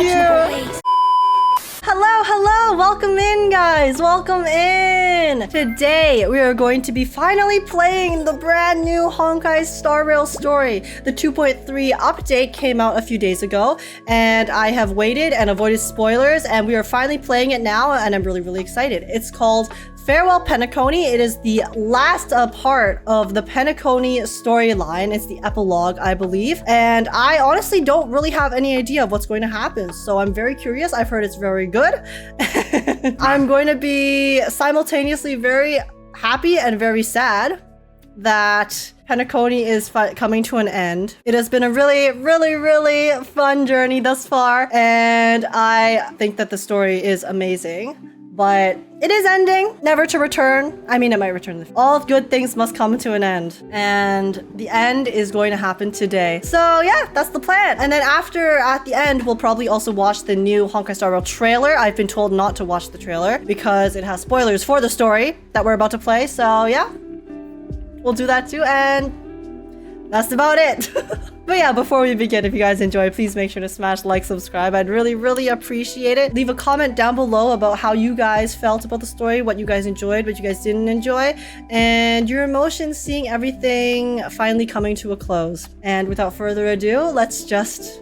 you. Hello, welcome in guys, welcome in. Today we are going to be finally playing the brand new Honkai StarRail story. The 2.3 update came out a few days ago and I have waited and avoided spoilers and we are finally playing it now and I'm really excited. It's called Farewell Penacony. It is the last part of the Penacony storyline. It's the epilogue, I believe. And I honestly don't really have any idea of what's going to happen. So I'm very curious. I've heard it's very good. I'm going to be simultaneously very happy and very sad that Penacony is coming to an end. It has been a really fun journey thus far. And I think that the story is amazing. But it is ending, never to return. I mean, it might return. All good things must come to an end. And the end is going to happen today. So yeah, that's the plan. And then at the end, we'll probably also watch the new Honkai StarRail trailer. I've been told not to watch the trailer because it has spoilers for the story that we're about to play. So yeah, we'll do that too. And that's about it. But yeah, before we begin, if you guys enjoy, please make sure to smash like, subscribe. I'd really appreciate it. Leave a comment down below about how you guys felt about the story, what you guys enjoyed, what you guys didn't enjoy, and your emotions seeing everything finally coming to a close. And without further ado, let's just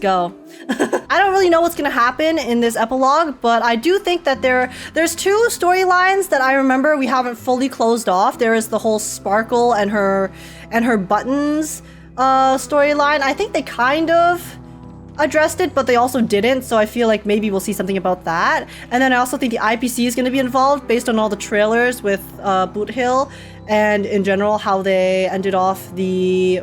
go. I don't really know what's gonna happen in this epilogue, but I do think that there's two storylines that I remember we haven't fully closed off. There is the whole Sparkle and her buttons storyline. I think they kind of addressed it, but they also didn't, so I feel like maybe we'll see something about that. And then I also think the IPC is going to be involved based on all the trailers with Boot Hill and in general how they ended off the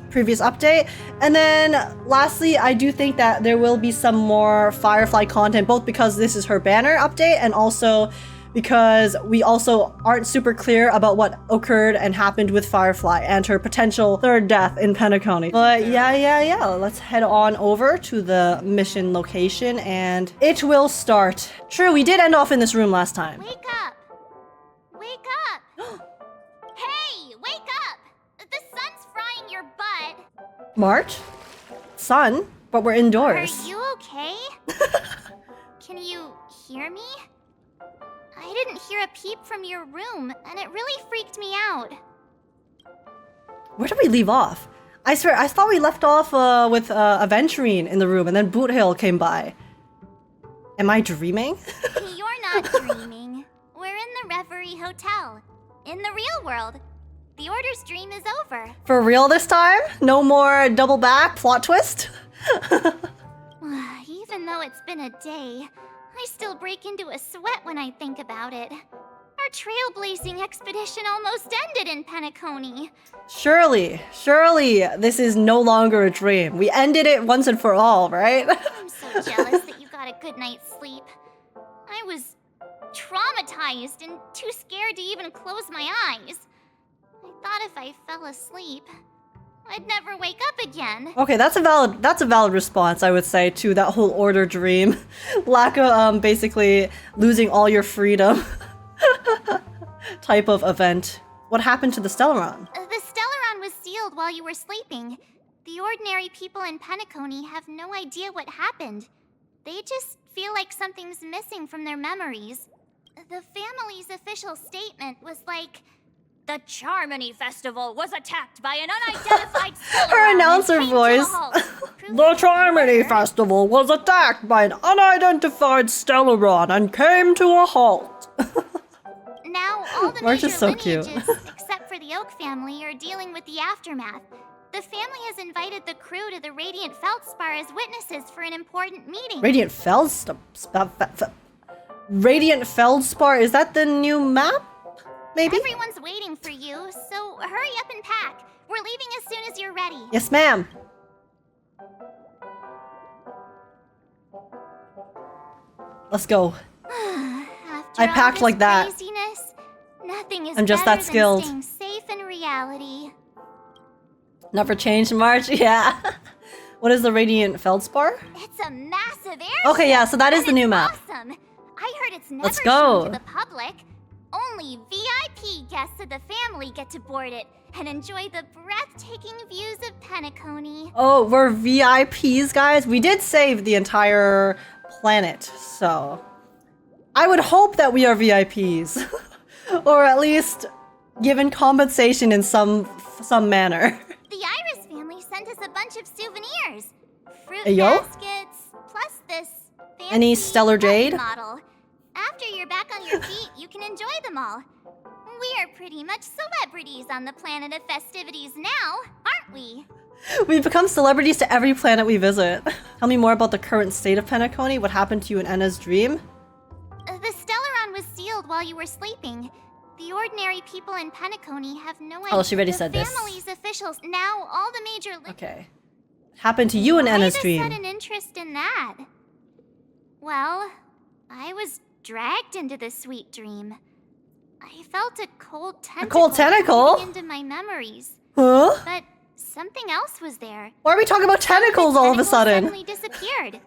previous update. And then lastly, I do think that there will be some more Firefly content, both because this is her banner update and also because we also aren't super clear about what occurred and happened with Firefly and her potential third death in Penacony. But yeah, let's head on over to the mission location and it will start. True, we did end off in this room last time. Wake up! Wake up! Hey, wake up! The sun's frying your butt. March? Sun? But we're indoors. Are you okay? Can you hear me? I didn't hear a peep from your room, and it really freaked me out. Where did we leave off? I swear, I thought we left off with Aventurine in the room, and then Boot Hill came by. Am I dreaming? You're not dreaming. We're in the Reverie Hotel. In the real world. The Order's dream is over. For real this time? No more double back plot twist? Even though it's been a day, I still break into a sweat when I think about it. Our trailblazing expedition almost ended in Penacony. Surely, this is no longer a dream. We ended it once and for all, right? I'm so jealous that you got a good night's sleep. I was traumatized and too scared to even close my eyes. I thought if I fell asleep, I'd never wake up again. Okay, that's a valid response, I would say, to that whole Order dream. Lack of basically losing all your freedom type of event. What happened to the Stellaron? The Stellaron was sealed while you were sleeping. The ordinary people in Penacony have no idea what happened. They just feel like something's missing from their memories. The family's official statement was like, "The Charmony Festival was attacked by an unidentified Stellaron." Her announcer voice. The Charmony Festival was attacked by an unidentified Stellaron and came to a halt. Now all the March major is so cute. lineages, except for the Oak family, are dealing with the aftermath. The family has invited the crew to the Radiant Feldspar as witnesses for an important meeting. Radiant Feldspar? Radiant Feldspar? Is that the new map? Maybe? Everyone's waiting for you, so hurry up and pack. We're leaving as soon as you're ready. Yes, ma'am. Let's go. After I packed all like this that. craziness, nothing is I'm just better that skilled. than staying safe in reality. Never change, March. Yeah. What is the Radiant Feldspar? It's a massive airship. Okay, yeah, so that is and the new it's map. Awesome. I heard it's never Let's shown go. to the public. Only VIP VIP guests of the family get to board it and enjoy the breathtaking views of Penacony. Oh, we're VIPs, guys? We did save the entire planet, so... I would hope that we are VIPs. Or at least given compensation in some manner. The Iris family sent us a bunch of souvenirs. Fruit Ayo? baskets, plus this fancy Any Stellar Jade? model. After you're back on your feet, you can enjoy them all. We are pretty much celebrities on the planet of festivities now, aren't we? We've become celebrities to every planet we visit. Tell me more about the current state of Penacony. What happened to you in Enna's dream? The Stellaron was sealed while you were sleeping. The ordinary people in Penacony have no idea. Oh, she already said this. The family's officials, now all the major... Okay. What happened to you in Enna's dream? Why the sudden interest in that? Well, I was dragged into the sweet dream. I felt a cold tentacle. A cold tentacle? Into my memories. Huh? But something else was there. Why are we talking about tentacles all of a sudden? Suddenly disappeared.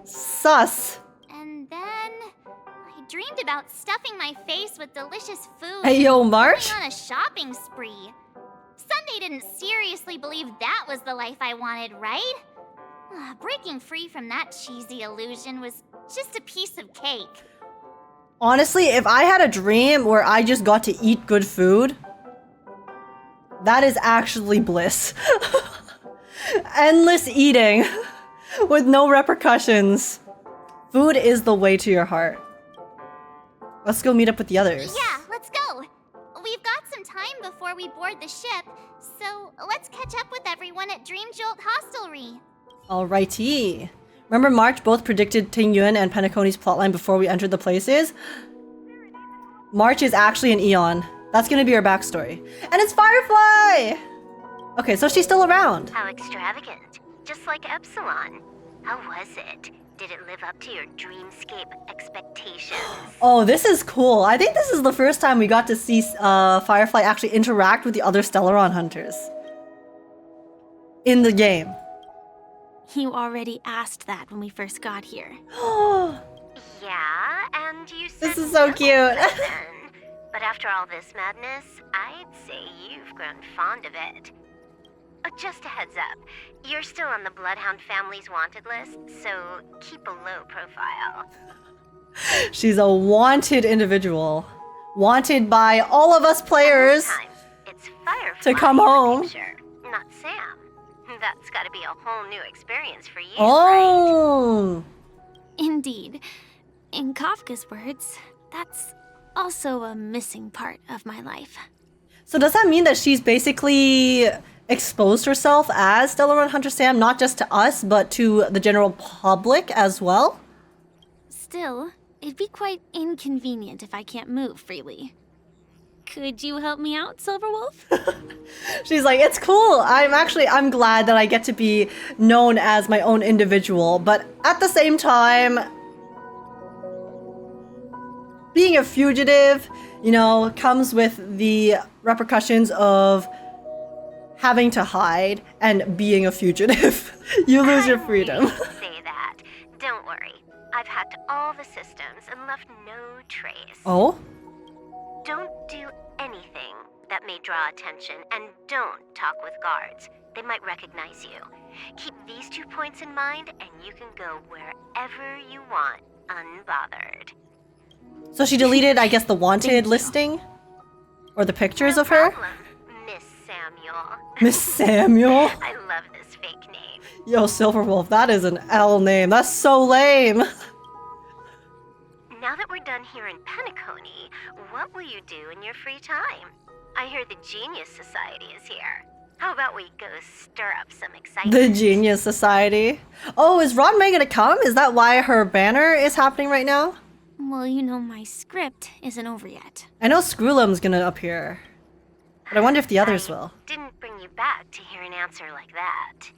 Sus. And then I dreamed about stuffing my face with delicious food. Hey, yo, March? Going on a shopping spree. Sunday didn't seriously believe that was the life I wanted, right? Breaking free from that cheesy illusion was just a piece of cake. Honestly, if I had a dream where I just got to eat good food, that is actually bliss. Endless eating with no repercussions. Food is the way to your heart. Let's go meet up with the others. Yeah, let's go. We've got some time before we board the ship, so let's catch up with everyone at Dream Jolt Hostelry. Alrighty. Remember March both predicted Ting Yun and Penacony's plotline before we entered the places? March is actually an Eon. That's gonna be our backstory. And it's Firefly! Okay, so she's still around. How extravagant. Just like Epsilon. How was it? Did it live up to your dreamscape expectations? Oh, this is cool. I think this is the first time we got to see Firefly actually interact with the other Stellaron Hunters. In the game. You already asked that when we first got here. Yeah, and you said This is so no cute. then. But after all this madness, I'd say you've grown fond of it. Just a heads up, you're still on the Bloodhound family's wanted list, so keep a low profile. She's a wanted individual. Wanted by all of us players. This time, it's Firefly to come in the home. picture, not Sam. That's gotta be a whole new experience for you, right? Oh! Indeed. In Kafka's words, that's also a missing part of my life. So does that mean that she's basically exposed herself as Stellaron Hunter Sam, not just to us, but to the general public as well? Still, it'd be quite inconvenient if I can't move freely. Could you help me out, Silverwolf? She's like, it's cool. I'm glad that I get to be known as my own individual, but at the same time, being a fugitive, you know, comes with the repercussions of having to hide and being a fugitive. You lose your freedom. I didn't say that. Don't worry. I've hacked all the systems and left no trace. Oh? Don't do anything that may draw attention, and don't talk with guards. They might recognize you. Keep these 2 points in mind, and you can go wherever you want, unbothered. So she deleted, I guess, the wanted listing? Or the pictures of her? Problem, Miss Samuel. Miss Samuel? I love this fake name. Yo, Silverwolf, that is an L name. That's so lame. Now that we're done here in Penacony, what will you do in your free time? I hear the Genius Society is here. How about we go stir up some excitement? The Genius Society. Oh, is Ron May gonna come? Is that why her banner is happening right now? Well, you know my script isn't over yet. I know Screwlum's gonna appear. But I wonder if the others will. Didn't bring you back to hear an answer like that.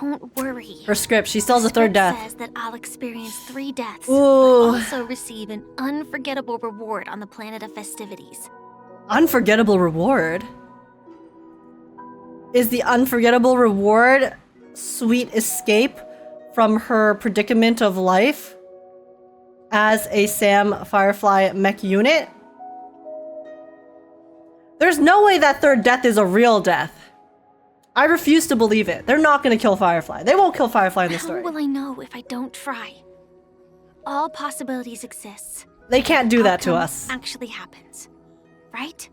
Don't worry. Her script, she still has a third death. Says that I'll experience 3 deaths, Ooh. but also receive an unforgettable reward on the planet of festivities. Unforgettable reward? Is the unforgettable reward sweet escape from her predicament of life? as a Sam Firefly mech unit. There's no way that third death is a real death. I refuse to believe it. They're not gonna kill Firefly. They won't kill Firefly in the story. How will I know if I don't try? All possibilities exist. They can't do that to us. Actually happens, right?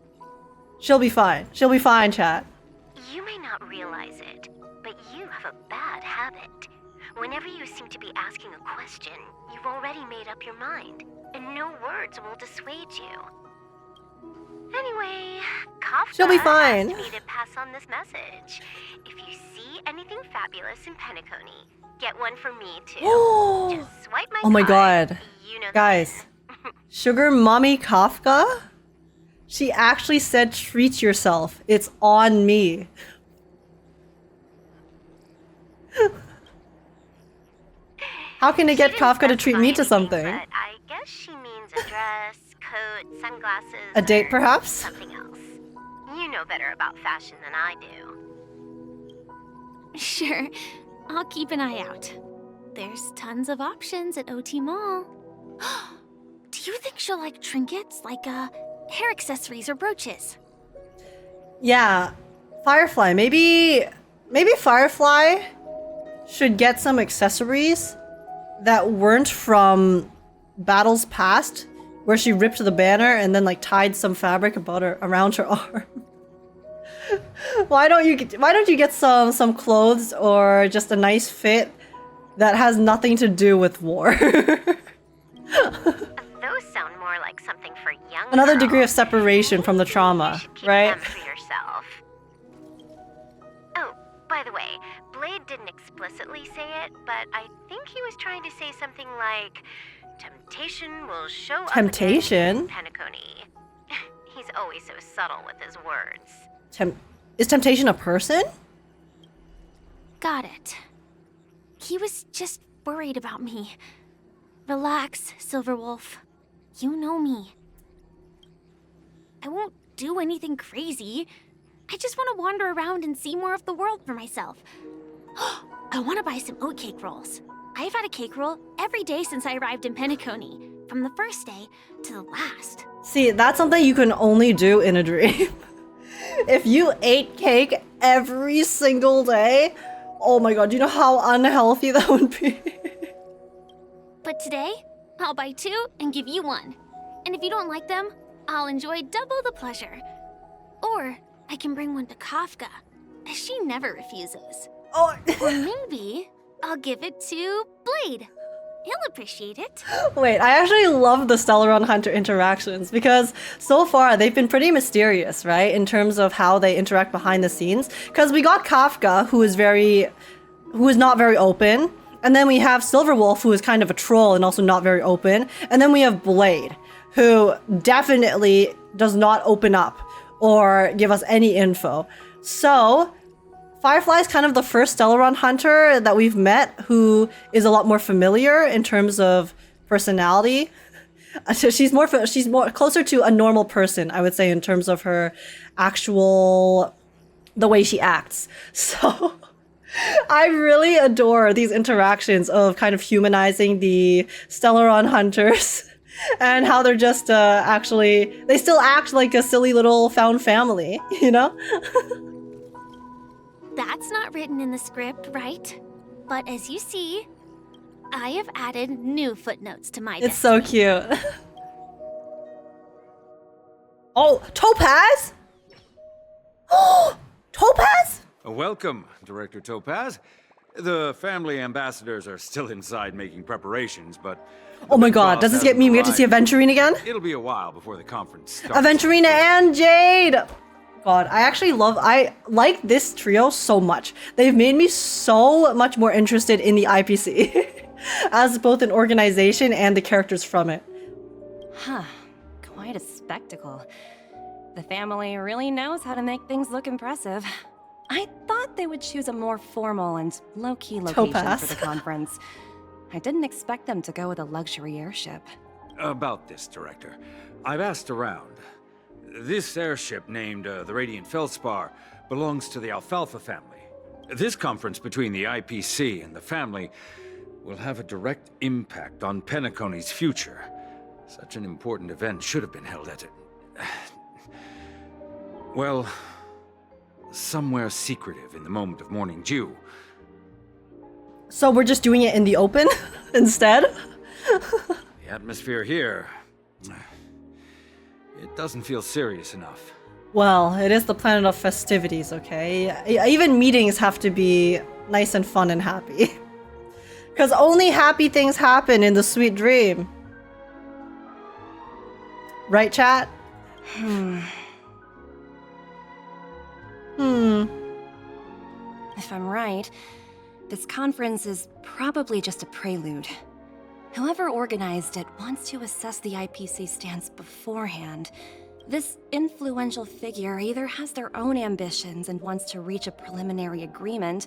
She'll be fine. She'll be fine, chat. You may not realize it, but you have a bad habit. Whenever you seem to be asking a question, you've already made up your mind, and no words will dissuade you. Anyway, Kafka She'll be fine. asked me to pass on this message. If you see anything fabulous in Penacony, get one for me too. Just swipe my Oh my card. god. You know the Guys, Sugar Mommy Kafka? She actually said treat yourself. It's on me. How can I get She didn't Kafka to treat me to specify something? anything, but I guess she means a dress, coat, sunglasses. A date, or perhaps? Something else. You know better about fashion than I do. Sure, I'll keep an eye out. There's tons of options at OT Mall. Do you think she'll like trinkets, like hair accessories or brooches? Yeah, Firefly. Maybe Firefly should get some accessories that weren't from battles past, where she ripped the banner and then like tied some fabric around her arm. Why don't you get some clothes or just a nice fit that has nothing to do with war? Those sound more like something for young Another girls. degree of separation from the You trauma, should keep right? them for yourself. Oh, by the way, Blade didn't explicitly say it, but I think he was trying to say something like, "Temptation will show up again Temptation? in Penacony." He's always so subtle with his words. Is temptation a person? Got it. He was just worried about me. Relax, Silverwolf. You know me. I won't do anything crazy. I just want to wander around and see more of the world for myself. I want to buy some oatcake rolls. I've had a cake roll every day since I arrived in Penacony, from the first day to the last. See, that's something you can only do in a dream. If you ate cake every single day, oh my god, do you know how unhealthy that would be? But today, I'll buy 2 and give you 1. And if you don't like them, I'll enjoy double the pleasure. Or I can bring one to Kafka, as she never refuses. Oh, Or maybe I'll give it to Blade. He'll appreciate it. wait, I actually love the Stellaron Hunter interactions because so far they've been pretty mysterious, right? In terms of how they interact behind the scenes. Because we got Kafka, who is not very open. And then we have Silverwolf, who is kind of a troll and also not very open. And then we have Blade, who definitely does not open up or give us any info. So Firefly is kind of the first Stellaron Hunter that we've met who is a lot more familiar in terms of personality. She's more closer to a normal person, I would say, in terms of her the way she acts. So I really adore these interactions of kind of humanizing the Stellaron Hunters and how they're just they still act like a silly little found family, you know? That's not written in the script, right? But as you see, I have added new footnotes to my It's so cute. Oh, Topaz? Oh, Topaz? Welcome, Director Topaz. The family ambassadors are still inside making preparations, but... Oh my god, does this get me? We get to see Aventurine again? It'll be a while before the conference starts. Aventurine and Jade! God, I like this trio so much. They've made me so much more interested in the IPC as both an organization and the characters from it. Huh, quite a spectacle. The family really knows how to make things look impressive. I thought they would choose a more formal and low-key location Topaz. for the conference. I didn't expect them to go with a luxury airship. About this, Director. I've asked around. This airship, named the Radiant Feldspar, belongs to the Alfalfa family. This conference between the IPC and the family will have a direct impact on Penacony's future. Such an important event should have been held at well, somewhere secretive in the moment of morning dew. So we're just doing it in the open instead? The atmosphere here, it doesn't feel serious enough. Well, it is the planet of festivities, okay? Even meetings have to be nice and fun and happy. Because only happy things happen in the sweet dream. Right, chat? If I'm right, this conference is probably just a prelude. Whoever organized it wants to assess the IPC stance beforehand. This influential figure either has their own ambitions and wants to reach a preliminary agreement,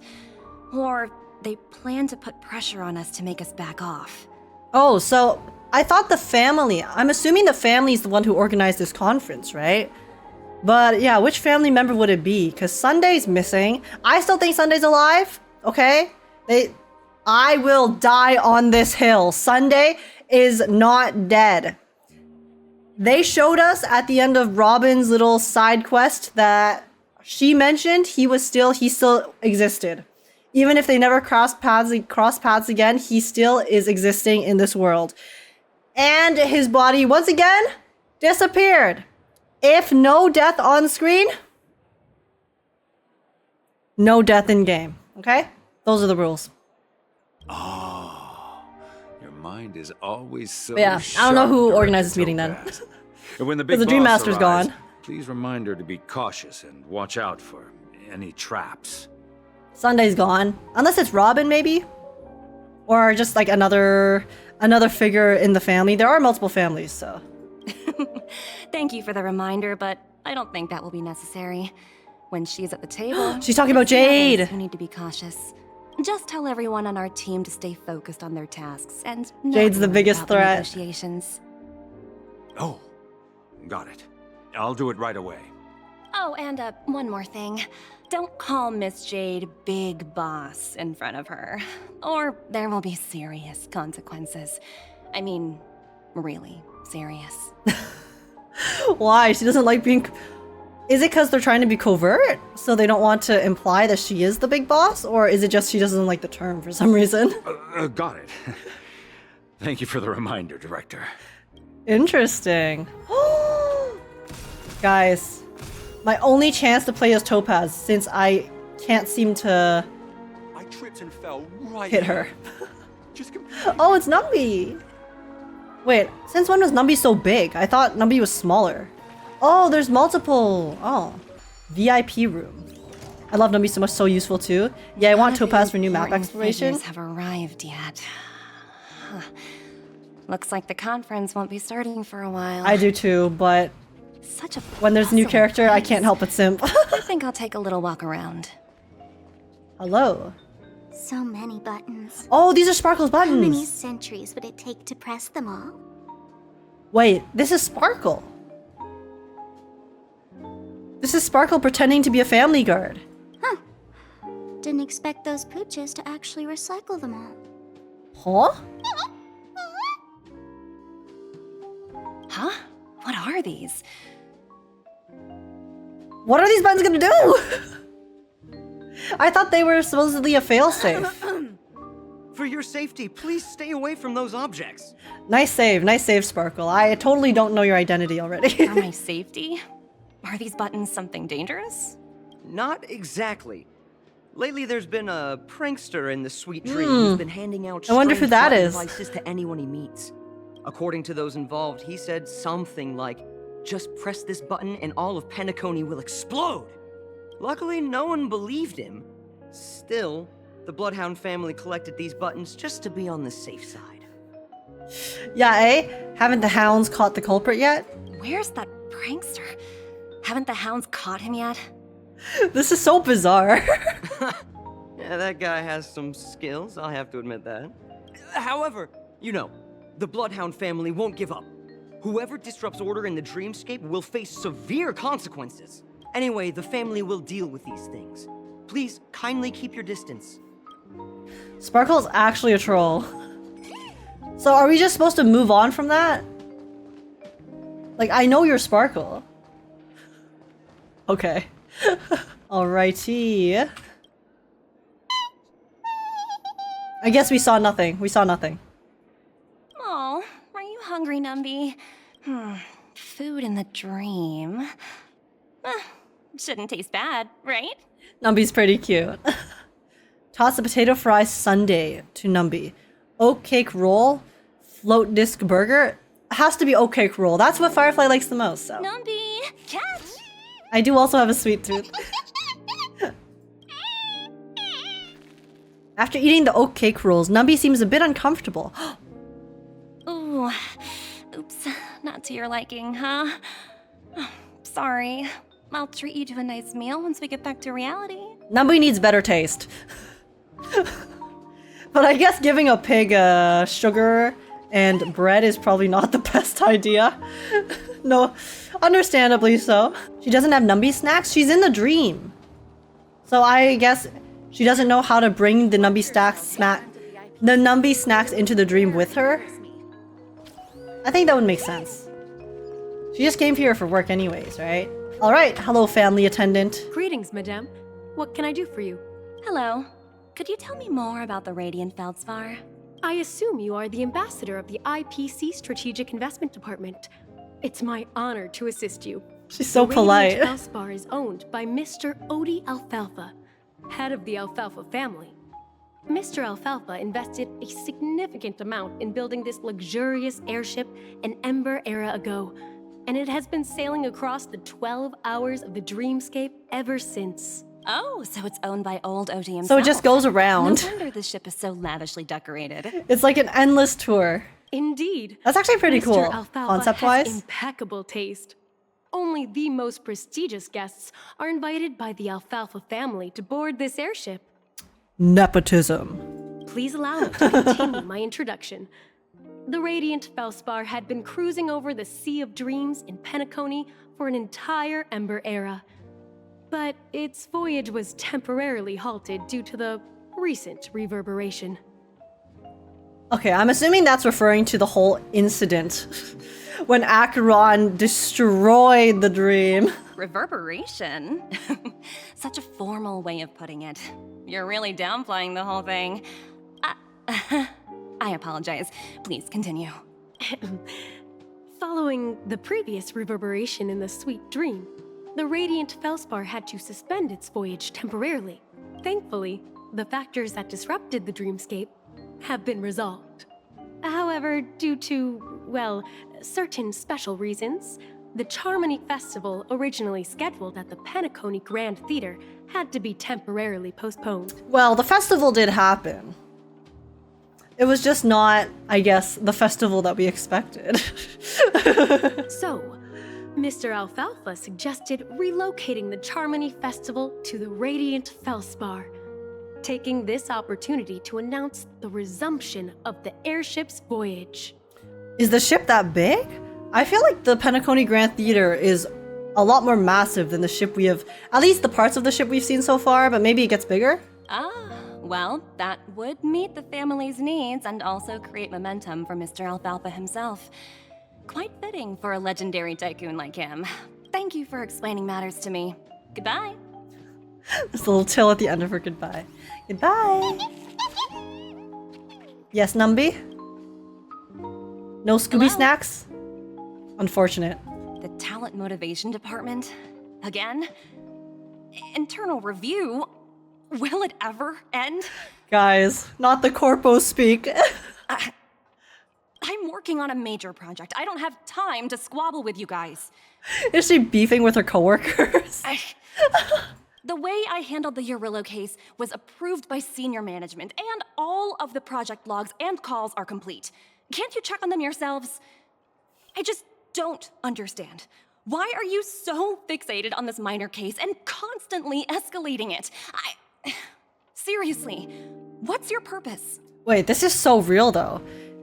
or they plan to put pressure on us to make us back off. Oh, so I thought the family, I'm assuming the family is the one who organized this conference, right? But yeah, which family member would it be? Because Sunday's missing. I still think Sunday's alive, okay? I will die on this hill. Sunday is not dead. They showed us at the end of Robin's little side quest that she mentioned he still existed. Even if they never cross paths again, he still is existing in this world. And his body, once again, disappeared. If no death on screen, no death in game. Okay? Those are the rules. Oh, your mind is always so Yeah, I don't know who sharp, organized this Director meeting then. Topaz. And when the big Because the Dream boss Master's arrives, gone. please remind her to be cautious and watch out for any traps. Sunday's gone. Unless it's Robin, maybe? Or just like another figure in the family. There are multiple families, so. Thank you for the reminder, but I don't think that will be necessary. When she's at the table, She's talking about it's the others Jade. who need to be cautious. Just tell everyone on our team to stay focused on their tasks and not Jade's the worry biggest about the threat. negotiations. Oh, got it. I'll do it right away. Oh, and one more thing. Don't call Miss Jade Big Boss in front of her, or there will be serious consequences. I mean, really serious. Why? She doesn't like being... Is it because they're trying to be covert? So they don't want to imply that she is the big boss? Or is it just she doesn't like the term for some reason? Got it. Thank you for the reminder, Director. Interesting. Guys, my only chance to play as Topaz, since I can't seem to I tripped and fell right hit her. Just completely. Oh, it's Numby! Wait, since when was Numby so big? I thought Numby was smaller. Oh, there's multiple. Oh, VIP room. I love Numby so much, so useful too. Yeah, I want Topaz for new map exploration. Have arrived yet. Looks like the conference won't be starting for a while. I do too, but Such a when there's a new bustling character, I place. can't help but simp. I think I'll take a little walk around. Hello. So many buttons. Oh, these are Sparkle's How many buttons. centuries would it take to press them all? Wait, this is Sparkle. This is Sparkle pretending to be a family guard. Didn't expect those pooches to actually recycle them all. Huh? Huh? What are these? What are these buttons gonna do? I thought they were supposedly a failsafe. For your safety, please stay away from those objects. Nice save, Sparkle. I totally don't know your identity already. For my safety? Are these buttons something dangerous? Not exactly. Lately, there's been a prankster in the Sweet Dream who's been handing out I wonder who strange that button is. devices to anyone he meets. According to those involved, he said something like, "Just press this button and all of Penacony will explode." Luckily, no one believed him. Still, the Bloodhound family collected these buttons just to be on the safe side. Yeah, eh? Haven't the hounds caught the culprit yet? Where's that prankster? Haven't the hounds caught him yet? This is so bizarre. Yeah, that guy has some skills, I'll have to admit that. However, you know, the Bloodhound family won't give up. Whoever disrupts order in the dreamscape will face severe consequences. Anyway, the family will deal with these things. Please, kindly keep your distance. Sparkle's actually a troll. So are we just supposed to move on from that? Like, I know you're Sparkle. Okay. Alrighty. I guess we saw nothing. We saw nothing. Oh, are you hungry, Numby? Food in the dream. Shouldn't taste bad, right? Numby's pretty cute. Toss a potato fry sundae to Numby. Oat cake roll, float disc burger. Has to be oat cake roll. That's what Firefly likes the most. So. Numby, catch! I do also have a sweet tooth. After eating the oat cake rolls, Numby seems a bit uncomfortable. Ooh, oops, not to your liking, huh? Sorry. I'll treat you to a nice meal once we get back to reality. Numby needs better taste. But I guess giving a pig sugar and bread is probably not the best idea. No, understandably so. She doesn't have Numby snacks. She's in the dream. So I guess she doesn't know how to bring the Numby snacks into the dream with her. I think that would make sense. She just came here for work anyways, right? Alright, hello family attendant. Greetings, madame. What can I do for you? Hello. Could you tell me more about the Radiant Feldspar? I assume you are the ambassador of the IPC Strategic Investment Department. It's my honor to assist you. She's so polite. The Feldspar is owned by Mr. Odie Alfalfa, head of the Alfalfa family. Mr. Alfalfa invested a significant amount in building this luxurious airship an Ember era ago, and it has been sailing across the 12 hours of the dreamscape ever since. Oh, so it's owned by old Odie himself. So it just goes around. No wonder the ship is so lavishly decorated. It's like an endless tour. Indeed. That's actually pretty Mr. cool, Alfalfa concept-wise. has impeccable taste. Only the most prestigious guests are invited by the Alfalfa family to board this airship. Nepotism. Please allow me to continue my introduction. The Radiant Feldspar had been cruising over the Sea of Dreams in Penacony for an entire Ember era. But its voyage was temporarily halted due to the recent reverberation. Okay, I'm assuming that's referring to the whole incident when Acheron destroyed the dream. Reverberation? Such a formal way of putting it. You're really downplaying the whole thing. I apologize. Please continue. Following the previous reverberation in the Sweet Dream, the Radiant Feldspar had to suspend its voyage temporarily. Thankfully, the factors that disrupted the dreamscape have been resolved. However, due to, well, certain special reasons, the Charmony Festival, originally scheduled at the Penacony Grand Theater, had to be temporarily postponed. Well, the festival did happen. It was just not, I guess, the festival that we expected. So, Mr. Alfalfa suggested relocating the Charmony Festival to the Radiant Feldspar, taking this opportunity to announce the resumption of the airship's voyage. Is the ship that big? I feel like the Penacony Grand Theater is a lot more massive than the ship we have, at least the parts of the ship we've seen so far, but maybe it gets bigger? Well, that would meet the family's needs and also create momentum for Mr. Alfalfa himself. Quite fitting for a legendary tycoon like him. Thank you for explaining matters to me. Goodbye. There's a little chill at the end of her goodbye. Goodbye. Yes, Numby? No Scooby Hello? snacks? Unfortunate. The talent motivation department? Again? Internal review? Will it ever end? Guys, not the corpo speak. I'm working on a major project. I don't have time to squabble with you guys. Is she beefing with her coworkers? The way I handled the Urillo case was approved by senior management, and all of the project logs and calls are complete. Can't you check on them yourselves? I just don't understand. Why are you so fixated on this minor case and constantly escalating it? Seriously, what's your purpose? Wait, this is so real though.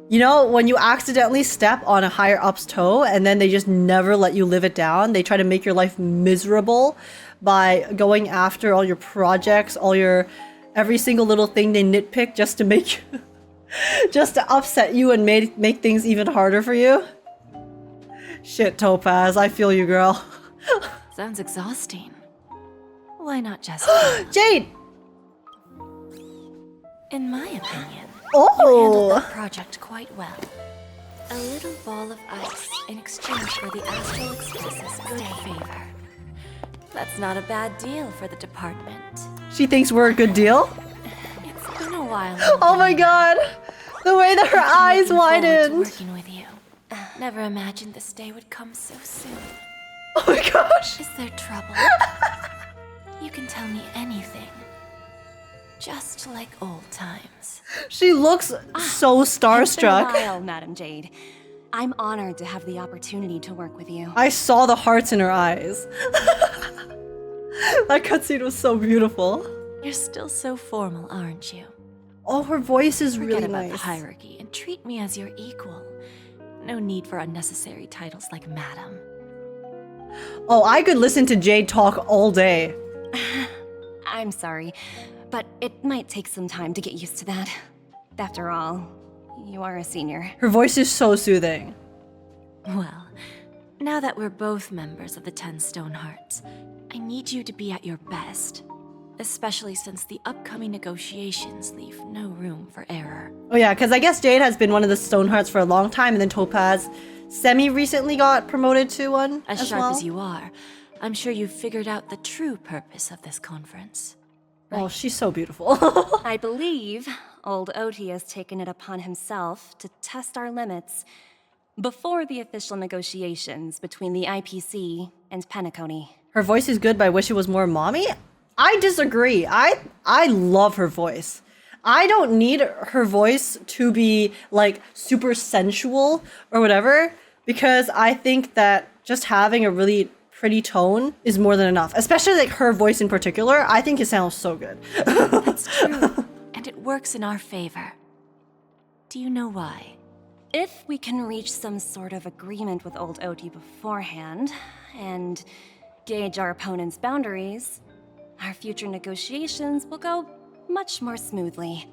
You know, when you accidentally step on a higher up's toe and then they just never let you live it down, they try to make your life miserable by going after all your projects, every single little thing they nitpick just to make you, Just to upset you and make things even harder for you? Shit, Topaz, I feel you, girl. Sounds exhausting. Why not just... Jade! In my opinion, you handled Oh! that project quite well. A little ball of ice in exchange for the Astral Express's good favor. That's not a bad deal for the department. She thinks we're a good deal? It's been a while. Oh my god! The way that her eyes Looking forward to widened! working with you. Never imagined this day would come so soon. Oh my gosh! Is there trouble? You can tell me anything. Just like old times. She looks so It's been a starstruck. while, Madam Jade. I'm honored to have the opportunity to work with you. I saw the hearts in her eyes. That cutscene was so beautiful. You're still so formal, aren't you? Oh, her voice is Forget really about the nice. hierarchy and treat me as your equal. No need for unnecessary titles like Madam. Oh, I could listen to Jade talk all day. I'm sorry, but it might take some time to get used to that. After all, you are a senior. Her voice is so soothing. Well, now that we're both members of the 10 Stone Hearts, I need you to be at your best. Especially since the upcoming negotiations leave no room for error. Oh yeah, because I guess Jade has been one of the Stonehearts for a long time, and then Topaz semi-recently got promoted to one As as sharp well. as you are, I'm sure you've figured out the true purpose of this conference. Oh, she's so beautiful. I believe old Oti has taken it upon himself to test our limits before the official negotiations between the IPC and Penacony. Her voice is good, but I wish it was more mommy. I disagree. I love her voice. I don't need her voice to be like super sensual or whatever, because I think that just having a really pretty tone is more than enough. Especially like her voice in particular. I think it sounds so good. That's true, and it works in our favor. Do you know why? If we can reach some sort of agreement with old Oti beforehand and gauge our opponent's boundaries, our future negotiations will go much more smoothly.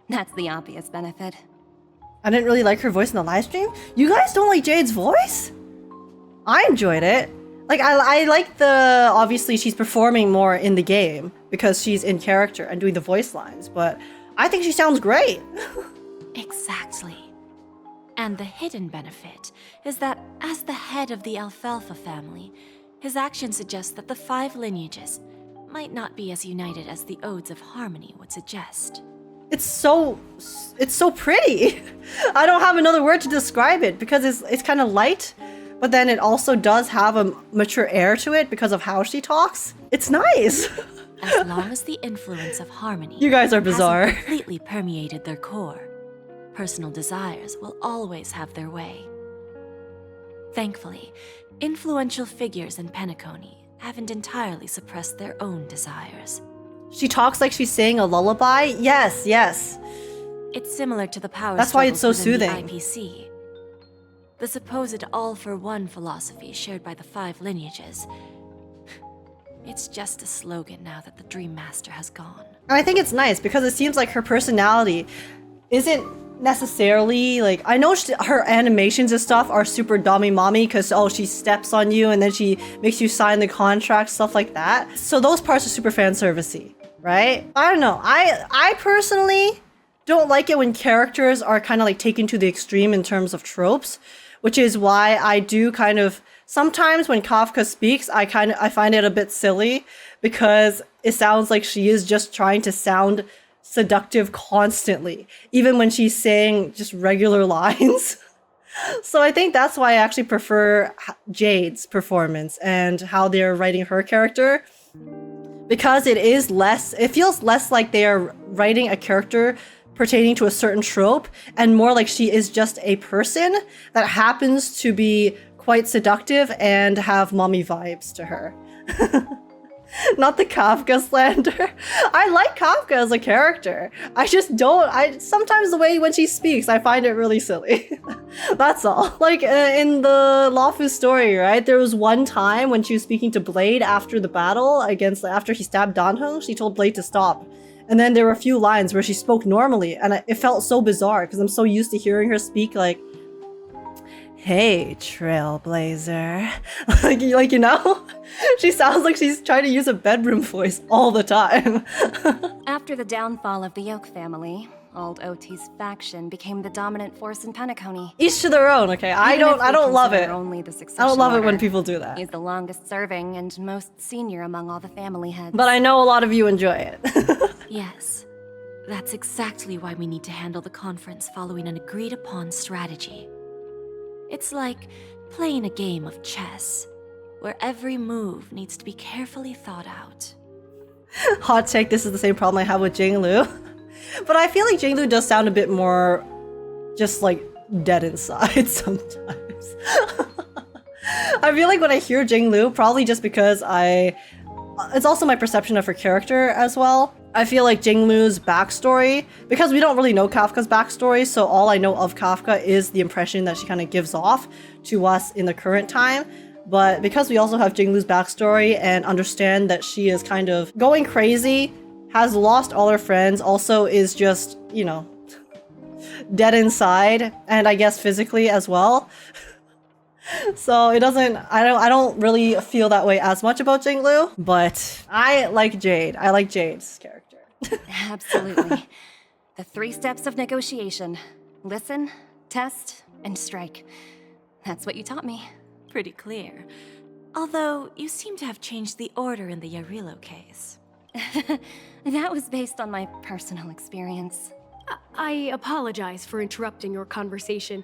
That's the obvious benefit. I didn't really like her voice in the live stream. You guys don't like Jade's voice? I enjoyed it. Like, I like the... Obviously, she's performing more in the game because she's in character and doing the voice lines, but I think she sounds great. Exactly. And the hidden benefit is that as the head of the Alfalfa family, his actions suggest that the 5 lineages might not be as united as the Odes of Harmony would suggest. It's so pretty. I don't have another word to describe it because it's kind of light, but then it also does have a mature air to it because of how she talks. It's nice. As long as the influence of Harmony You guys are bizarre. hasn't completely permeated their core, personal desires will always have their way. Thankfully, influential figures in Penacony haven't entirely suppressed their own desires. She talks like she's saying a lullaby. Yes, yes. It's similar to the power That's why it's so struggles within soothing. the IPC. The supposed all-for-one philosophy shared by the 5 lineages. It's just a slogan now that the Dream Master has gone. And I think it's nice because it seems like her personality isn't necessarily like, I know her animations and stuff are super dummy mommy because she steps on you and then she makes you sign the contract, stuff like that. So those parts are super fan servicey, right? I don't know. I personally don't like it when characters are kind of like taken to the extreme in terms of tropes, which is why I do kind of sometimes when Kafka speaks, I find it a bit silly because it sounds like she is just trying to sound seductive constantly, even when she's saying just regular lines. So I think that's why I actually prefer Jade's performance and how they're writing her character, because it feels less like they are writing a character pertaining to a certain trope and more like she is just a person that happens to be quite seductive and have mommy vibes to her. Not the Kafka slander. I like Kafka as a character. I just don't. Sometimes the way when she speaks, I find it really silly. That's all. Like in the Lawfu story, right? There was one time when she was speaking to Blade after the battle after he stabbed Danhong, she told Blade to stop. And then there were a few lines where she spoke normally, and it felt so bizarre because I'm so used to hearing her speak like, "Hey, Trailblazer," like you know, she sounds like she's trying to use a bedroom voice all the time. After the downfall of the Yoke family, Old OT's faction became the dominant force in Penacony. Each to their own. Okay, I don't love it. Only the I don't love it when order. people do that. He's the longest serving and most senior among all the family heads. But I know a lot of you enjoy it. Yes. That's exactly why we need to handle the conference following an agreed-upon strategy. It's like playing a game of chess, where every move needs to be carefully thought out. Hot take, this is the same problem I have with Jinglu. But I feel like Jinglu does sound a bit more just like dead inside sometimes. I feel like when I hear Jinglu, probably just because it's also my perception of her character as well. I feel like Jinglu's backstory, because we don't really know Kafka's backstory, so all I know of Kafka is the impression that she kind of gives off to us in the current time. But because we also have Jinglu's backstory and understand that she is kind of going crazy, has lost all her friends, also is just, you know, dead inside, and I guess physically as well. So it doesn't, I don't really feel that way as much about Jinglu, but I like Jade. I like Jade's character. Absolutely. The 3 steps of negotiation. Listen, test, and strike. That's what you taught me. Pretty clear. Although, you seem to have changed the order in the Yarilo case. That was based on my personal experience. I apologize for interrupting your conversation,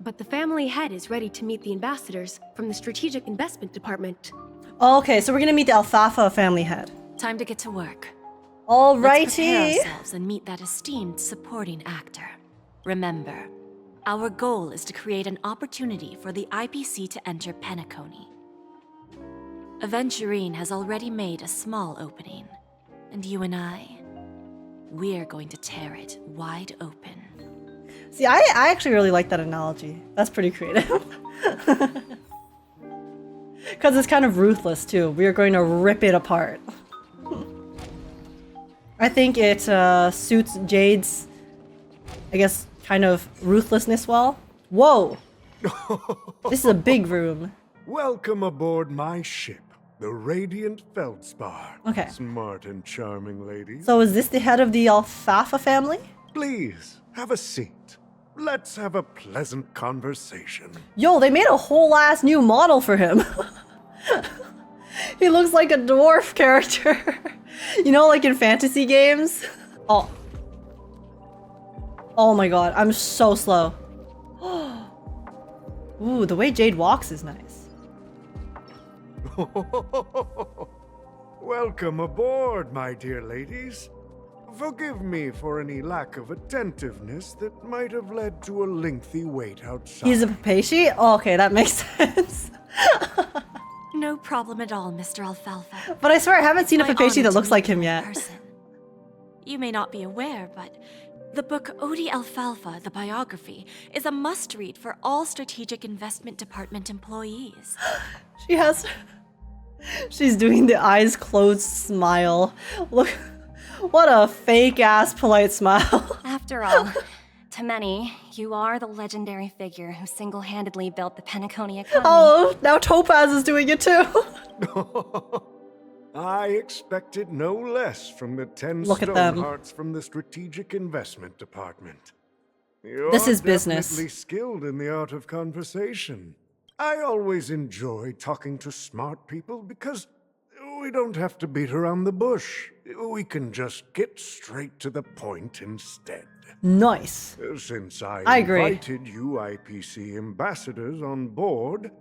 but the family head is ready to meet the ambassadors from the Strategic Investment Department. Okay, so we're gonna meet the Alfalfa family head. Time to get to work. Alrighty. Let's prepare ourselves and meet that esteemed supporting actor. Remember, our goal is to create an opportunity for the IPC to enter Penacony. Aventurine has already made a small opening, and you and we're going to tear it wide open. See, I actually really like that analogy. That's pretty creative. Because it's kind of ruthless too. We are going to rip it apart. I think it suits Jade's, I guess, kind of ruthlessness well. Whoa! This is a big room. Welcome aboard my ship, the Radiant Feldspar. Okay. Smart and charming ladies. So is this the head of the Alfalfa family? Please, have a seat. Let's have a pleasant conversation. Yo, they made a whole ass new model for him. He looks like a dwarf character. You know, like in fantasy games? Oh. Oh my god, I'm so slow. Ooh, the way Jade walks is nice. Welcome aboard, my dear ladies. Forgive me for any lack of attentiveness that might have led to a lengthy wait outside. He's a Papeshi? Oh, okay, that makes sense. No problem at all, Mr. Alfalfa. But I swear I haven't seen a My Papeshi honor that to looks meet like you him in yet. person. You may not be aware, but the book Odi Alfalfa, the biography, is a must-read for all Strategic Investment Department employees. She's doing the eyes closed smile. Look, what a fake-ass polite smile. After all, to many, you are the legendary figure who single-handedly built the Penacony economy. Oh, now Topaz is doing it too. I expected no less from the 10 Look at them. Stonehearts from the Strategic Investment Department. You're This is business. definitely skilled in the art of conversation. I always enjoy talking to smart people because we don't have to beat around the bush. We can just get straight to the point instead. Nice. Since I I agree. invited you IPC ambassadors on board,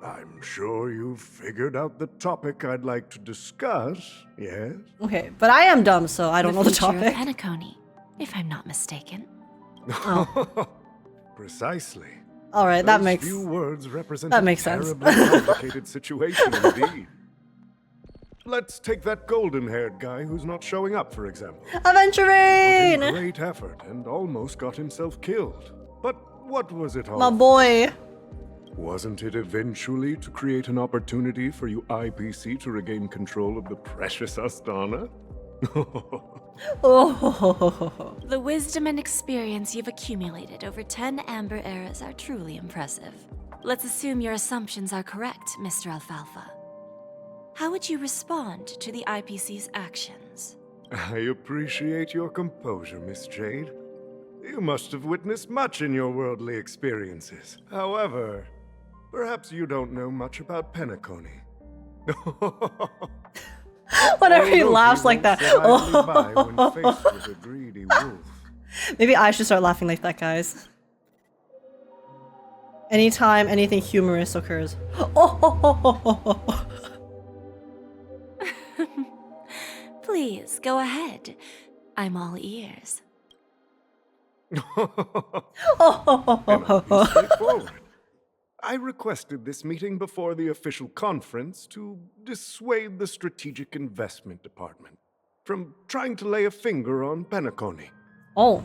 I'm sure you've figured out the topic I'd like to discuss, yes? Okay, but I am dumb, so I don't know the future topic. of Penacony, if I'm not mistaken. Precisely. All right, Those few words represent that a makes sense. terribly complicated situation indeed. Let's take that golden-haired guy who's not showing up, for example. Put in Aventurine! great effort and almost got himself killed. But what was it all? My boy. Wasn't it eventually to create an opportunity for you IPC to regain control of the precious Astana? Oh. The wisdom and experience you've accumulated over 10 Amber eras are truly impressive. Let's assume your assumptions are correct, Mr. Alfalfa. How would you respond to the IPC's actions? I appreciate your composure, Miss Jade. You must have witnessed much in your worldly experiences. However, perhaps you don't know much about Penacony. Whenever he laughs like that. When faced with a greedy wolf. Maybe I should start laughing like that, guys. Anytime anything humorous occurs. Please, go ahead. I'm all ears. Straightforward. I requested this meeting before the official conference to dissuade the Strategic Investment Department from trying to lay a finger on Penacony. Oh.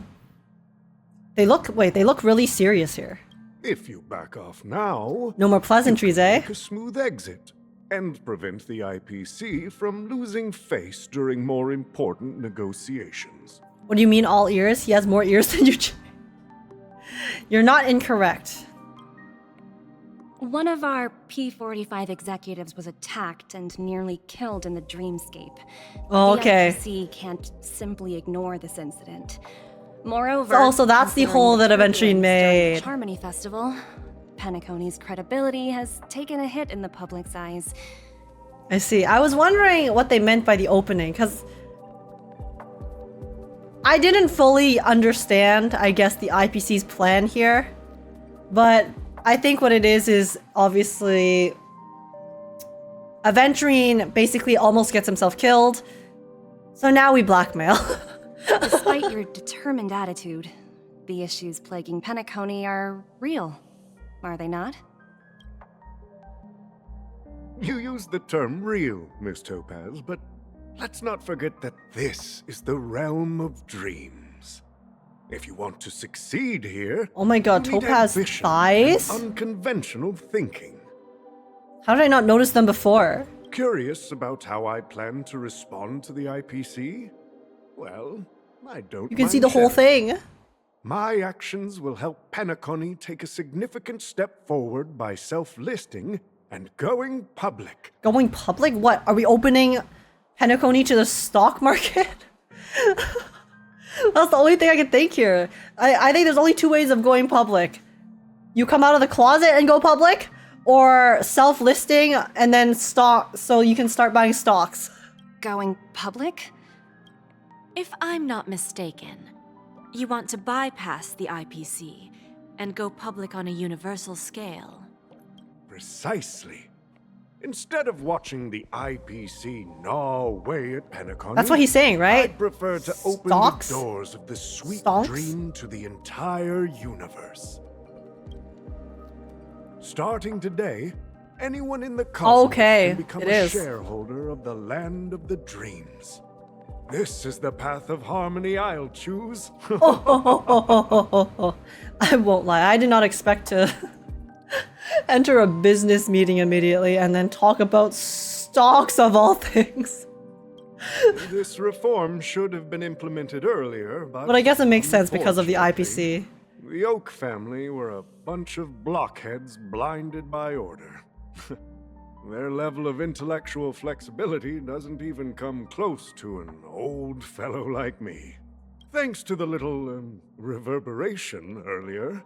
They look really serious here. If you back off now, No more pleasantries, eh? make a smooth exit and prevent the IPC from losing face during more important negotiations. What do you mean all ears? He has more ears than you. You're not incorrect. One of our P-45 executives was attacked and nearly killed in the dreamscape. Okay. The IPC can't simply ignore this incident. Moreover, So that's the hole that Aventurine made. Charmony Festival, Penacony's credibility has taken a hit in the public's eyes. I see. I was wondering what they meant by the opening, because I didn't fully understand, I guess, the IPC's plan here. But I think what it is obviously Aventurine basically almost gets himself killed. So now we blackmail. Despite your determined attitude, the issues plaguing Penacony are real, are they not? You use the term real, Miss Topaz, but let's not forget that this is the realm of dreams. If you want to succeed here, Oh my god, you need Topaz ambition thighs? and unconventional thinking. How did I not notice them before? Curious about how I plan to respond to the IPC? Well, I don't You can see mind the whole sharing. thing. My actions will help Penacony take a significant step forward by self-listing and going public. Going public? What? Are we opening Penacony to the stock market? That's the only thing I can think here. I think there's only two ways of going public. You come out of the closet and go public, or self-listing and then stock so you can start buying stocks. Going public? If I'm not mistaken, you want to bypass the IPC and go public on a universal scale. Precisely. Instead of watching the IPC gnaw away at Penacony, That's what he's saying, right? I'd prefer to open Stocks? the doors of the sweet Stonks? dream to the entire universe. Starting today, anyone in the cosmos Okay, can become it a is. shareholder of the land of the dreams. This is the path of harmony I'll choose. I won't lie, I did not expect to enter a business meeting immediately and then talk about stocks of all things. This reform should have been implemented earlier, But I guess it makes sense because of the unfortunately, IPC. The Oak family were a bunch of blockheads blinded by order. Their level of intellectual flexibility doesn't even come close to an old fellow like me. Thanks to the little reverberation earlier,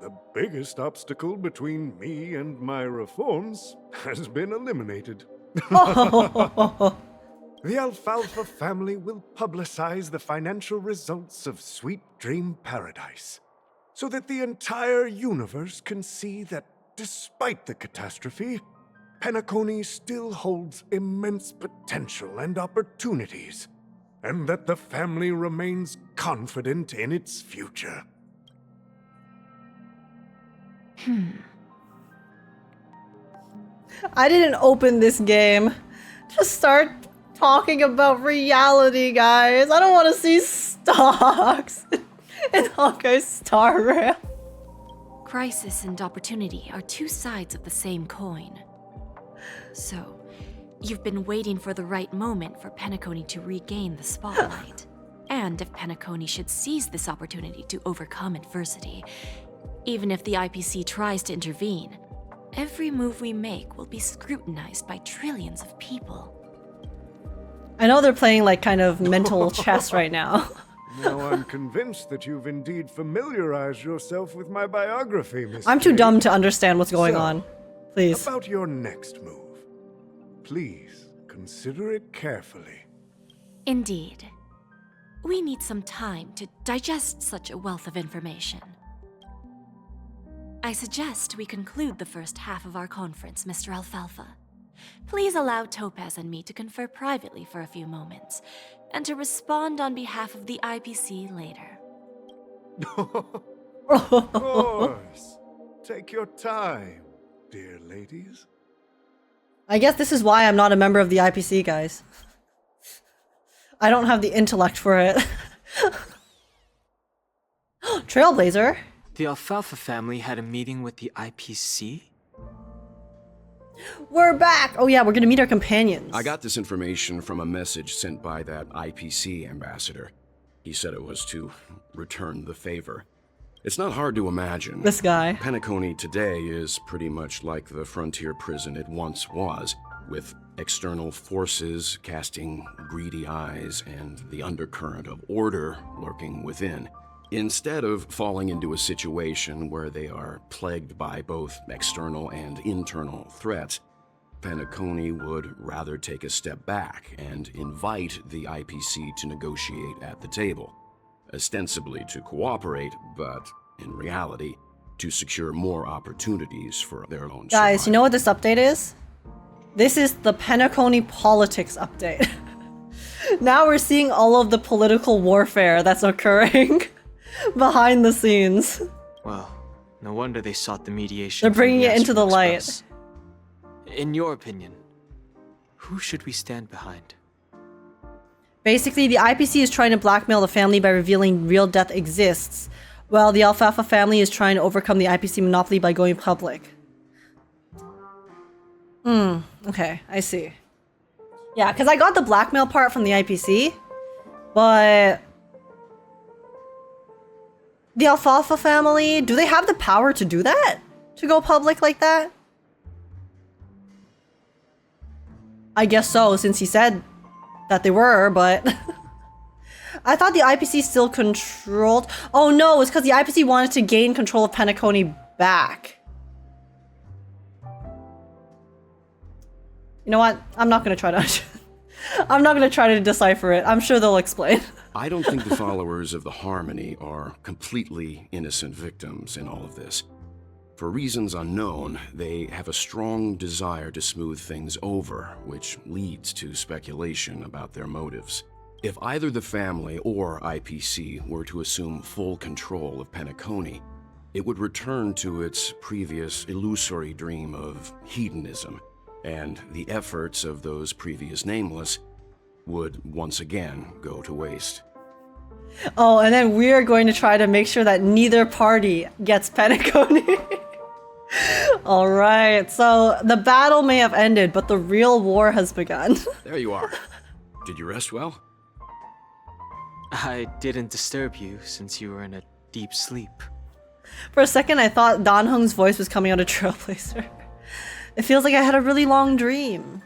the biggest obstacle between me and my reforms has been eliminated. The Alfalfa family will publicize the financial results of Sweet Dream Paradise, so that the entire universe can see that despite the catastrophe, Penacony still holds immense potential and opportunities, and that the family remains confident in its future. I didn't open this game to start talking about reality, guys. I don't want to see stocks in honkaistarrail. Crisis and opportunity are two sides of the same coin. So, you've been waiting for the right moment for Penacony to regain the spotlight. understand if Penacony should seize this opportunity to overcome adversity. Even if the IPC tries to intervene, every move we make will be scrutinized by trillions of people. I know they're playing like kind of mental chess right now. Now I'm convinced that you've indeed familiarized yourself with my biography, Miss I'm too Jade. dumb to understand what's going on. Please. About your next move. Please consider it carefully. Indeed. We need some time to digest such a wealth of information. I suggest we conclude the first half of our conference, Mr. Alfalfa. Please allow Topaz and me to confer privately for a few moments, and to respond on behalf of the IPC later. Of course. Take your time, dear ladies. I guess this is why I'm not a member of the IPC, guys. I don't have the intellect for it. Trailblazer? The Alfalfa family had a meeting with the IPC? We're back! Oh yeah, we're gonna meet our companions. I got this information from a message sent by that IPC ambassador. He said it was to return the favor. It's not hard to imagine. This guy. Penacony today is pretty much like the frontier prison it once was, with external forces casting greedy eyes and the undercurrent of order lurking within. Instead of falling into a situation where they are plagued by both external and internal threats, Penacony would rather take a step back and invite the IPC to negotiate at the table, ostensibly to cooperate, but in reality, to secure more opportunities for their own Guys, survival. you know what this update is? This is the Penacony politics update. Now we're seeing all of the political warfare that's occurring behind the scenes. Well, no wonder they sought the mediation. They're bringing from it into the light. Express. In your opinion, who should we stand behind? Basically, the IPC is trying to blackmail the family by revealing real death exists, while the Alfalfa family is trying to overcome the IPC monopoly by going public. Okay, I see. Yeah, because I got the blackmail part from the IPC, but the Alfalfa family, do they have the power to do that? To go public like that? I guess so, since he said that they were, but I thought the IPC still controlled. Oh no, it's because the IPC wanted to gain control of Penacony back. You know what? I'm not gonna try to. I'm not gonna try to decipher it. I'm sure they'll explain. I don't think the followers of the Harmony are completely innocent victims in all of this. For reasons unknown, they have a strong desire to smooth things over, which leads to speculation about their motives. If either the family or IPC were to assume full control of Penacony, it would return to its previous illusory dream of hedonism, and the efforts of those previous nameless would once again go to waste. Oh, and then we're going to try to make sure that neither party gets Penacony. Alright, so the battle may have ended, but the real war has begun. There you are. Did you rest well? I didn't disturb you since you were in a deep sleep. For a second, I thought Dan Heng's voice was coming out of Trailblazer. It feels like I had a really long dream.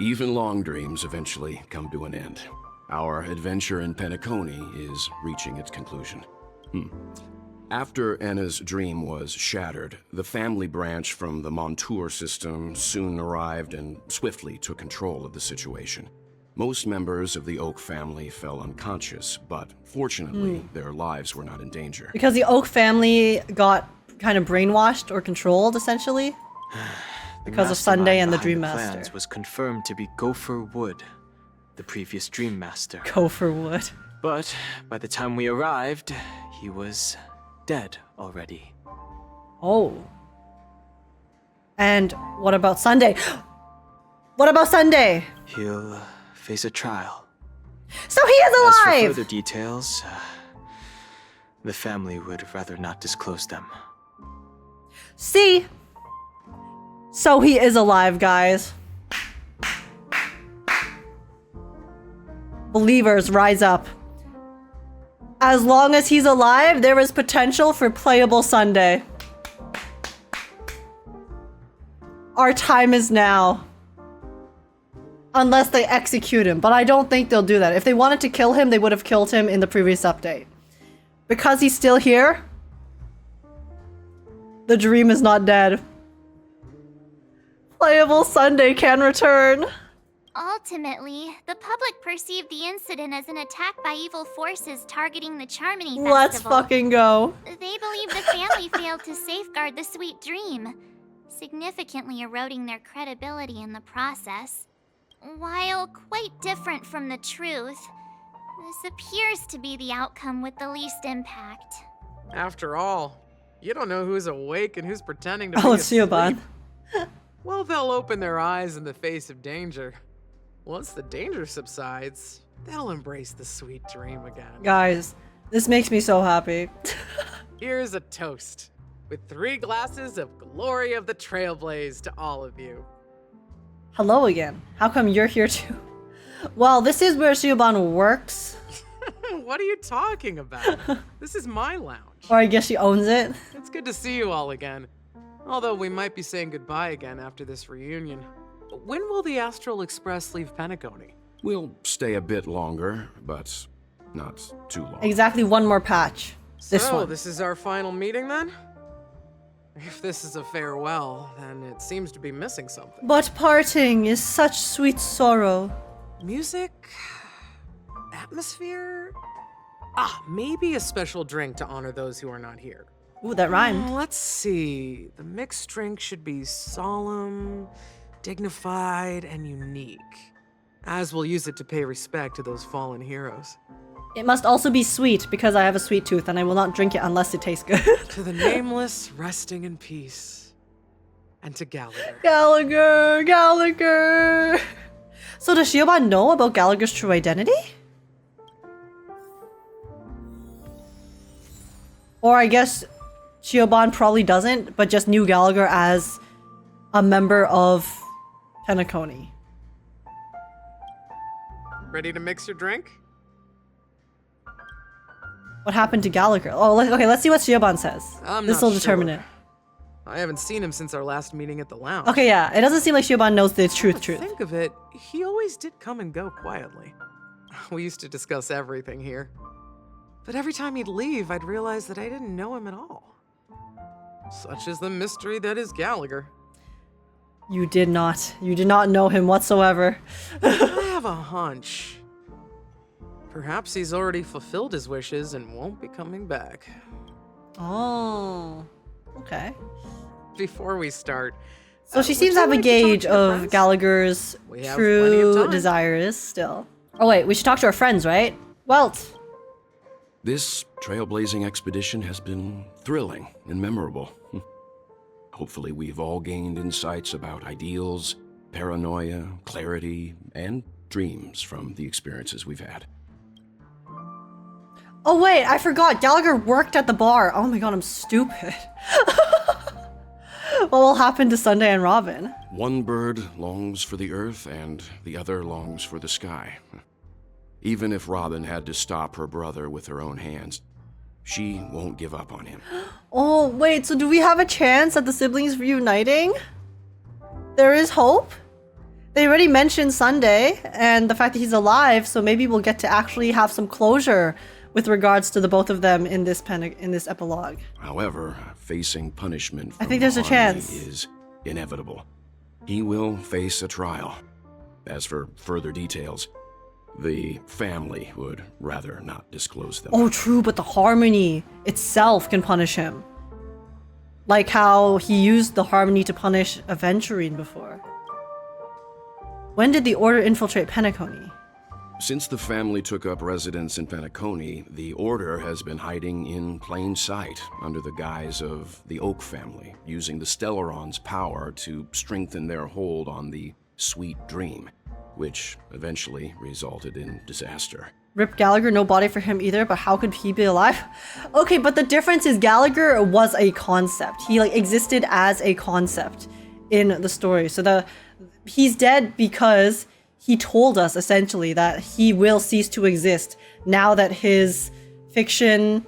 Even long dreams eventually come to an end. Our adventure in Penacony is reaching its conclusion. After Enna's dream was shattered, the family branch from the Montour system soon arrived and swiftly took control of the situation. Most members of the Oak family fell unconscious, but fortunately, their lives were not in danger. Because the Oak family got kind of brainwashed or controlled, essentially. Because of Sunday and the Dream Master. Plans was confirmed to be Gopher Wood, the previous Dream Master. Gopher Wood. But by the time we arrived, he was dead already. Oh. And what about Sunday? What about Sunday? He'll face a trial. So he is As for alive! further details, the family would rather not disclose them. See? So he is alive, guys. Believers, rise up. As long as he's alive, there is potential for playable Sunday. Our time is now. Unless they execute him, but I don't think they'll do that. If they wanted to kill him, they would have killed him in the previous update. Because he's still here, the dream is not dead. Playable Sunday can return. Ultimately, the public perceived the incident as an attack by evil forces targeting the Charmony Festival. Let's fucking go. They believe the family failed to safeguard the sweet dream, significantly eroding their credibility in the process. While quite different from the truth, this appears to be the outcome with the least impact. After all, you don't know who's awake and who's pretending to be it's Siobhan. Well, they'll open their eyes in the face of danger. Once the danger subsides, they'll embrace the sweet dream again. Guys, this makes me so happy. Here's a toast, with 3 glasses of glory of the Trailblaze to all of you. Hello again. How come you're here too? Well, this is where Siobhan works. What are you talking about? This is my lounge. Or I guess she owns it. It's good to see you all again. Although we might be saying goodbye again after this reunion. When will the Astral Express leave Penacony? We'll stay a bit longer, but not too long. Exactly one more patch. This one. This is our final meeting then? If this is a farewell, then it seems to be missing something. But parting is such sweet sorrow. Music? Atmosphere? Maybe a special drink to honor those who are not here. Ooh, that rhymed. Let's see. The mixed drink should be solemn, dignified, and unique, as we'll use it to pay respect to those fallen heroes. It must also be sweet, because I have a sweet tooth and I will not drink it unless it tastes good. To the nameless, resting in peace. And to Gallagher. Gallagher! So does Siobhan know about Gallagher's true identity? Or I guess Siobhan probably doesn't, but just knew Gallagher as a member of Penacony. Ready to mix your drink? What happened to Gallagher? Oh, okay, let's see what Siobhan says. This will determine it. I haven't seen him since our last meeting at the lounge. Okay, yeah, it doesn't seem like Siobhan knows the truth. Think of it, he always did come and go quietly. We used to discuss everything here. But every time he'd leave, I'd realize that I didn't know him at all. Such is the mystery that is Gallagher. You did not know him whatsoever. I have a hunch. Perhaps he's already fulfilled his wishes and won't be coming back. Oh, okay. Before we start... So she seems to have a gauge of Gallagher's true desires still. Oh wait, we should talk to our friends, right? Welt. This trailblazing expedition has been thrilling and memorable. Hopefully we've all gained insights about ideals, paranoia, clarity, and dreams from the experiences we've had. Oh wait, I forgot. Gallagher worked at the bar. Oh my god, I'm stupid. What will happen to Sunday and Robin? One bird longs for the earth and the other longs for the sky. Even if Robin had to stop her brother with her own hands, she won't give up on him. Oh wait, so do we have a chance at the siblings reuniting? There is hope? They already mentioned Sunday and the fact that he's alive, so maybe we'll get to actually have some closure with regards to the both of them in this epilogue. However, facing punishment from I think there's a chance. Is inevitable. He will face a trial. As for further details, the family would rather not disclose them. Oh, true, but the Harmony itself can punish him. Like how he used the Harmony to punish Aventurine before. When did the Order infiltrate Penacony? Since the family took up residence in Penacony, the Order has been hiding in plain sight under the guise of the Oak family, using the Stellaron's power to strengthen their hold on the Sweet Dream, which eventually resulted in disaster. Rip Gallagher, no body for him either, but how could he be alive? Okay, but the difference is Gallagher was a concept. He existed as a concept in the story. So he's dead because he told us essentially that he will cease to exist now that his fiction,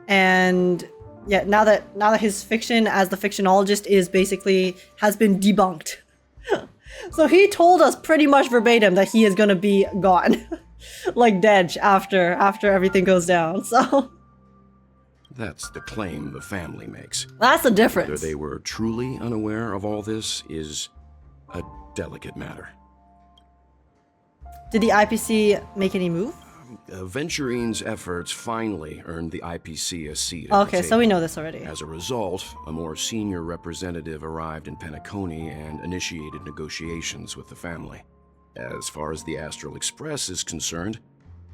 and yeah, now that his fiction as the fictionologist is basically has been debunked. So he told us pretty much verbatim that he is gonna be gone. Like dead after everything goes down. So That's the claim the family makes. that's the difference. Whether they were truly unaware of all this is a delicate matter. Did the IPC make any move? Venturine's efforts finally earned the IPC a seat at the Okay, so table. we know this already. As a result, a more senior representative arrived in Penacony and initiated negotiations with the family. As far as the Astral Express is concerned,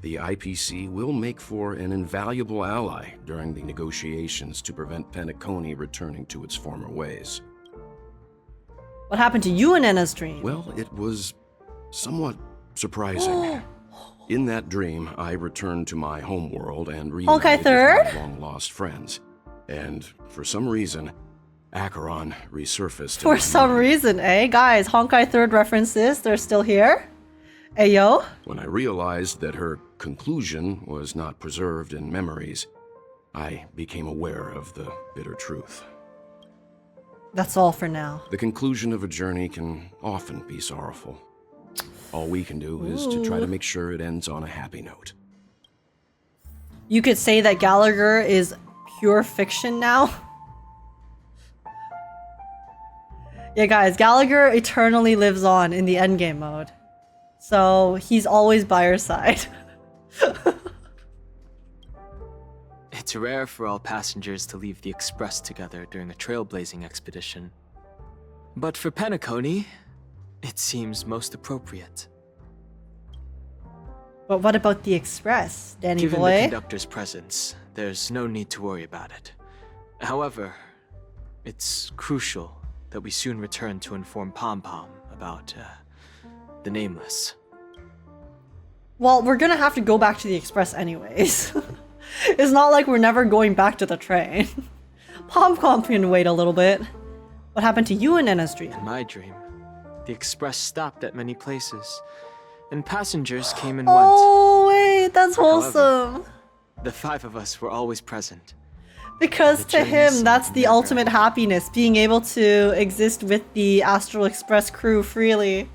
the IPC will make for an invaluable ally during the negotiations to prevent Penacony returning to its former ways. What happened to you and Enna's dream? Well, it was somewhat surprising. In that dream, I returned to my homeworld and reunited with my long-lost friends. And for some reason, Acheron resurfaced. For some reason, eh? Guys, Honkai 3rd references, they're still here. Ayo. When I realized that her conclusion was not preserved in memories, I became aware of the bitter truth. That's all for now. The conclusion of a journey can often be sorrowful. All we can do is to try to make sure it ends on a happy note. You could say that Gallagher is pure fiction now. Yeah, guys, Gallagher eternally lives on in the endgame mode. So he's always by your side. It's rare for all passengers to leave the Express together during a trailblazing expedition. But for Penacony, it seems most appropriate. But what about the Express, Danny Given boy? the conductor's presence, there's no need to worry about it. However, it's crucial that we soon return to inform Pom-Pom about the Nameless. Well, we're gonna have to go back to the Express anyways. It's not like we're never going back to the train. Pom-Pom can wait a little bit. What happened to you and Enna's dream? In my dream, the Express stopped at many places, and passengers came and went. Oh, wait, that's wholesome. However, the 5 of us were always present. Because The to him, journeys that's the never ultimate happiness, being able to exist with the Astral Express crew freely.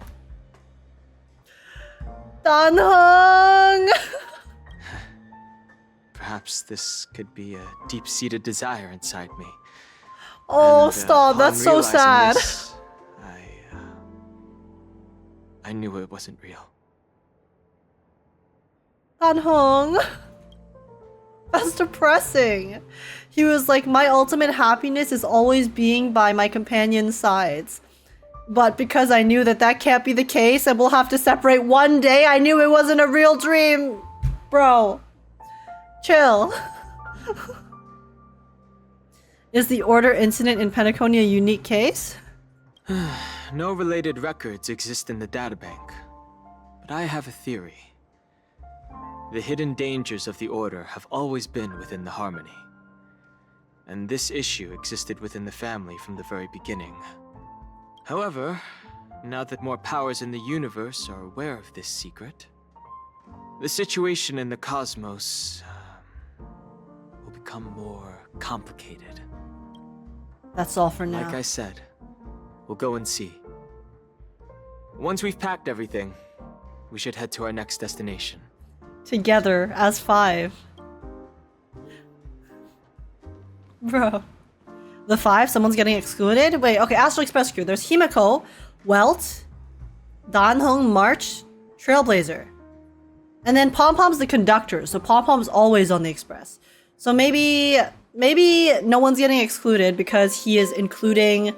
Danhong! Perhaps this could be a deep-seated desire inside me. Oh, And, stop, upon that's so realizing sad. this, I knew it wasn't real. Danhong. That's depressing. He was like, my ultimate happiness is always being by my companion's sides. But because I knew that that can't be the case and we'll have to separate one day, I knew it wasn't a real dream. Bro, chill. Is the Order incident in Penacony a unique case? No related records exist in the databank, but I have a theory. The hidden dangers of the Order have always been within the Harmony. And this issue existed within the family from the very beginning. However, now that more powers in the universe are aware of this secret, the situation in the cosmos will become more complicated. That's all for now. Like I said, we'll go and see. Once we've packed everything, we should head to our next destination. Together as 5. Bro. The 5? Someone's getting excluded? Wait, okay, Astral Express crew. There's Himiko, Welt, Danhong, March, Trailblazer. And then Pom-Pom's the conductor, so Pom-Pom's always on the Express. So maybe no one's getting excluded because he is including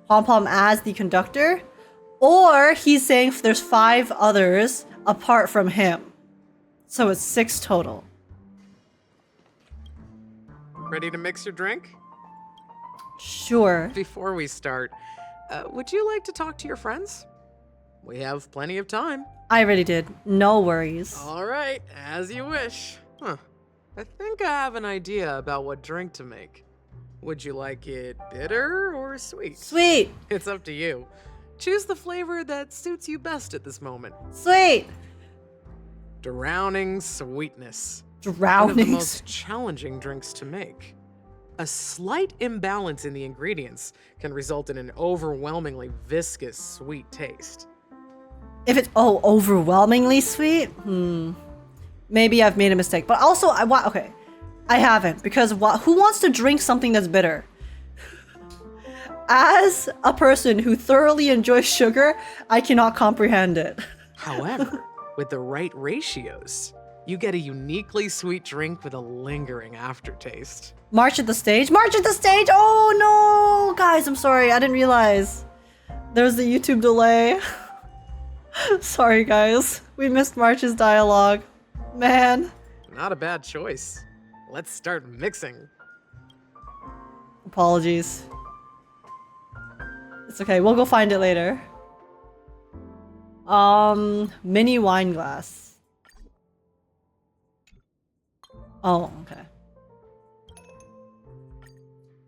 Pom-Pom as the conductor. Or he's saying there's 5 others apart from him. So it's 6 total. Ready to mix your drink? Sure. Before we start, would you like to talk to your friends? We have plenty of time. I already did. No worries. All right, as you wish. Huh. I think I have an idea about what drink to make. Would you like it bitter or sweet? Sweet. It's up to you. Choose the flavor that suits you best at this moment. Sweet. Drowning sweetness. One of the Drownings. most challenging drinks to make. A slight imbalance in the ingredients can result in an overwhelmingly viscous, sweet taste. If it's overwhelmingly sweet, maybe I've made a mistake. But also, okay, I haven't, because who wants to drink something that's bitter? As a person who thoroughly enjoys sugar, I cannot comprehend it. However, with the right ratios, you get a uniquely sweet drink with a lingering aftertaste. March at the stage? March at the stage! Oh no! Guys, I'm sorry, I didn't realize. There's the YouTube delay. Sorry guys, we missed March's dialogue. Man. Not a bad choice. Let's start mixing. Apologies. It's okay, we'll go find it later. Mini wine glass. Oh, okay.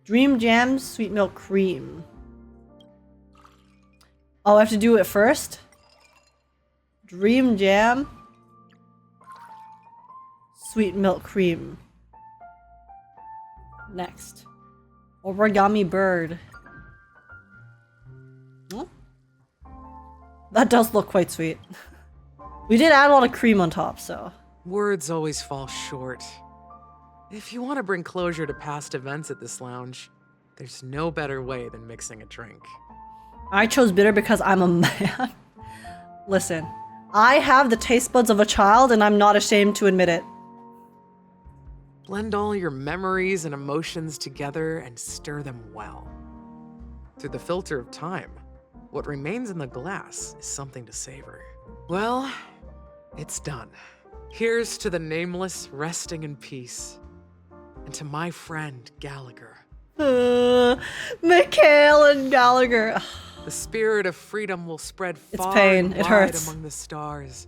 Dream Jam Sweet Milk Cream. Oh, I have to do it first? Dream Jam Sweet Milk Cream. Next. Origami Bird. That does look quite sweet. We did add a lot of cream on top, so. Words always fall short. If you want to bring closure to past events at this lounge, there's no better way than mixing a drink. I chose bitter because I'm a man. Listen, I have the taste buds of a child and I'm not ashamed to admit it. Blend all your memories and emotions together and stir them well. Through the filter of time, what remains in the glass is something to savor. Well, it's done. Here's to the nameless resting in peace. And to my friend, Gallagher. Mikhail and Gallagher. The spirit of freedom will spread It's far pain. and It wide hurts. among the stars.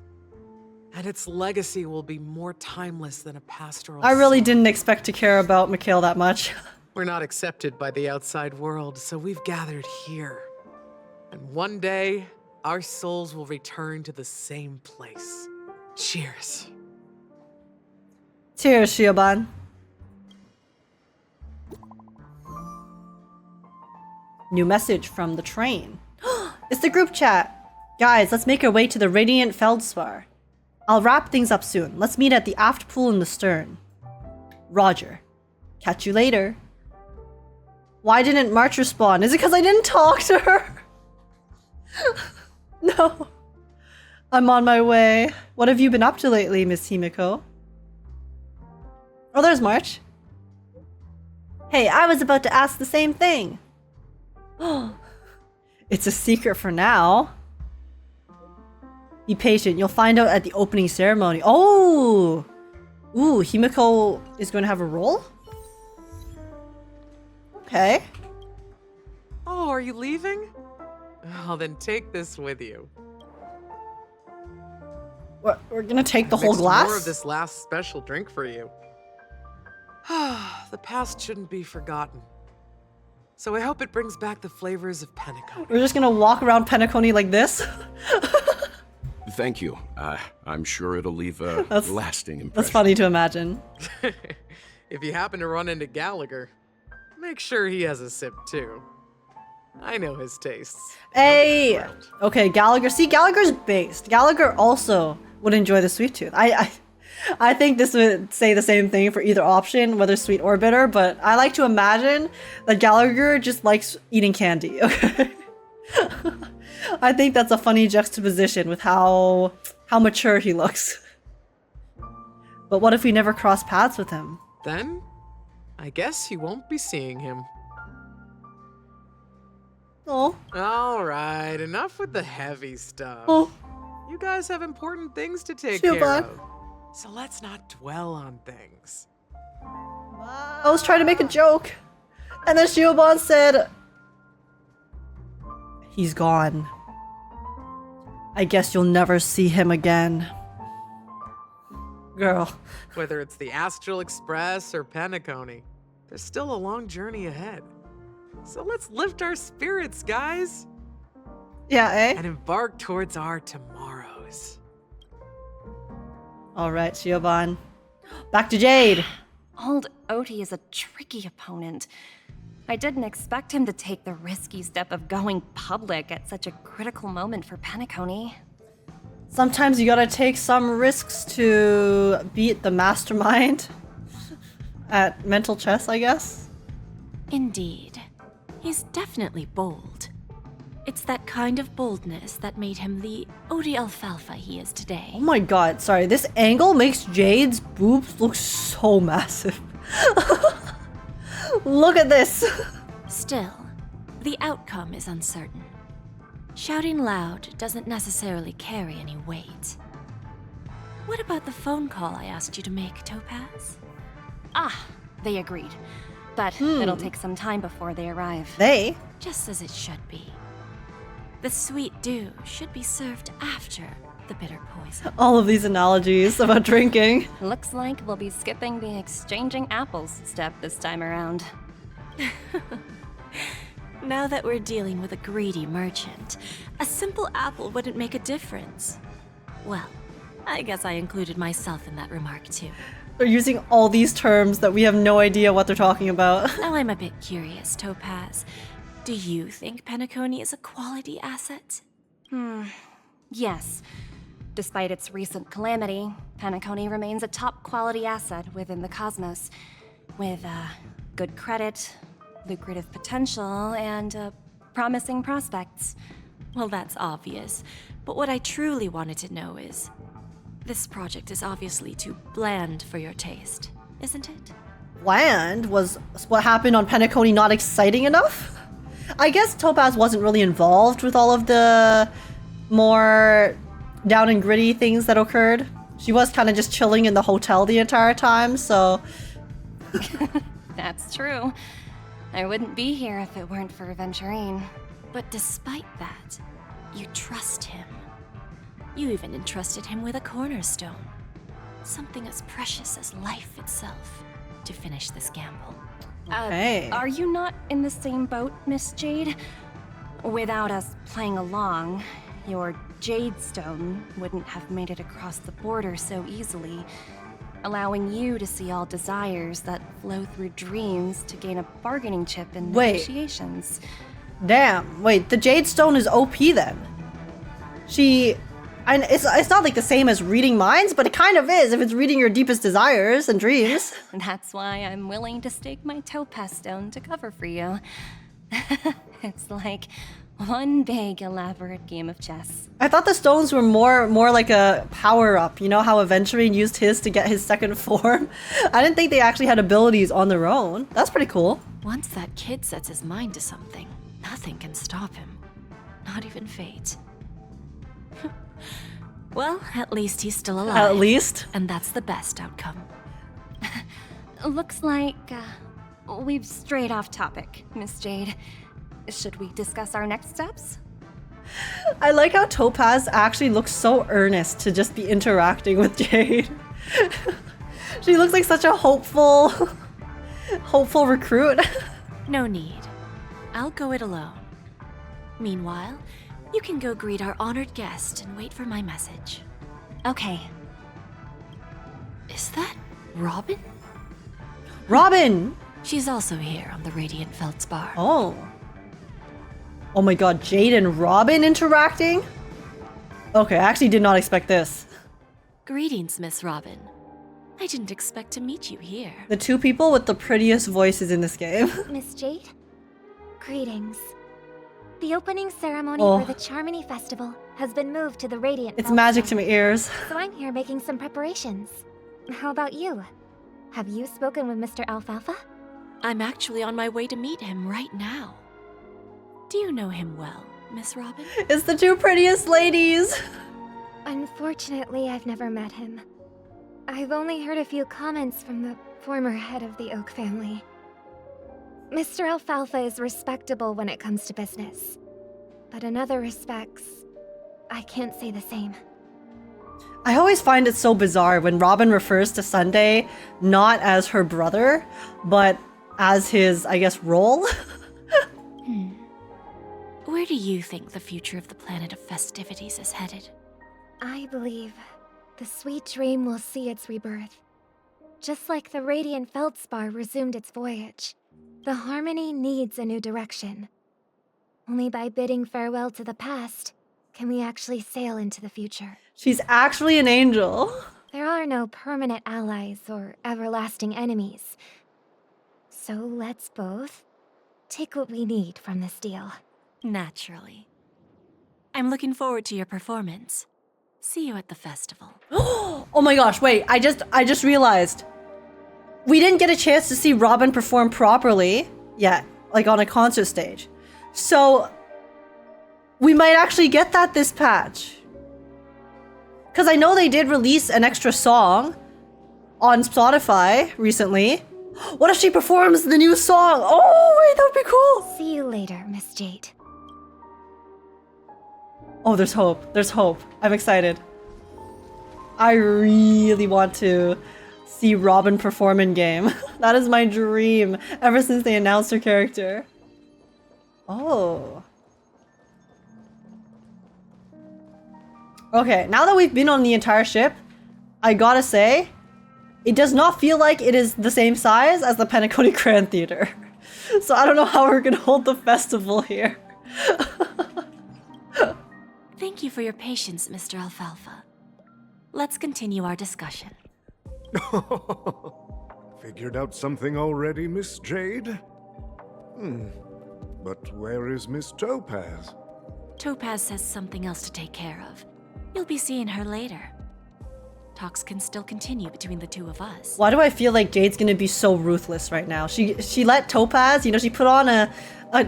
And its legacy will be more timeless than a pastoral I really song. didn't expect to care about Mikhail that much. We're not accepted by the outside world, so we've gathered here. And one day, our souls will return to the same place. Cheers. Cheers, Shioban. New message from the train. It's the group chat. Guys, let's make our way to the Radiant Feldspar. I'll wrap things up soon. Let's meet at the aft pool in the stern. Roger. Catch you later. Why didn't March respond? Is it because I didn't talk to her? No. I'm on my way. What have you been up to lately, Miss Himiko? Oh, there's March. Hey, I was about to ask the same thing. It's a secret for now. Be patient. You'll find out at the opening ceremony. Oh! Ooh, Himiko is going to have a role? Okay. Oh, are you leaving? Oh, then take this with you. What, we're gonna take the I whole mixed glass? more of this last special drink for you. The past shouldn't be forgotten. So I hope it brings back the flavors of Penacony. We're just gonna walk around Penacony like this? Thank you. I'm sure it'll leave a lasting impression. That's funny to imagine. If you happen to run into Gallagher, make sure he has a sip too. I know his tastes. Hey! Okay, Gallagher. See, Gallagher's based. Gallagher also would enjoy the sweet tooth. I think this would say the same thing for either option, whether sweet or bitter, but I like to imagine that Gallagher just likes eating candy, okay? I think that's a funny juxtaposition with how mature he looks. But what if we never cross paths with him? Then, I guess you won't be seeing him. Oh. Alright, enough with the heavy stuff. Oh. You guys have important things to take Feel care bad. of. So let's not dwell on things. I was trying to make a joke. And then Shioban said, he's gone. I guess you'll never see him again. Girl. Whether it's the Astral Express or Penacony, there's still a long journey ahead. So let's lift our spirits, guys. Yeah, eh? And embark towards our tomorrows. Alright, Shioban. Back to Jade. Old Oti is a tricky opponent. I didn't expect him to take the risky step of going public at such a critical moment for Penacony. Sometimes you gotta take some risks to beat the mastermind at mental chess, I guess. Indeed. He's definitely bold. It's that kind of boldness that made him the Odi Alfalfa he is today. Oh my god, sorry. This angle makes Jade's boobs look so massive. Look at this. Still, the outcome is uncertain. Shouting loud doesn't necessarily carry any weight. What about the phone call I asked you to make, Topaz? Ah, they agreed. But it'll take some time before they arrive. They? Just as it should be. The sweet dew should be served after the bitter poison. All of these analogies about drinking. Looks like we'll be skipping the exchanging apples step this time around. Now that we're dealing with a greedy merchant, a simple apple wouldn't make a difference. Well, I guess I included myself in that remark too. They're using all these terms that we have no idea what they're talking about. Now I'm a bit curious, Topaz. Do you think Penacony is a quality asset? Yes. Despite its recent calamity, Penacony remains a top quality asset within the cosmos, with good credit, lucrative potential, and promising prospects. Well, that's obvious, but what I truly wanted to know is, this project is obviously too bland for your taste, isn't it? Bland? Was what happened on Penacony not exciting enough? I guess Topaz wasn't really involved with all of the more down and gritty things that occurred. She was kind of just chilling in the hotel the entire time, so... That's true. I wouldn't be here if it weren't for Aventurine. But despite that, you trust him. You even entrusted him with a cornerstone. Something as precious as life itself, to finish this gamble. Okay. Are you not in the same boat, Miss Jade? Without us playing along, your Jade Stone wouldn't have made it across the border so easily, allowing you to see all desires that flow through dreams to gain a bargaining chip in negotiations. Damn. Wait, the Jade Stone is OP then? It's not like the same as reading minds, but it kind of is if it's reading your deepest desires and dreams. That's why I'm willing to stake my Topaz Stone to cover for you. It's like one big elaborate game of chess. I thought the stones were more like a power-up. You know how Aventurine used his to get his second form? I didn't think they actually had abilities on their own. That's pretty cool. Once that kid sets his mind to something, nothing can stop him. Not even fate. Well, at least he's still alive. At least? And that's the best outcome. Looks like we've strayed off topic, Miss Jade. Should we discuss our next steps? I like how Topaz actually looks so earnest to just be interacting with Jade. She looks like such a hopeful recruit. No need. I'll go it alone. Meanwhile, you can go greet our honored guest and wait for my message. Okay. Is that Robin? Robin! She's also here on the Radiant Feldspar. Oh. Oh my god, Jade and Robin interacting? Okay, I actually did not expect this. Greetings, Miss Robin. I didn't expect to meet you here. The two people with the prettiest voices in this game. Miss Jade? Greetings. The opening ceremony for the Charmony Festival has been moved to the Radiant It's Feldspar. magic to my ears. So I'm here making some preparations. How about you? Have you spoken with Mr. Alfalfa? I'm actually on my way to meet him right now. Do you know him well, Miss Robin? It's the two prettiest ladies. Unfortunately, I've never met him. I've only heard a few comments from the former head of the Oak family. Mr. Alfalfa is respectable when it comes to business. But in other respects, I can't say the same. I always find it so bizarre when Robin refers to Sunday not as her brother, but as his, I guess, role. Where do you think the future of the planet of festivities is headed? I believe the sweet dream will see its rebirth. Just like the Radiant Feldspar resumed its voyage, the Harmony needs a new direction. Only by bidding farewell to the past can we actually sail into the future. She's actually an angel. There are no permanent allies or everlasting enemies. So let's both take what we need from this deal. Naturally. I'm looking forward to your performance. See you at the festival. Oh my gosh, wait, I just realized. We didn't get a chance to see Robin perform properly yet, like on a concert stage. So we might actually get that this patch. Because I know they did release an extra song on Spotify recently. What if she performs the new song? Oh, wait, that would be cool. See you later, Miss Jade. Oh, there's hope. There's hope. I'm excited. I really want to see Robin perform in game. That is my dream ever since they announced her character. Oh. Okay, now that we've been on the entire ship, I gotta say, it does not feel like it is the same size as the Penacony Grand Theater. So I don't know how we're gonna hold the festival here. Thank you for your patience, Mr. Alfalfa. Let's continue our discussion. Figured out something already, Miss Jade? But where is Miss Topaz? Topaz has something else to take care of. You'll be seeing her later. Talks can still continue between the two of us. Why do I feel like Jade's gonna be so ruthless right now? She let Topaz, you know, she put on a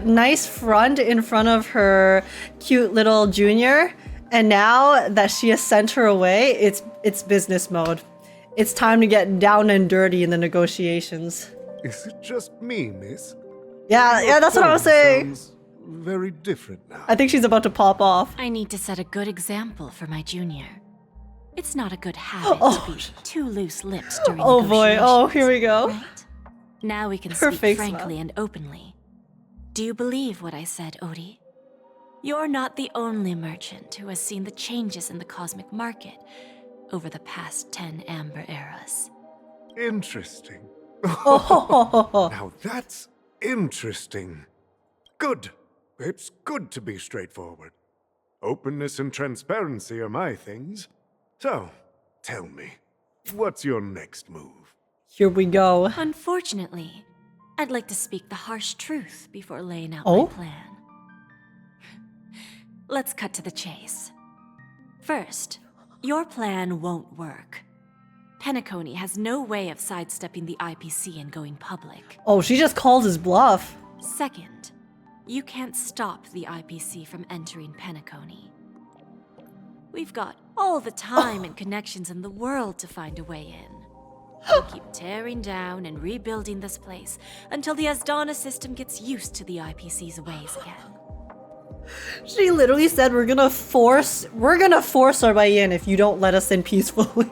nice front in front of her cute little junior, and now that she has sent her away, it's business mode. It's time to get down and dirty in the negotiations. Is it just me, miss? Yeah, that's what I was saying. Sounds very different now. I think she's about to pop off. I need to set a good example for my junior. It's not a good habit to be too loose-lipped during Oh boy, oh, negotiations, here we go. Right? Now we can Her speak face frankly and openly. Do you believe what I said, Odie? You're not the only merchant who has seen the changes in the cosmic market over the past 10 Amber eras. Interesting. Oh. Now that's interesting. Good. It's good to be straightforward. Openness and transparency are my things. So, tell me, what's your next move? Here we go. Unfortunately, I'd like to speak the harsh truth before laying out Oh? my plan. Let's cut to the chase. First, your plan won't work. Penacony has no way of sidestepping the IPC and going public. Oh, she just called his bluff. Second, you can't stop the IPC from entering Penacony. We've got all the time and connections in the world to find a way in. We'll keep tearing down and rebuilding this place until the Asdana system gets used to the IPC's ways again. She literally said we're gonna force our way in if you don't let us in peacefully.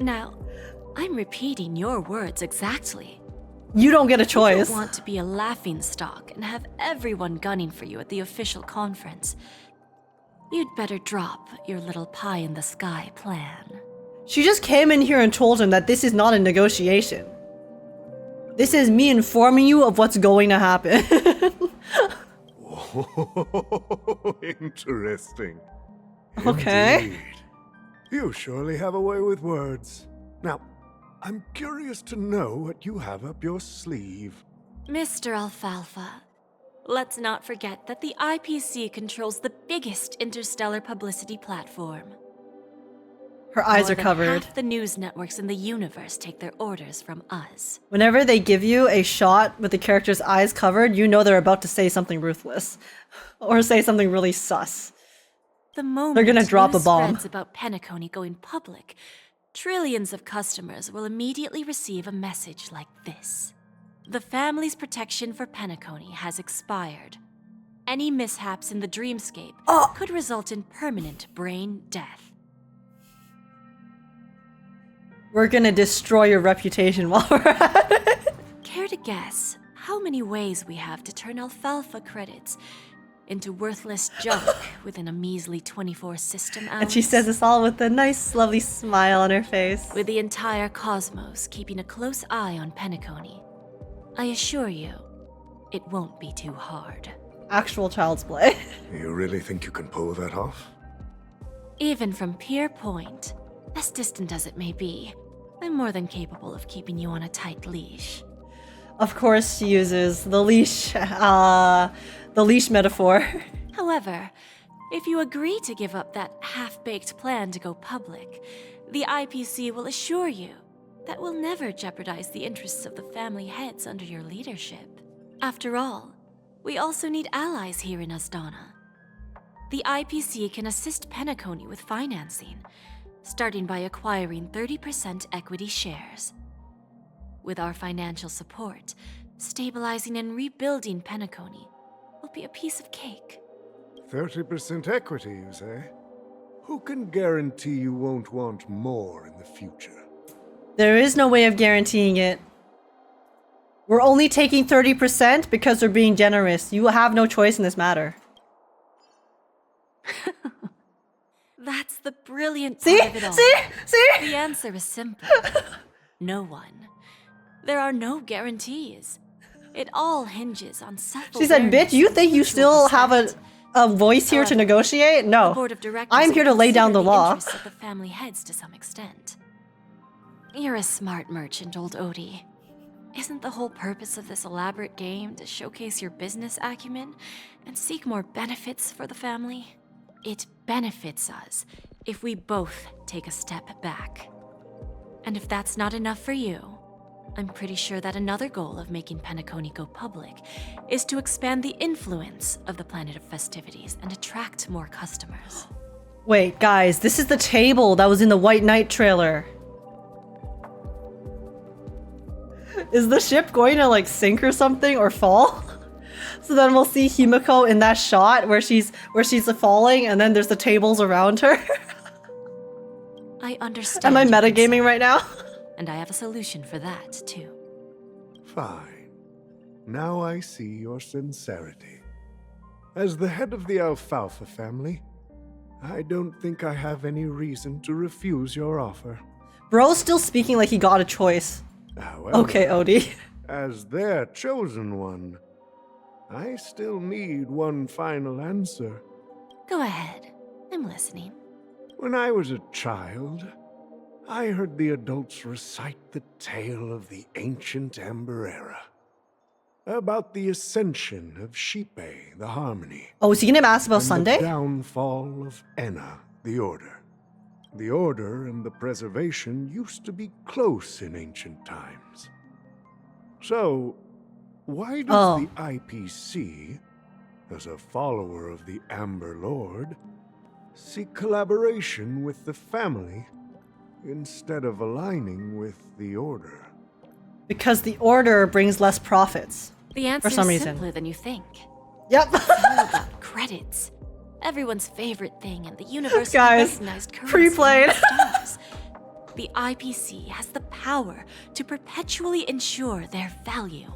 Now, I'm repeating your words exactly. You don't get a You choice. don't want to be a laughingstock and have everyone gunning for you at the official conference. You'd better drop your little pie-in-the-sky plan. She just came in here and told him that this is not a negotiation. This is me informing you of what's going to happen. Interesting. Okay. Indeed. You surely have a way with words. Now, I'm curious to know what you have up your sleeve. Mr. Alfalfa, let's not forget that the IPC controls the biggest interstellar publicity platform. Her eyes More are than covered. half the news networks in the universe take their orders from us. Whenever they give you a shot with the character's eyes covered, you know they're about to say something ruthless. Or say something really sus. The moment They're gonna drop a news bomb. spreads about Penacony going public, trillions of customers will immediately receive a message like this. The family's protection for Penacony has expired. Any mishaps in the dreamscape could result in permanent brain death. We're gonna destroy your reputation while we're at it. Care to guess how many ways we have to turn alfalfa credits into worthless junk within a measly 24 system hours. And she says this all with a nice, lovely smile on her face. With the entire cosmos keeping a close eye on Penacony, I assure you, it won't be too hard. Actual child's play. You really think you can pull that off? Even from Pier Point, as distant as it may be, I'm more than capable of keeping you on a tight leash. Of course, she uses the leash metaphor. However, if you agree to give up that half-baked plan to go public, the IPC will assure you that we'll never jeopardize the interests of the family heads under your leadership. After all, we also need allies here in Asdana. The IPC can assist Penacony with financing, starting by acquiring 30% equity shares. With our financial support, stabilizing and rebuilding Penacony will be a piece of cake. 30% equity, you say? Who can guarantee you won't want more in the future? There is no way of guaranteeing it. We're only taking 30% because we're being generous. You have no choice in this matter. That's the brilliant See? part of it all. See? The answer is simple. No one. There are no guarantees. It all hinges on self-awareness. She said, bitch, you think you still have a voice here to negotiate? The No. board of directors I'm here to lay down the law. interests of the family heads to some extent. You're a smart merchant, old Odie. Isn't the whole purpose of this elaborate game to showcase your business acumen and seek more benefits for the family? It benefits us if we both take a step back. And if that's not enough for you, I'm pretty sure that another goal of making Penacony go public is to expand the influence of the Planet of Festivities and attract more customers. Wait, guys, this is the table that was in the White Knight trailer. Is the ship going to like sink or something or fall? So then we'll see Himiko in that shot where she's falling and then there's the tables around her. I understand. Am I your metagaming right now? And I have a solution for that, too. Fine. Now I see your sincerity. As the head of the Alfalfa family, I don't think I have any reason to refuse your offer. Bro's still speaking like he got a choice. However, Okay, Odie. as their chosen one, I still need one final answer. Go ahead. I'm listening. When I was a child, I heard the adults recite the tale of the ancient Amber Era. About the ascension of Shipe, the Harmony. Oh, is he gonna ask about and Sunday? The downfall of Enna, the Order. The Order and the Preservation used to be close in ancient times. So, why does the IPC, as a follower of the Amber Lord, seek collaboration with the family instead of aligning with the Order? Because the Order brings less profits. The answer for some is reason. simpler than you think. Yep. It's all about credits. Everyone's favorite thing in the universe. Guys, recognized currency pre-played. among stars. The IPC has the power to perpetually ensure their value.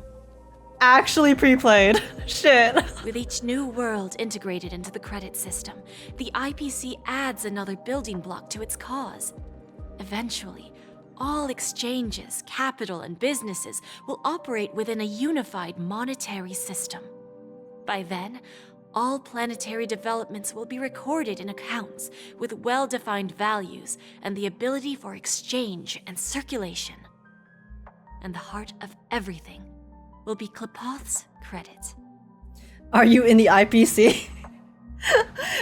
Actually pre-played. Shit. With each new world integrated into the credit system, the IPC adds another building block to its cause. Eventually, all exchanges, capital, and businesses will operate within a unified monetary system. By then, all planetary developments will be recorded in accounts with well-defined values and the ability for exchange and circulation. And the heart of everything will be Klepoth's credit. Are you in the IPC?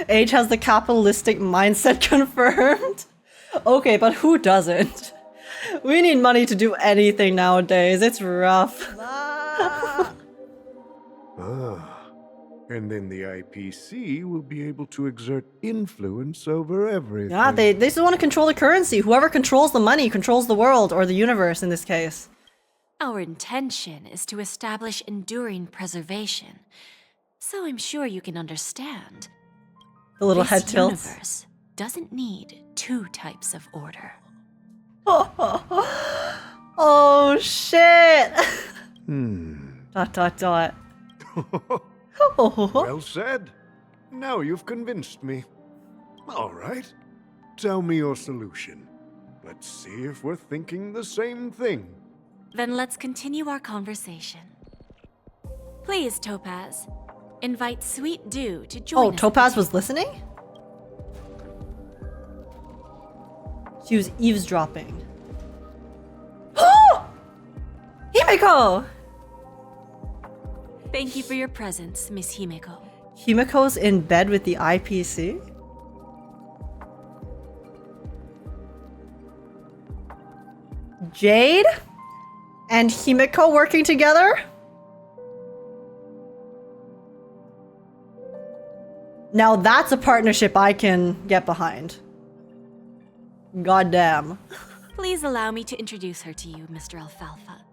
Age has the capitalistic mindset confirmed. Okay, but who doesn't? We need money to do anything nowadays. It's rough. And then the IPC will be able to exert influence over everything. Yeah, they just want to control the currency. Whoever controls the money controls the world, or the universe in this case. Our intention is to establish enduring preservation. So I'm sure you can understand. The little this head tilts. universe doesn't need two types of order. Oh shit! Hmm. Dot dot dot. Well said. Now you've convinced me. All right. Tell me your solution. Let's see if we're thinking the same thing. Then let's continue our conversation. Please, Topaz, invite Sweet Dew to join us. Oh, Topaz was listening? She was eavesdropping. Himeko! Thank you for your presence, Miss Himeko. Himeko's in bed with the IPC? Jade and Himeko working together? Now that's a partnership I can get behind. Goddamn. Please allow me to introduce her to you, Mr. Alfalfa.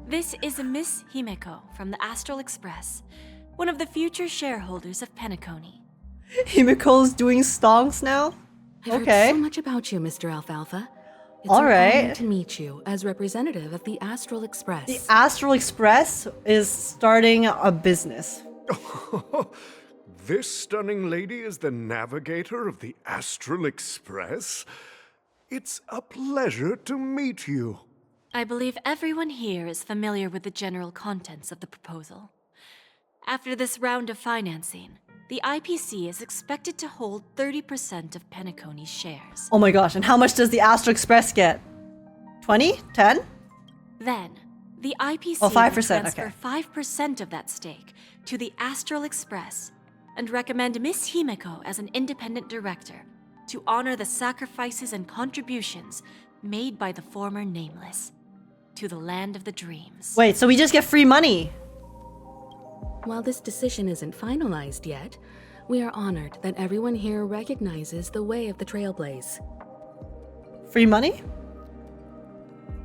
This is Miss Himeko from the Astral Express, one of the future shareholders of Penacony. Himeko's doing stonks now? I've Okay. heard so much about you, Mr. Alfalfa. It's All an right. honor to meet you as representative of the Astral Express. The Astral Express is starting a business. This stunning lady is the navigator of the Astral Express? It's a pleasure to meet you. I believe everyone here is familiar with the general contents of the proposal. After this round of financing, the IPC is expected to hold 30% of Penacony's shares. Oh my gosh, and how much does the Astral Express get? 20? 10? Then, the IPC Oh, will 5%, transfer okay. 5% of that stake to the Astral Express and recommend Miss Himeko as an independent director to honor the sacrifices and contributions made by the former Nameless to the land of the dreams. Wait, so we just get free money? While this decision isn't finalized yet, we are honored that everyone here recognizes the way of the Trailblaze. Free money?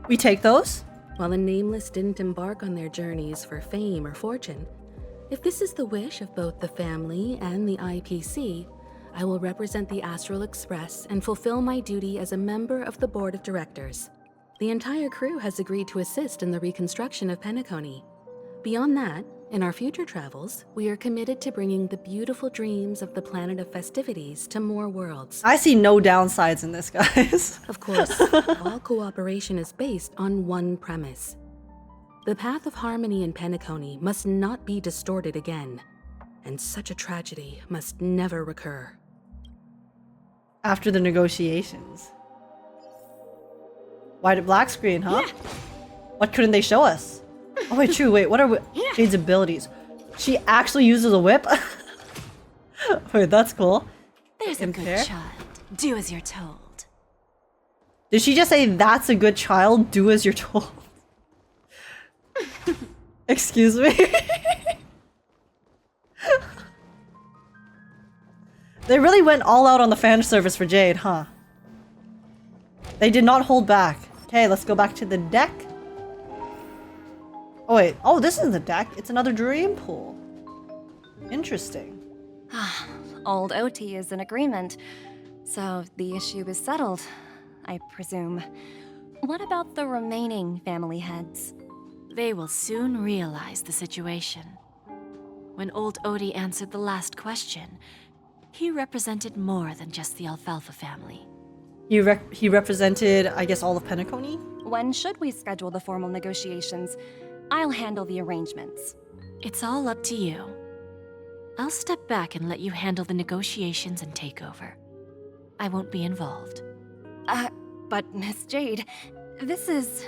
We take those? While the Nameless didn't embark on their journeys for fame or fortune, if this is the wish of both the family and the IPC, I will represent the Astral Express and fulfill my duty as a member of the board of directors. The entire crew has agreed to assist in the reconstruction of Penacony. Beyond that, in our future travels, we are committed to bringing the beautiful dreams of the planet of festivities to more worlds. I see no downsides in this, guys. Of course, all cooperation is based on one premise. The path of harmony in Penacony must not be distorted again, and such a tragedy must never recur. After the negotiations. Why did black screen, huh? Yeah. What couldn't they show us? Oh wait, true, wait, what are Jade's abilities? She actually uses a whip? Wait, that's cool. There's a good child. Do as you're told. Did she just say, that's a good child, do as you're told? Excuse me? They really went all out on the fan service for Jade, huh? They did not hold back. Okay, let's go back to the deck. Oh wait, oh this is the deck. It's another dream pool. Interesting. Old OT is in agreement, so the issue is settled, I presume. What about the remaining family heads? They will soon realize the situation. When old Odie answered the last question, he represented more than just the Alfalfa family. He represented, I guess, all of Penacony? When should we schedule the formal negotiations? I'll handle the arrangements. It's all up to you. I'll step back and let you handle the negotiations and takeover. I won't be involved. But Miss Jade, this is...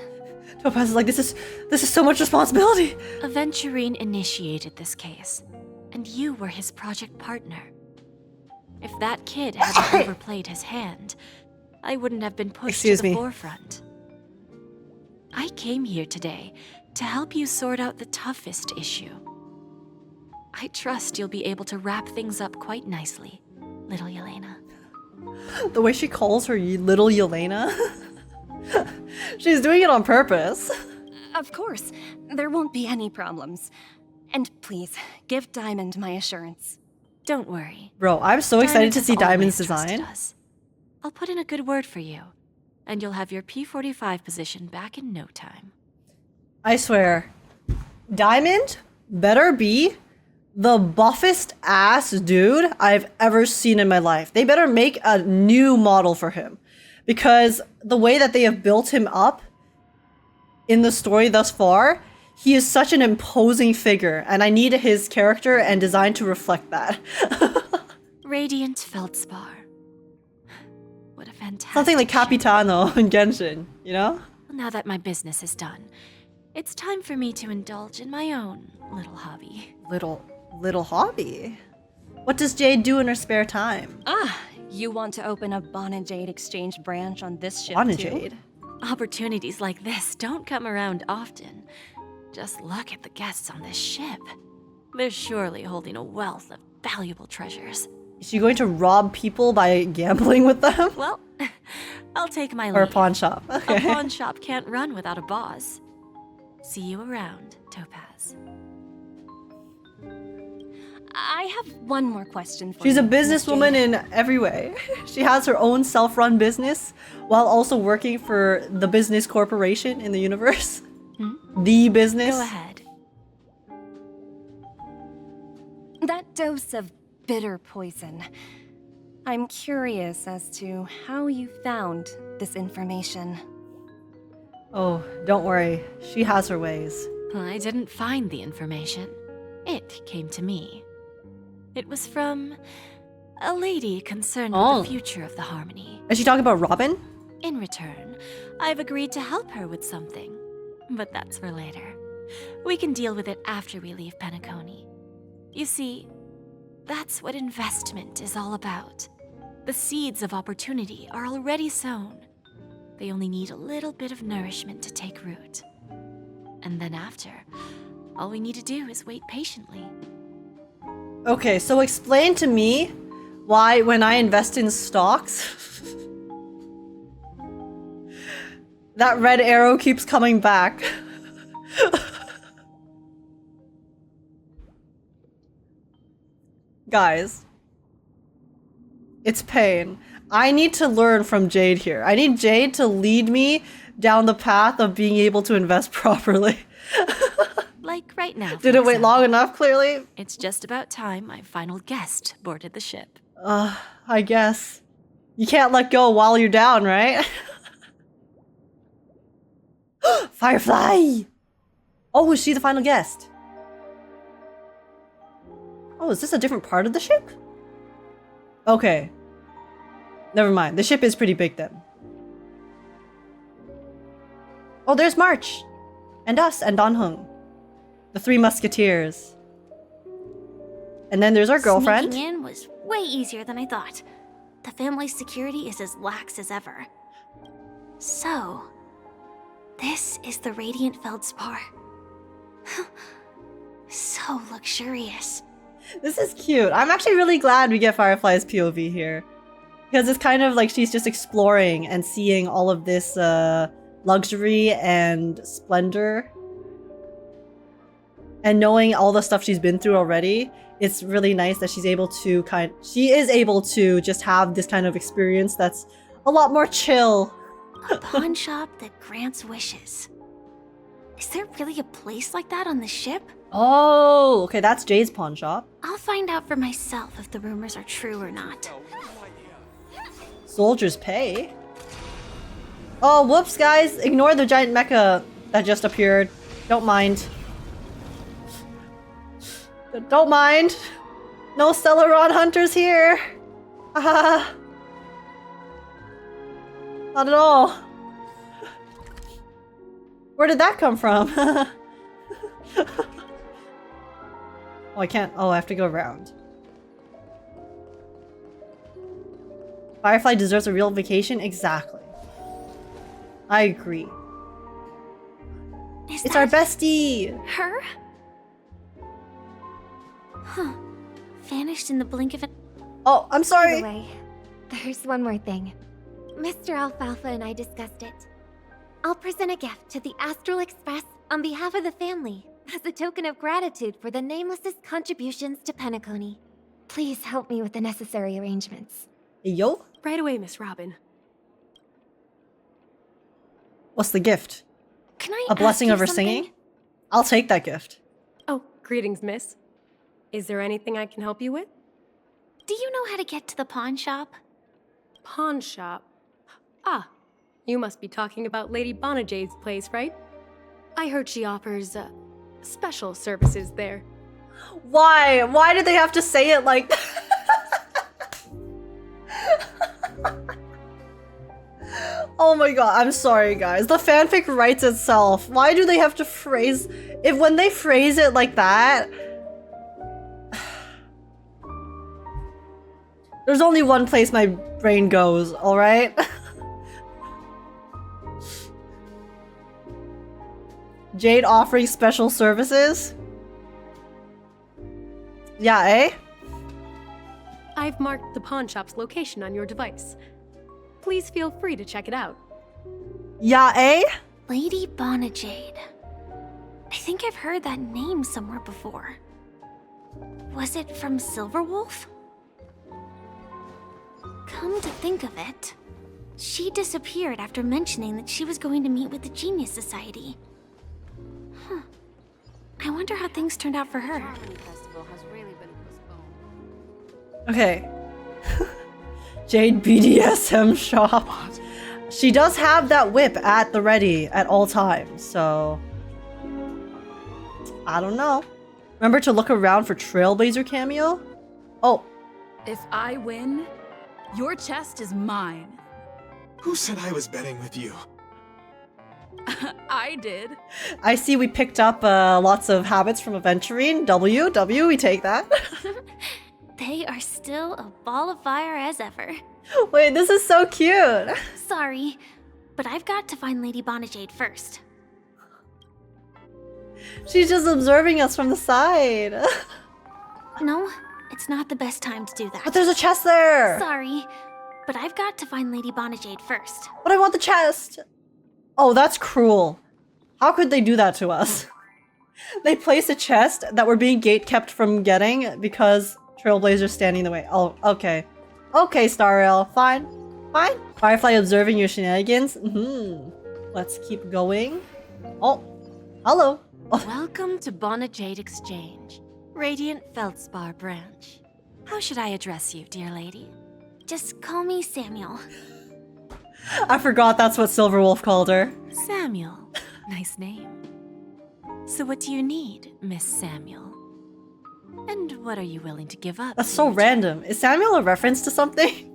Topaz is like, this is so much responsibility. Aventurine initiated this case, and you were his project partner. If that kid hadn't overplayed his hand, I wouldn't have been pushed to the forefront. I came here today to help you sort out the toughest issue. I trust you'll be able to wrap things up quite nicely, little Yelena. The way she calls her little Yelena. She's doing it on purpose. Of course, there won't be any problems. And please, give Diamond my assurance. Don't worry. Bro, I'm so excited to see Diamond's always design. trusted us. I'll put in a good word for you, and you'll have your P45 position back in no time. I swear, Diamond better be the buffest ass dude I've ever seen in my life. They better make a new model for him. Because the way that they have built him up in the story thus far, he is such an imposing figure, and I need his character and design to reflect that. Radiant Feldspar. What a fantastic Something like ship. Capitano in Genshin, you know? Now that my business is done, it's time for me to indulge in my own little hobby. Little hobby? What does Jade do in her spare time? Ah, you want to open a Bon and Jade exchange branch on this ship Bon and too? Jade? Opportunities like this don't come around often. Just look at the guests on this ship. They're surely holding a wealth of valuable treasures. Is she going to rob people by gambling with them? Well, I'll take my leave. Or a pawn shop. Okay. A pawn shop can't run without a boss. See you around, Topaz. I have one more question for She's you. a businesswoman in every way. She has her own self-run business while also working for the business corporation in the universe. The business. Go ahead. That dose of bitter poison. I'm curious as to how you found this information. Oh, don't worry. She has her ways. I didn't find the information. It came to me. It was from a lady concerned with the future of the Harmony. Is she talking about Robin? In return, I've agreed to help her with something. But that's for later. We can deal with it after we leave Penacony. You see, that's what investment is all about. The seeds of opportunity are already sown. They only need a little bit of nourishment to take root. And then after, all we need to do is wait patiently. Okay, so explain to me why when I invest in stocks, that red arrow keeps coming back. Guys, it's pain. I need to learn from Jade here. I need Jade to lead me down the path of being able to invest properly. Like right now. Did it wait long enough, clearly? It's just about time my final guest boarded the ship. I guess. You can't let go while you're down, right? Firefly! Oh, is she the final guest? Oh, is this a different part of the ship? Okay. Never mind. The ship is pretty big then. Oh, there's March! And us, and Don Hung. The Three Musketeers. And then there's our girlfriend. Sneaking in was way easier than I thought. The family's security is as lax as ever. So, this is the Radiant Feldspar. So luxurious. This is cute. I'm actually really glad we get Firefly's POV here. Because it's kind of like she's just exploring and seeing all of this luxury and splendor. And knowing all the stuff she's been through already, it's really nice that she's able to she is able to just have this kind of experience that's a lot more chill. A pawn shop that grants wishes. Is there really a place like that on the ship? Oh, okay, that's Jade's pawn shop. I'll find out for myself if the rumors are true or not. Soldiers pay. Oh, whoops, guys. Ignore the giant mecha that just appeared. Don't mind. Don't mind. No Stellaron Hunters here. Haha. Not at all. Where did that come from? Oh, I can't. Oh, I have to go around. Firefly deserves a real vacation? Exactly. I agree. It's our bestie! Her? Huh. Vanished in the blink of an... Oh, I'm sorry! By the way, there's one more thing. Mr. Alfalfa and I discussed it. I'll present a gift to the Astral Express on behalf of the family, as a token of gratitude for the Nameless's contributions to Penacony. Please help me with the necessary arrangements. Yo? Right away, Miss Robin. What's the gift? Can I A blessing ask you of her something? singing? I'll take that gift. Oh, greetings, miss. Is there anything I can help you with? Do you know how to get to the pawn shop? Pawn shop? Ah, you must be talking about Lady Bonajade's place, right? I heard she offers, special services there. Why? Why did they have to say it like that? Oh my god, I'm sorry guys. The fanfic writes itself. Why do they have to phrase... when they phrase it like that... There's only one place my brain goes, alright? Jade offering special services? Yeah, eh? I've marked the pawn shop's location on your device. Please feel free to check it out. Yeah, eh? Lady Bonajade. I think I've heard that name somewhere before. Was it from Silverwolf? Come to think of it, she disappeared after mentioning that she was going to meet with the Genius Society. Huh. I wonder how things turned out for her. Charmony Festival has really been postponed. Okay. Jade BDSM shop. She does have that whip at the ready at all times, so... I don't know. Remember to look around for Trailblazer cameo? Oh. If I win, your chest is mine. Who said I was betting with you? I did. I see we picked up lots of habits from Aventurine. W, we take that. They are still a ball of fire as ever. Wait, this is so cute. Sorry, but I've got to find Lady Bonajade first. She's just observing us from the side. No, it's not the best time to do that. But there's a chest there. Sorry, but I've got to find Lady Bonajade first. But I want the chest. Oh, that's cruel. How could they do that to us? They placed a chest that we're being gate-kept from getting because Trailblazer's standing in the way. Oh, okay. Okay, starrail. Fine. Fine. Firefly observing your shenanigans. Let's keep going. Oh, hello. Welcome to Bonajade Exchange, Radiant Feldspar branch. How should I address you, dear lady? Just call me Samuel. I forgot that's what Silverwolf called her. Samuel. Nice name. So what do you need, Miss Samuel? And what are you willing to give up? That's so random. Is Samuel a reference to something?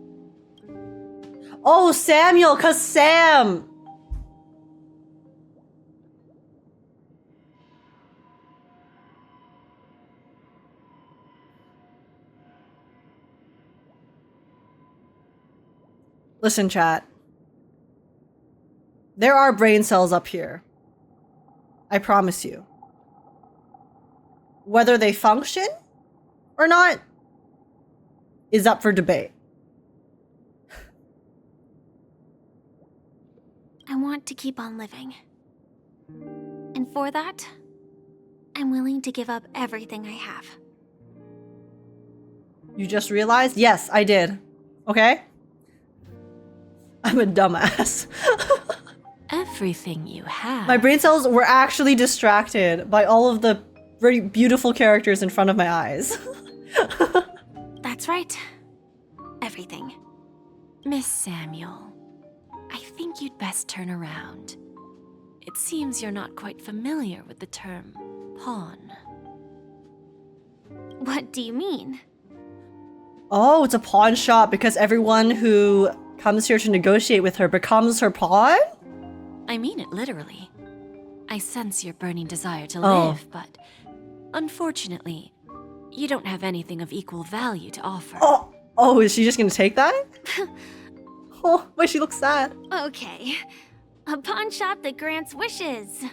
Oh, Samuel, 'cause Sam! Listen, chat. There are brain cells up here. I promise you. Whether they function or not is up for debate. I want to keep on living. And for that, I'm willing to give up everything I have. You just realized? Yes, I did. Okay? I'm a dumbass. Everything you have. My brain cells were actually distracted by all of the very beautiful characters in front of my eyes. That's right. Everything. Miss Samuel, I think you'd best turn around. It seems you're not quite familiar with the term pawn. What do you mean? Oh, it's a pawn shop because everyone who comes here to negotiate with her becomes her pawn? I mean it literally. I sense your burning desire to Oh. live, but unfortunately, you don't have anything of equal value to offer. Oh, is she just gonna take that? Oh, wait, she looks sad. Okay. A pawn shop that grants wishes.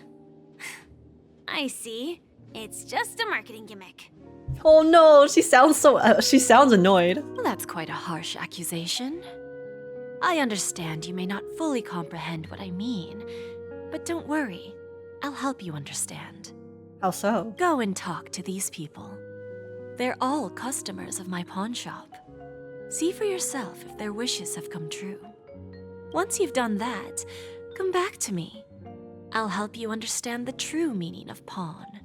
I see. It's just a marketing gimmick. Oh no, she sounds so, she sounds annoyed. That's quite a harsh accusation. I understand you may not fully comprehend what I mean, but don't worry. I'll help you understand. How so? Go and talk to these people. They're all customers of my pawn shop. See for yourself if their wishes have come true. Once you've done that, come back to me. I'll help you understand the true meaning of pawn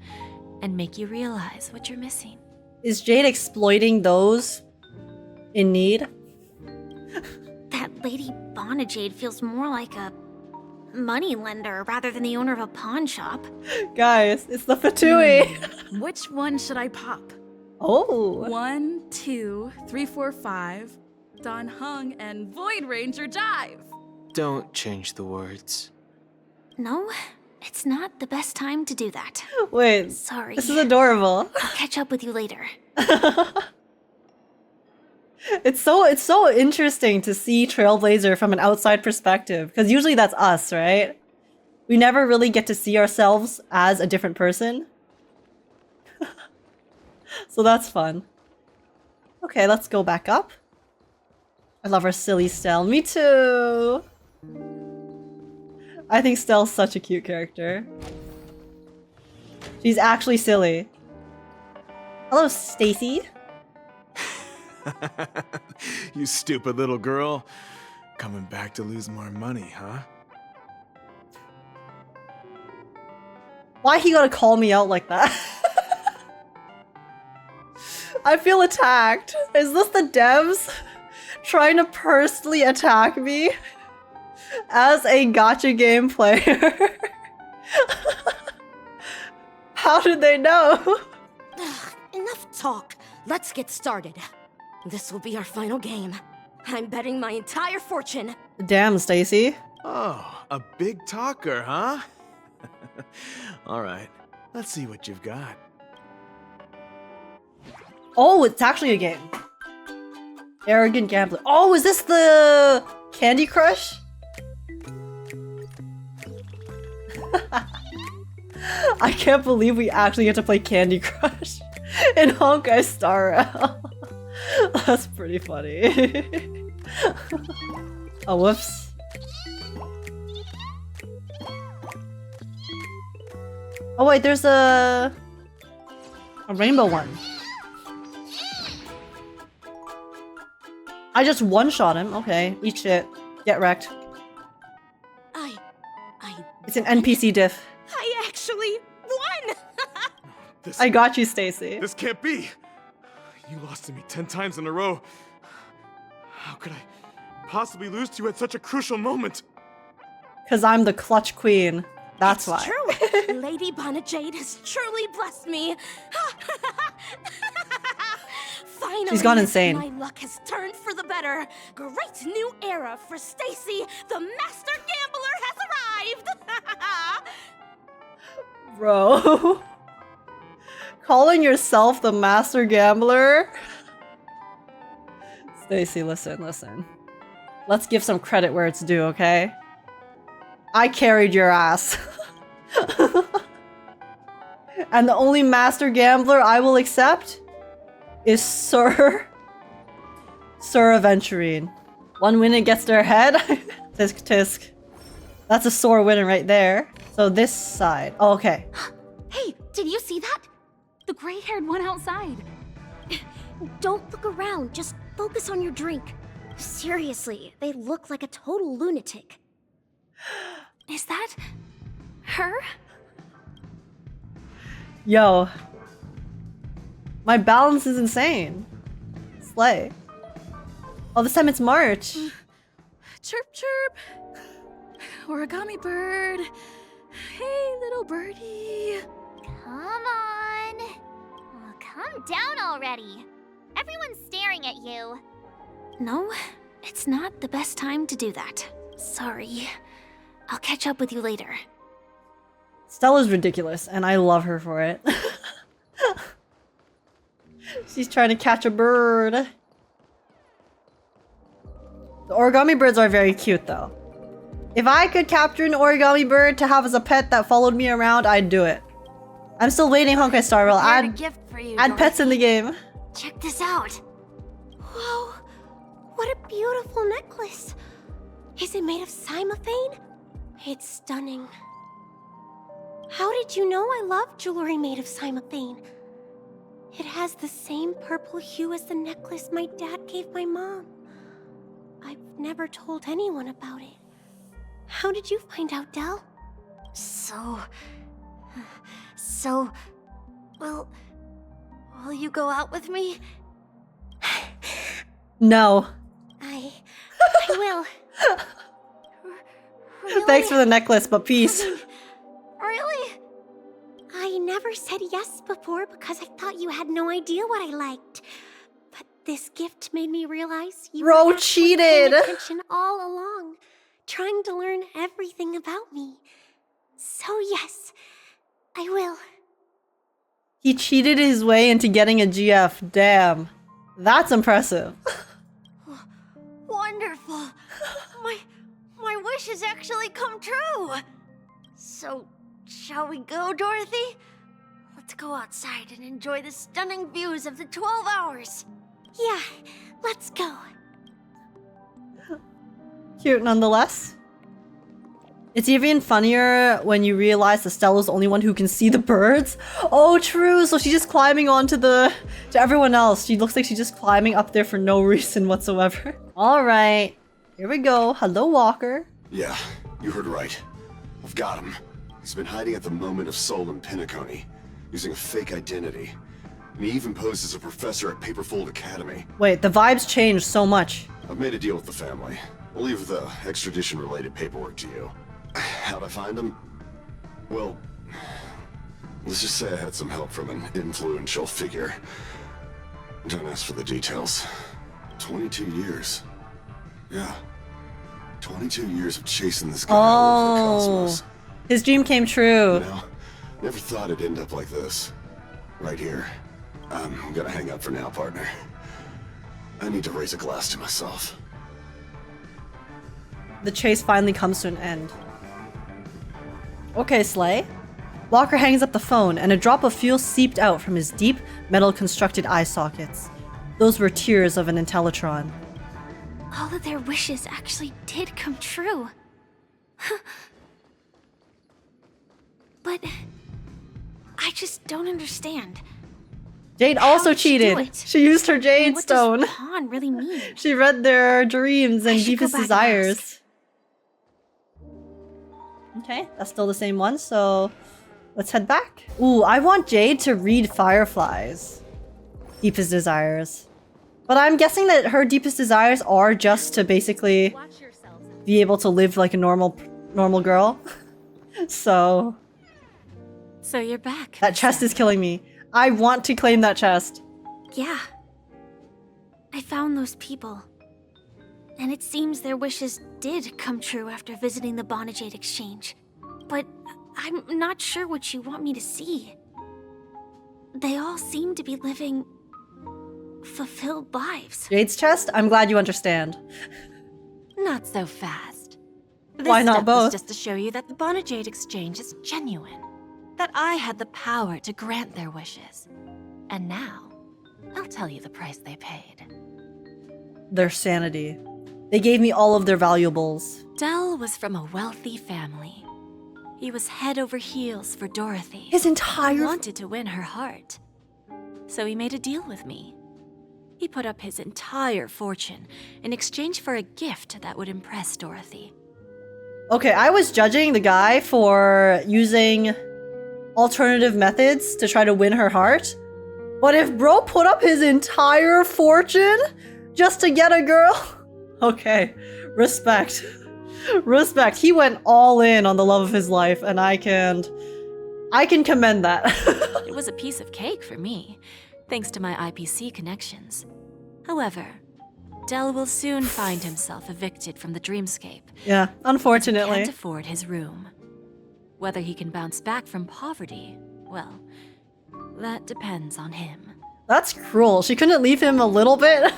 and make you realize what you're missing. Is Jade exploiting those in need? That Lady Jade feels more like a money lender rather than the owner of a pawn shop. Guys, it's the Fatui. Which one should I pop? Oh. 1, 2, 3, 4, 5. Don Hung and Void Ranger Jive. Don't change the words. No, it's not the best time to do that. Wait. Sorry. This is adorable. I'll catch up with you later. It's so interesting to see Trailblazer from an outside perspective, because usually that's us, right? We never really get to see ourselves as a different person. So that's fun. Okay, let's go back up. I love our silly Stell. Me too! I think Stell's such a cute character. She's actually silly. Hello, Stacy. You stupid little girl. Coming back to lose more money, huh? Why he gotta call me out like that? I feel attacked. Is this the devs trying to personally attack me as a gacha game player? How did they know? Enough talk. Let's get started. This will be our final game. I'm betting my entire fortune. Damn, Stacy. Oh, a big talker, huh? All right, let's see what you've got. Oh, it's actually a game. Arrogant gambler. Oh, is this the Candy Crush? I can't believe we actually get to play Candy Crush in honkaistarrail. That's pretty funny. Oh, whoops. Oh wait, there's a rainbow one. I just one-shot him. Okay, eat shit. Get wrecked. It's an NPC diff. I actually won! I got you, Stacy. This can't be! You lost to me 10 times in a row. How could I possibly lose to you at such a crucial moment? Because I'm the clutch queen. That's why. True. Lady Jade has truly blessed me. Finally, She's gone insane. My luck has turned for the better. Great new era for Stacy. The master gambler has arrived. Bro. Calling yourself the master gambler? Stacy, listen. Let's give some credit where it's due, okay? I carried your ass. And the only master gambler I will accept is Sir Aventurine. One win and gets their head. Tisk tisk. That's a sore winner right there. So this side. Oh, okay. Hey, did you see that? The gray-haired one outside. Don't look around, just focus on your drink. Seriously, they look like a total lunatic. Is that her? Yo. My balance is insane. Slay. Oh, this time it's March. Chirp chirp. Origami bird. Hey, little birdie. Come on. Oh, calm down already. Everyone's staring at you. No, it's not the best time to do that. Sorry. I'll catch up with you later. Stella's ridiculous, and I love her for it. She's trying to catch a bird. The origami birds are very cute, though. If I could capture an origami bird to have as a pet that followed me around, I'd do it. I'm still waiting, honkaistarrail. Add pets in the game. Check this out. Whoa, what a beautiful necklace. Is it made of cymophane? It's stunning. How did you know I love jewelry made of cymophane? It has the same purple hue as the necklace my dad gave my mom. I've never told anyone about it. How did you find out, Del? Well, Will you go out with me? No. I will. Really? Thanks for the necklace, but peace. Really? I never said yes before because I thought you had no idea what I liked. But this gift made me realize you Bro were actually cheated. paying attention all along, trying to learn everything about me. So yes, I will. He cheated his way into getting a GF. Damn. That's impressive. Wonderful. My wish has actually come true. So, shall we go, Dorothy? Let's go outside and enjoy the stunning views of the 12 hours. Yeah, let's go. Cute nonetheless. It's even funnier when you realize that Stella's the only one who can see the birds. Oh, true. So she's just climbing onto to everyone else. She looks like she's just climbing up there for no reason whatsoever. All right. Here we go. Hello, Walker. Yeah, you heard right. I've got him. He's been hiding at the moment of soul in Penacony, using a fake identity. And he even posed as a professor at Paperfold Academy. Wait, the vibes changed so much. I've made a deal with the family. I'll leave the extradition-related paperwork to you. How'd I find him? Well, let's just say I had some help from an influential figure. Don't ask for the details. 22 years. Yeah. 22 years of chasing this guy all over the cosmos. His dream came true. You know, never thought it'd end up like this. Right here. I'm gonna hang up for now, partner. I need to raise a glass to myself. The chase finally comes to an end. Okay, Slay. Walker hangs up the phone, and a drop of fuel seeped out from his deep, metal-constructed eye sockets. Those were tears of an Intellitron. All of their wishes actually did come true. But I just don't understand. Jade also cheated. She used her Jade Stone. What does pawn really mean? She read their dreams and deepest desires. Okay, that's still the same one, so let's head back. Ooh, I want Jade to read Firefly's deepest desires. But I'm guessing that her deepest desires are just to basically be able to live like a normal girl. So you're back. That chest is killing me. I want to claim that chest. Yeah. I found those people. And it seems their wishes did come true after visiting the Jade exchange. But I'm not sure what you want me to see. They all seem to be living fulfilled lives. Jade's chest? I'm glad you understand. Not so fast. Why not both? Just to show you that the Jade exchange is genuine. That I had the power to grant their wishes. And now, I'll tell you the price they paid. Their sanity. They gave me all of their valuables. Del was from a wealthy family. He was head over heels for Dorothy. His entire... He wanted to win her heart. So he made a deal with me. He put up his entire fortune in exchange for a gift that would impress Dorothy. Okay, I was judging the guy for using alternative methods to try to win her heart. But if bro put up his entire fortune just to get a girl... Okay, respect. Respect. He went all in on the love of his life, and I can commend that. It was a piece of cake for me, thanks to my IPC connections. However, Del will soon find himself evicted from the dreamscape. Yeah, unfortunately. He can't afford his room. Whether he can bounce back from poverty, well, that depends on him. That's cruel. She couldn't leave him a little bit?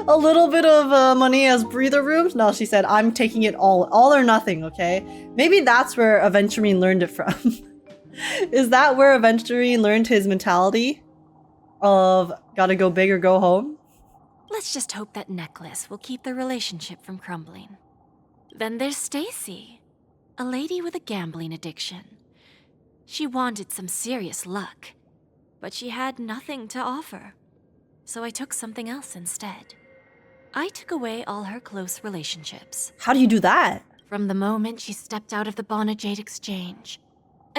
A little bit of money as breather rooms? No, she said, I'm taking it all or nothing, okay? Maybe that's where Aventurine learned it from. Is that where Aventurine learned his mentality? Of, gotta go big or go home? Let's just hope that necklace will keep their relationship from crumbling. Then there's Stacy, a lady with a gambling addiction. She wanted some serious luck, but she had nothing to offer. So I took something else instead. I took away all her close relationships. How do you do that? From the moment she stepped out of the Jade exchange,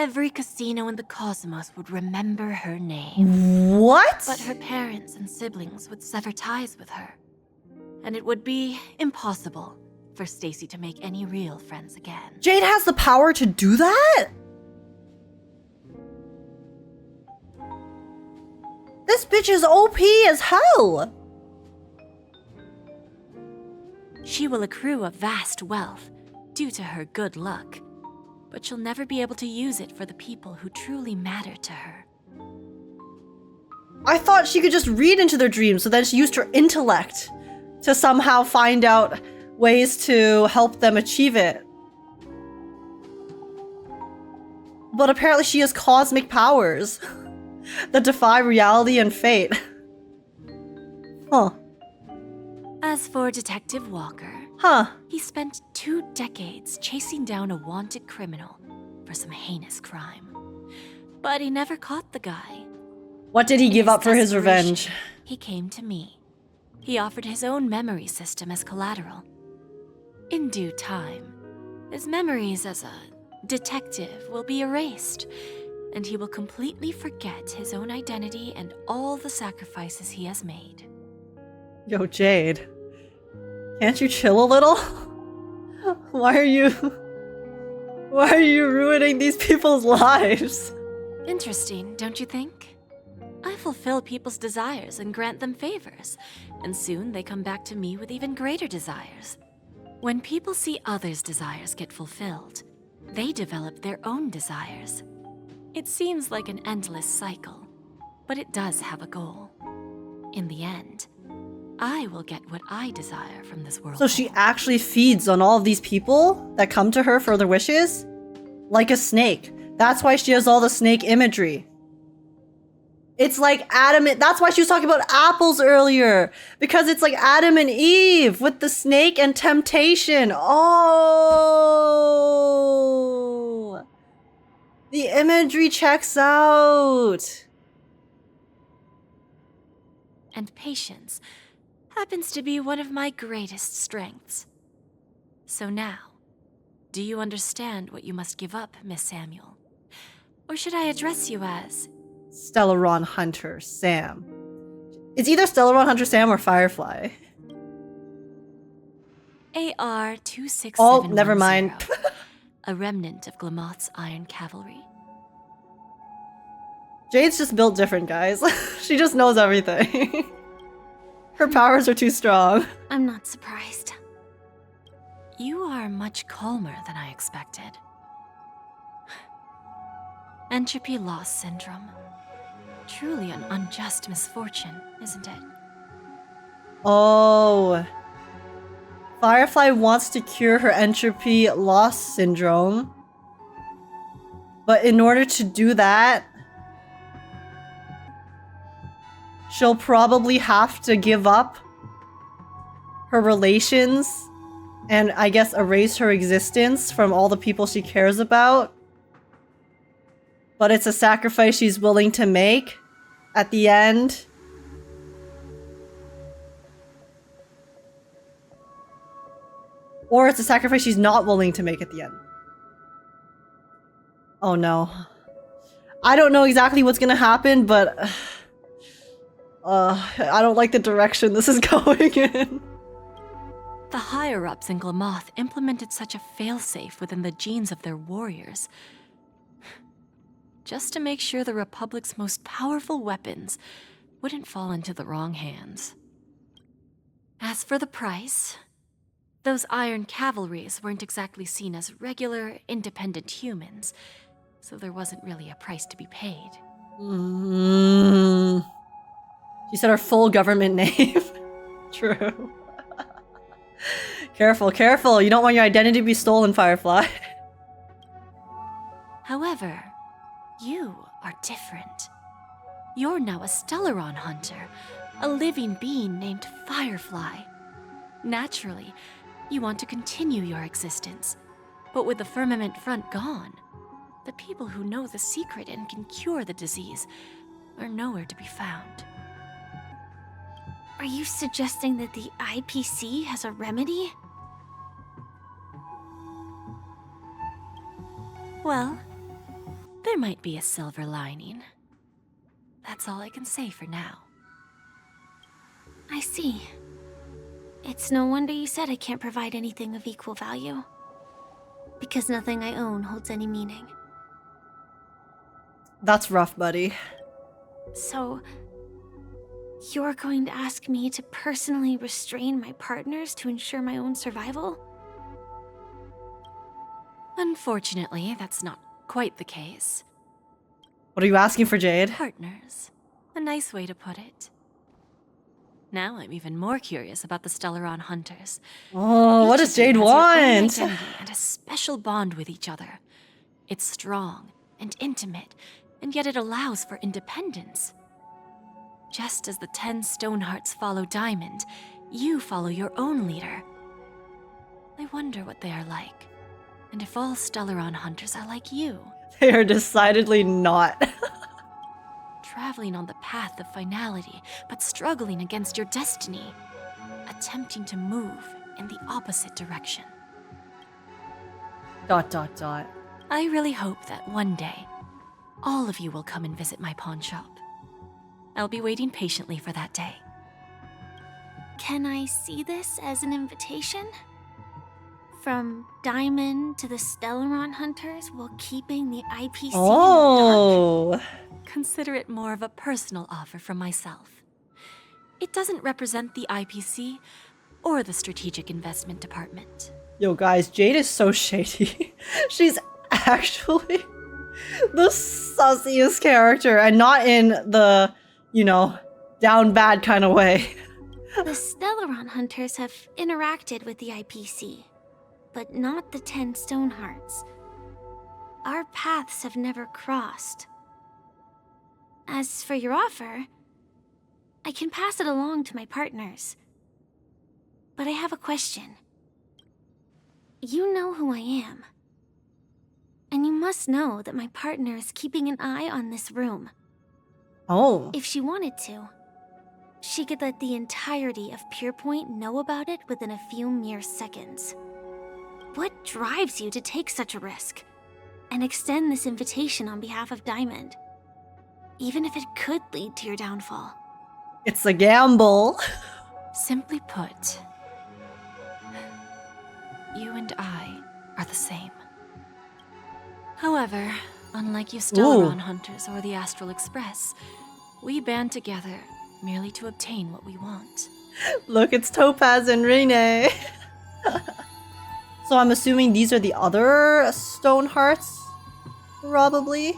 every casino in the cosmos would remember her name. What? But her parents and siblings would sever ties with her. And it would be impossible for Stacy to make any real friends again. Jade has the power to do that? This bitch is OP as hell! She will accrue a vast wealth due to her good luck, but she'll never be able to use it for the people who truly matter to her. I thought she could just read into their dreams, so then she used her intellect to somehow find out ways to help them achieve it. But apparently she has cosmic powers that defy reality and fate. Huh. As for Detective Walker, he spent 2 decades chasing down a wanted criminal for some heinous crime. But he never caught the guy. What did he give up for his revenge? He came to me. He offered his own memory system as collateral. In due time, his memories as a detective will be erased, and he will completely forget his own identity and all the sacrifices he has made. Yo, Jade. Can't you chill a little? Why are you ruining these people's lives? Interesting, don't you think? I fulfill people's desires and grant them favors, and soon they come back to me with even greater desires. When people see others' desires get fulfilled, they develop their own desires. It seems like an endless cycle, but it does have a goal. In the end, I will get what I desire from this world. So she actually feeds on all of these people that come to her for their wishes? Like a snake. That's why she has all the snake imagery. It's like Adam and... That's why she was talking about apples earlier. Because it's like Adam and Eve with the snake and temptation. Oh! The imagery checks out. And patience happens to be one of my greatest strengths. So now, do you understand what you must give up, Miss Samuel? Or should I address you as... Stellaron Hunter Sam. It's either Stellaron Hunter Sam or Firefly. AR-26710. Oh, never mind. A remnant of Glamoth's Iron Cavalry. Jade's just built different, guys. She just knows everything. Her powers are too strong. I'm not surprised. You are much calmer than I expected. Entropy loss syndrome. Truly an unjust misfortune, isn't it? Oh. Firefly wants to cure her entropy loss syndrome. But in order to do that, she'll probably have to give up her relations and I guess erase her existence from all the people she cares about. But it's a sacrifice she's willing to make at the end. Or it's a sacrifice she's not willing to make at the end. Oh no. I don't know exactly what's gonna happen, but... I don't like the direction this is going in. The higher-ups in Glamoth implemented such a failsafe within the genes of their warriors, just to make sure the Republic's most powerful weapons wouldn't fall into the wrong hands. As for the price, those Iron Cavalries weren't exactly seen as regular, independent humans, so there wasn't really a price to be paid. She said her full government name. True. Careful, careful. You don't want your identity to be stolen, Firefly. However, you are different. You're now a Stellaron Hunter, a living being named Firefly. Naturally, you want to continue your existence, but with the firmament front gone, the people who know the secret and can cure the disease are nowhere to be found. Are you suggesting that the IPC has a remedy? Well, there might be a silver lining. That's all I can say for now. I see. It's no wonder you said I can't provide anything of equal value. Because nothing I own holds any meaning. That's rough, buddy. So, you're going to ask me to personally restrain my partners to ensure my own survival? Unfortunately, that's not quite the case. What are you asking for, Jade? Partners. A nice way to put it. Now I'm even more curious about the Stellaron Hunters. Oh, what does Jade want? And a special bond with each other. It's strong and intimate, and yet it allows for independence. Just as the 10 Stonehearts follow Diamond, you follow your own leader. I wonder what they are like, and if all Stellaron Hunters are like you. They are decidedly not. Traveling on the path of finality, but struggling against your destiny. Attempting to move in the opposite direction. ... I really hope that one day, all of you will come and visit my pawn shop. I'll be waiting patiently for that day. Can I see this as an invitation? From Diamond to the Stellaron Hunters while keeping the IPC in the dark? Consider it more of a personal offer from myself. It doesn't represent the IPC or the Strategic Investment Department. Yo, guys, Jade is so shady. She's actually the sussiest character, and not in the, you know, down bad kind of way. The Stellaron Hunters have interacted with the IPC, but not the 10 Stonehearts. Our paths have never crossed. As for your offer, I can pass it along to my partners. But I have a question. You know who I am. And you must know that my partner is keeping an eye on this room. Oh. If she wanted to, she could let the entirety of Purepoint know about it within a few mere seconds. What drives you to take such a risk and extend this invitation on behalf of Diamond? Even if it could lead to your downfall. It's a gamble. Simply put, you and I are the same. However, unlike you Stellaron Hunters or the Astral Express, we band together merely to obtain what we want. Look, it's Topaz and Renee. So I'm assuming these are the other Stonehearts? Probably.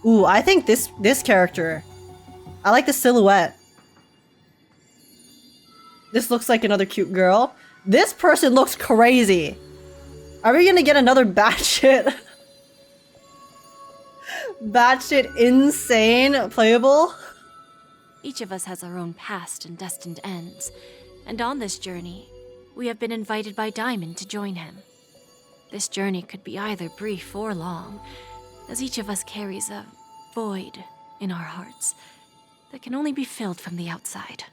Ooh, I think this character. I like the silhouette. This looks like another cute girl. This person looks crazy. Are we gonna get another batshit? Batshit insane playable? Each of us has our own past and destined ends. And on this journey, we have been invited by Diamond to join him. This journey could be either brief or long, as each of us carries a void in our hearts that can only be filled from the outside.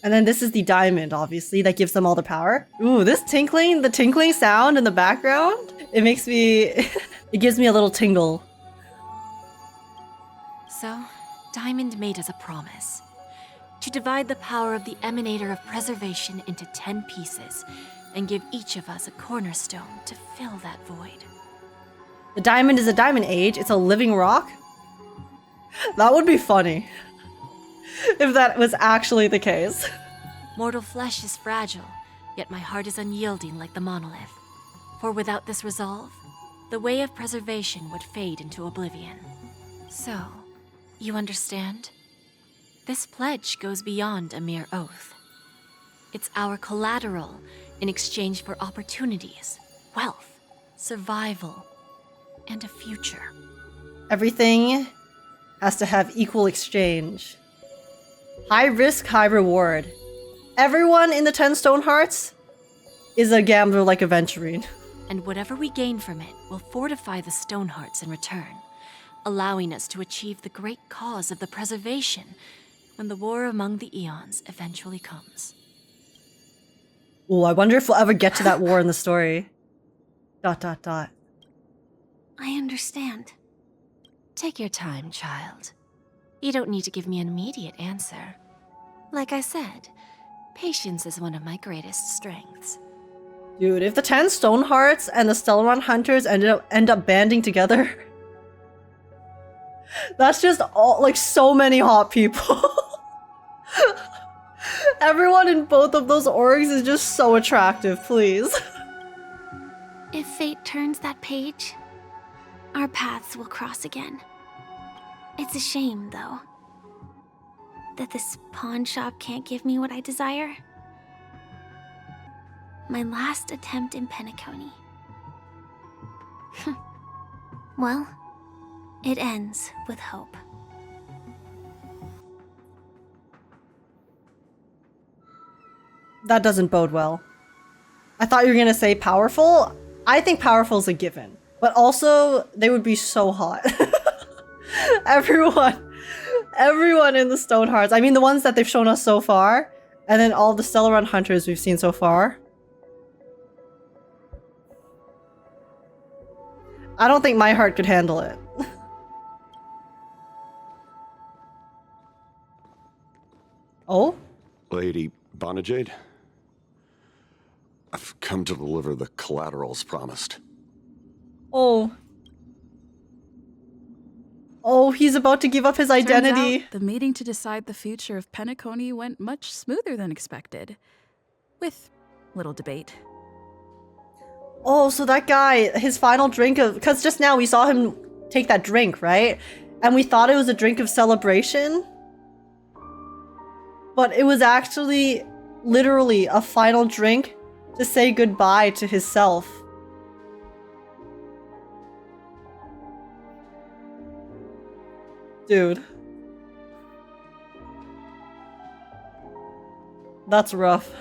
And then this is the diamond, obviously, that gives them all the power. Ooh, this tinkling, the tinkling sound in the background, it makes me, it gives me a little tingle. So, Diamond made us a promise to divide the power of the Emanator of Preservation into 10 pieces and give each of us a cornerstone to fill that void. The diamond is a diamond age. It's a living rock. That would be funny if that was actually the case. Mortal flesh is fragile, yet my heart is unyielding like the monolith. For without this resolve, the way of preservation would fade into oblivion. So, you understand? This pledge goes beyond a mere oath. It's our collateral in exchange for opportunities, wealth, survival, and a future. Everything has to have equal exchange. High risk, high reward. Everyone in the 10 Stonehearts is a gambler like Aventurine. And whatever we gain from it will fortify the Stonehearts in return, allowing us to achieve the great cause of the preservation when the war among the eons eventually comes. Ooh, I wonder if we'll ever get to that war in the story. ... I understand. Take your time, child. You don't need to give me an immediate answer. Like I said, patience is one of my greatest strengths. Dude, if the 10 Stone Hearts and the Stellaron Hunters end up banding together, that's just all, like, so many hot people. Everyone in both of those orgs is just so attractive, please. If fate turns that page, our paths will cross again. It's a shame, though, that this pawn shop can't give me what I desire. My last attempt in Penacony. Well, it ends with hope. That doesn't bode well. I thought you were gonna say powerful. I think powerful is a given, but also they would be so hot. Everyone in the Stone Hearts. I mean, the ones that they've shown us so far, and then all the Stellaron Hunters we've seen so far. I don't think my heart could handle it. Oh? Lady Jade, I've come to deliver the collaterals promised. Oh. Oh, he's about to give up his identity. Turns out, the meeting to decide the future of Penacony went much smoother than expected. With little debate. Oh, so that guy, his final drink of... Because just now we saw him take that drink, right? And we thought it was a drink of celebration. But it was actually literally a final drink to say goodbye to his self. Dude. That's rough.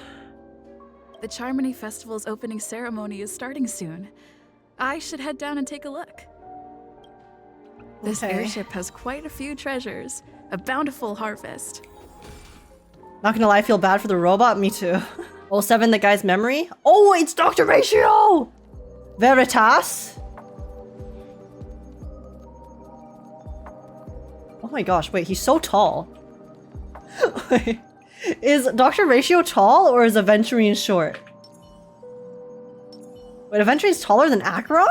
The Charmony Festival's opening ceremony is starting soon. I should head down and take a look. This airship has quite a few treasures. A bountiful harvest. Not gonna lie, I feel bad for the robot. Me too. 07, the guy's memory. Oh, it's Dr. Ratio! Veritas? Oh my gosh, wait, he's so tall. Wait, is Dr. Ratio tall or is Aventurine short? Wait, Aventurine's taller than Acheron?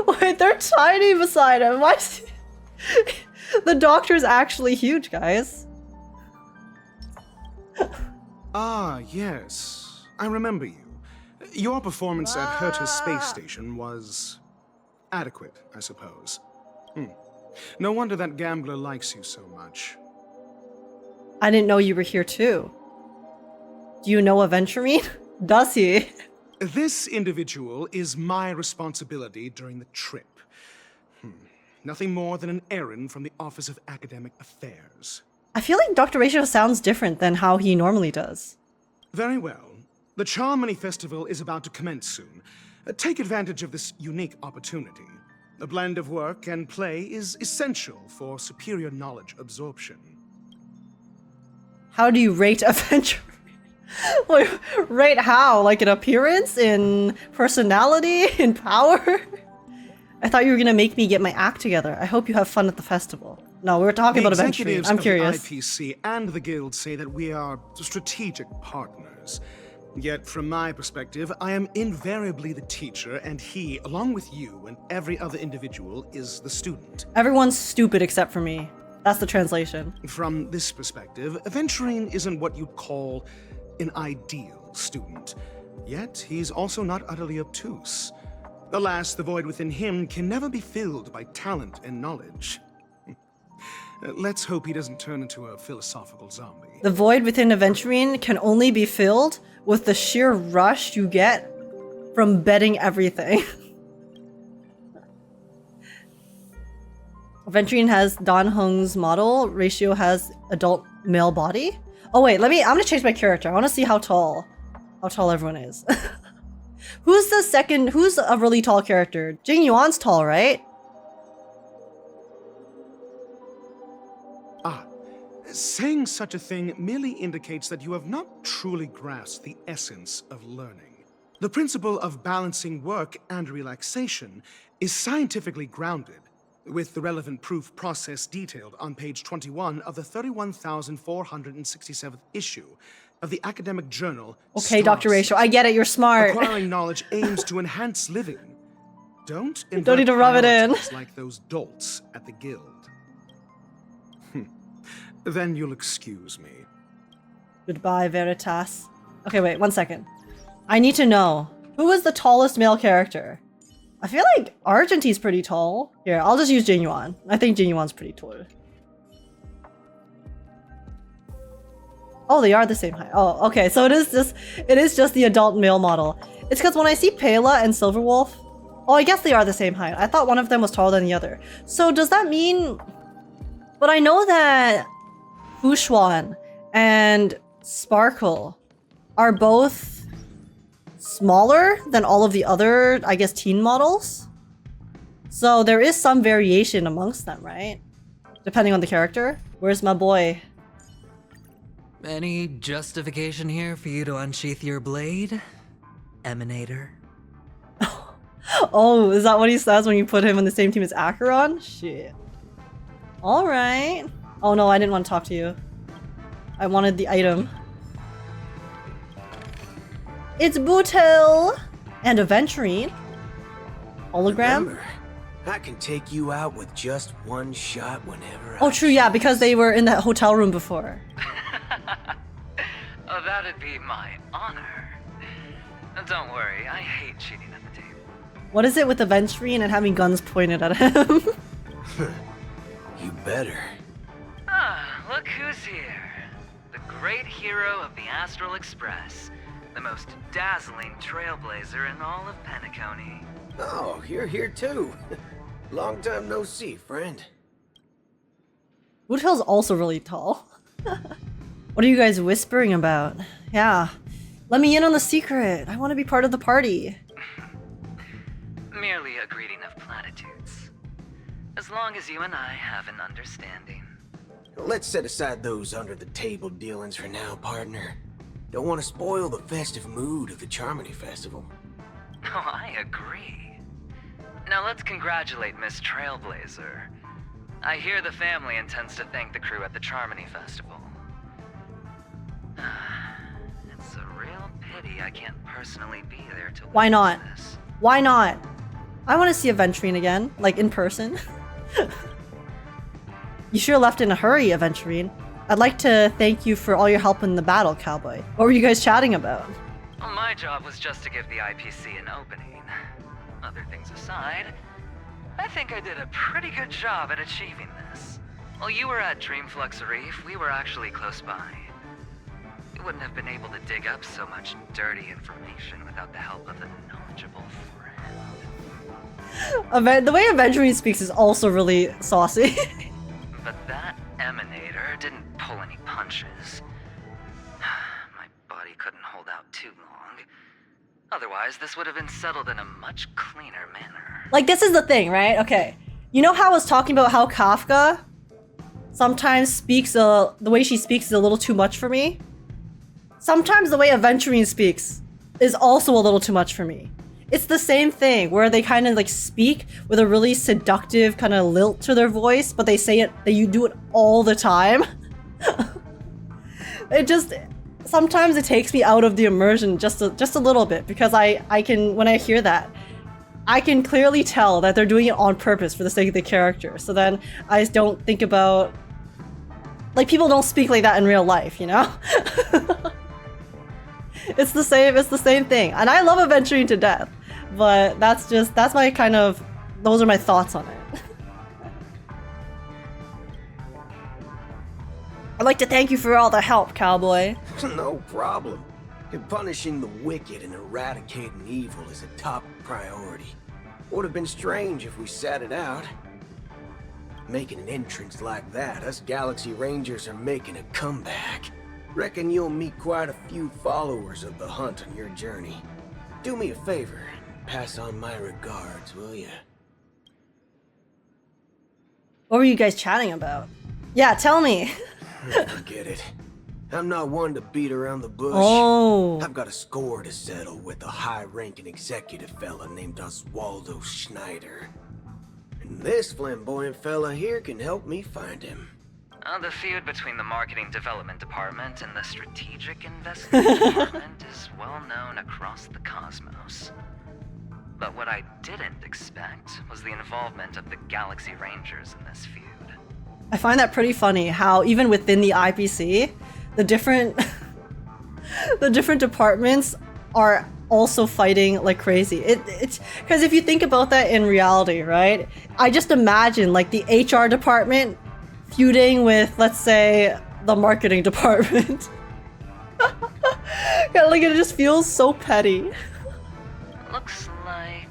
Wait, they're tiny beside him. Why is the doctor's actually huge, guys. Ah, yes. I remember you. Your performance at Herta's space station was... adequate, I suppose. No wonder that gambler likes you so much. I didn't know you were here too. Do you know Aventurine? Does he? This individual is my responsibility during the trip. Nothing more than an errand from the Office of Academic Affairs. I feel like Dr. Ratio sounds different than how he normally does. Very well. The Charmony Festival is about to commence soon. Take advantage of this unique opportunity. A blend of work and play is essential for superior knowledge absorption. How do you rate Aventurine? Wait, rate how? Like in appearance? In personality? In power? I thought you were gonna make me get my act together. I hope you have fun at the festival. No, we were talking about Aventurine. I'm curious. The IPC and the Guild say that we are strategic partners. Yet, from my perspective, I am invariably the teacher, and he, along with you and every other individual, is the student. Everyone's stupid except for me. That's the translation. From this perspective, Aventurine isn't what you'd call an ideal student. Yet, he's also not utterly obtuse. Alas, the void within him can never be filled by talent and knowledge. Let's hope he doesn't turn into a philosophical zombie. The void within Aventurine can only be filled with the sheer rush you get from betting everything. Aventurine has Dan Heng's model. Ratio has adult male body. Oh wait, I'm gonna change my character. I wanna see how tall everyone is. Who's a really tall character? Jing Yuan's tall, right? Saying such a thing merely indicates that you have not truly grasped the essence of learning. The principle of balancing work and relaxation is scientifically grounded, with the relevant proof process detailed on page 21 of the 31,467th issue of the academic journal. Okay, Dr. Ratio, I get it, you're smart. Acquiring knowledge aims to enhance living. Don't need to rub it in. like those dolts at the guild. Then you'll excuse me. Goodbye, Veritas. Okay, wait, 1 second. I need to know, who is the tallest male character? I feel like Argenti's pretty tall. Here, I'll just use Genuine. I think Genuine's pretty tall. Oh, they are the same height. Oh, okay, so it is just the adult male model. It's because when I see Pela and Silverwolf, oh, I guess they are the same height. I thought one of them was taller than the other. So does that mean... But I know that Fushwan and Sparkle are both smaller than all of the other, I guess, teen models. So there is some variation amongst them, right? Depending on the character. Where's my boy? Any justification here for you to unsheath your blade, Emanator? Oh, is that what he says when you put him on the same team as Acheron? Shit. Alright. Oh no, I didn't want to talk to you. I wanted the item. It's Bootel! And Aventurine. Hologram? Remember, I can take you out with just one shot whenever Oh true, yeah, because they were in that hotel room before. Oh, that'd be my honor. Don't worry, I hate cheating at the table. What is it with Aventurine and having guns pointed at him? You better. Ah, look who's here. The great hero of the Astral Express. The most dazzling trailblazer in all of Penacony. Oh, you're here too. Long time no see, friend. Bootel's also really tall. What are you guys whispering about? Yeah. Let me in on the secret. I want to be part of the party. Merely a greeting of platitudes. As long as you and I have an understanding. Let's set aside those under-the-table dealings for now, partner. Don't want to spoil the festive mood of the Charmony Festival. Oh, I agree. Now let's congratulate Miss Trailblazer. I hear the family intends to thank the crew at the Charmony Festival. It's a real pity I can't personally be there to Why not? witness this. Why not? I want to see Aventurine again, like in person. You sure left in a hurry, Aventurine. I'd like to thank you for all your help in the battle, Cowboy. What were you guys chatting about? Well, my job was just to give the IPC an opening. Other things aside, I think I did a pretty good job at achieving this. While you were at Dreamflux Reef, we were actually close by. You wouldn't have been able to dig up so much dirty information without the help of a knowledgeable friend. The way Aventurine speaks is also really saucy. But that Emanator didn't pull any punches. My body couldn't hold out too long. Otherwise, this would have been settled in a much cleaner manner. Like, this is the thing, right? Okay. You know how I was talking about how Kafka sometimes speaks, the way she speaks is a little too much for me? Sometimes the way Aventurine speaks is also a little too much for me. It's the same thing, where they kind of like speak with a really seductive kind of lilt to their voice, but they say it, you do it all the time. Sometimes it takes me out of the immersion just a little bit, because I can, when I hear that, I can clearly tell that they're doing it on purpose for the sake of the character. So then I don't think about, like, people don't speak like that in real life, you know? It's the same thing. And I love Aventurine to death, but that's my kind of, those are my thoughts on it. I'd like to thank you for all the help, Cowboy. No problem. Punishing the wicked and eradicating evil is a top priority. Would have been strange if we sat it out. Making an entrance like that, us Galaxy Rangers are making a comeback. Reckon you'll meet quite a few followers of the hunt on your journey. Do me a favor, pass on my regards, will ya? What were you guys chatting about? Yeah, tell me. Forget it. I'm not one to beat around the bush. Oh. I've got a score to settle with a high-ranking executive fella named Oswaldo Schneider. And this flamboyant fella here can help me find him. The feud between the Marketing Development Department and the Strategic Investigation Department is well known across the cosmos. But what I didn't expect was the involvement of the Galaxy Rangers in this feud. I find that pretty funny how even within the IPC, the different the different departments are also fighting like crazy. It's because if you think about that in reality, right? I just imagine like the HR department feuding with, let's say, the marketing department. Like it just feels so petty. Looks like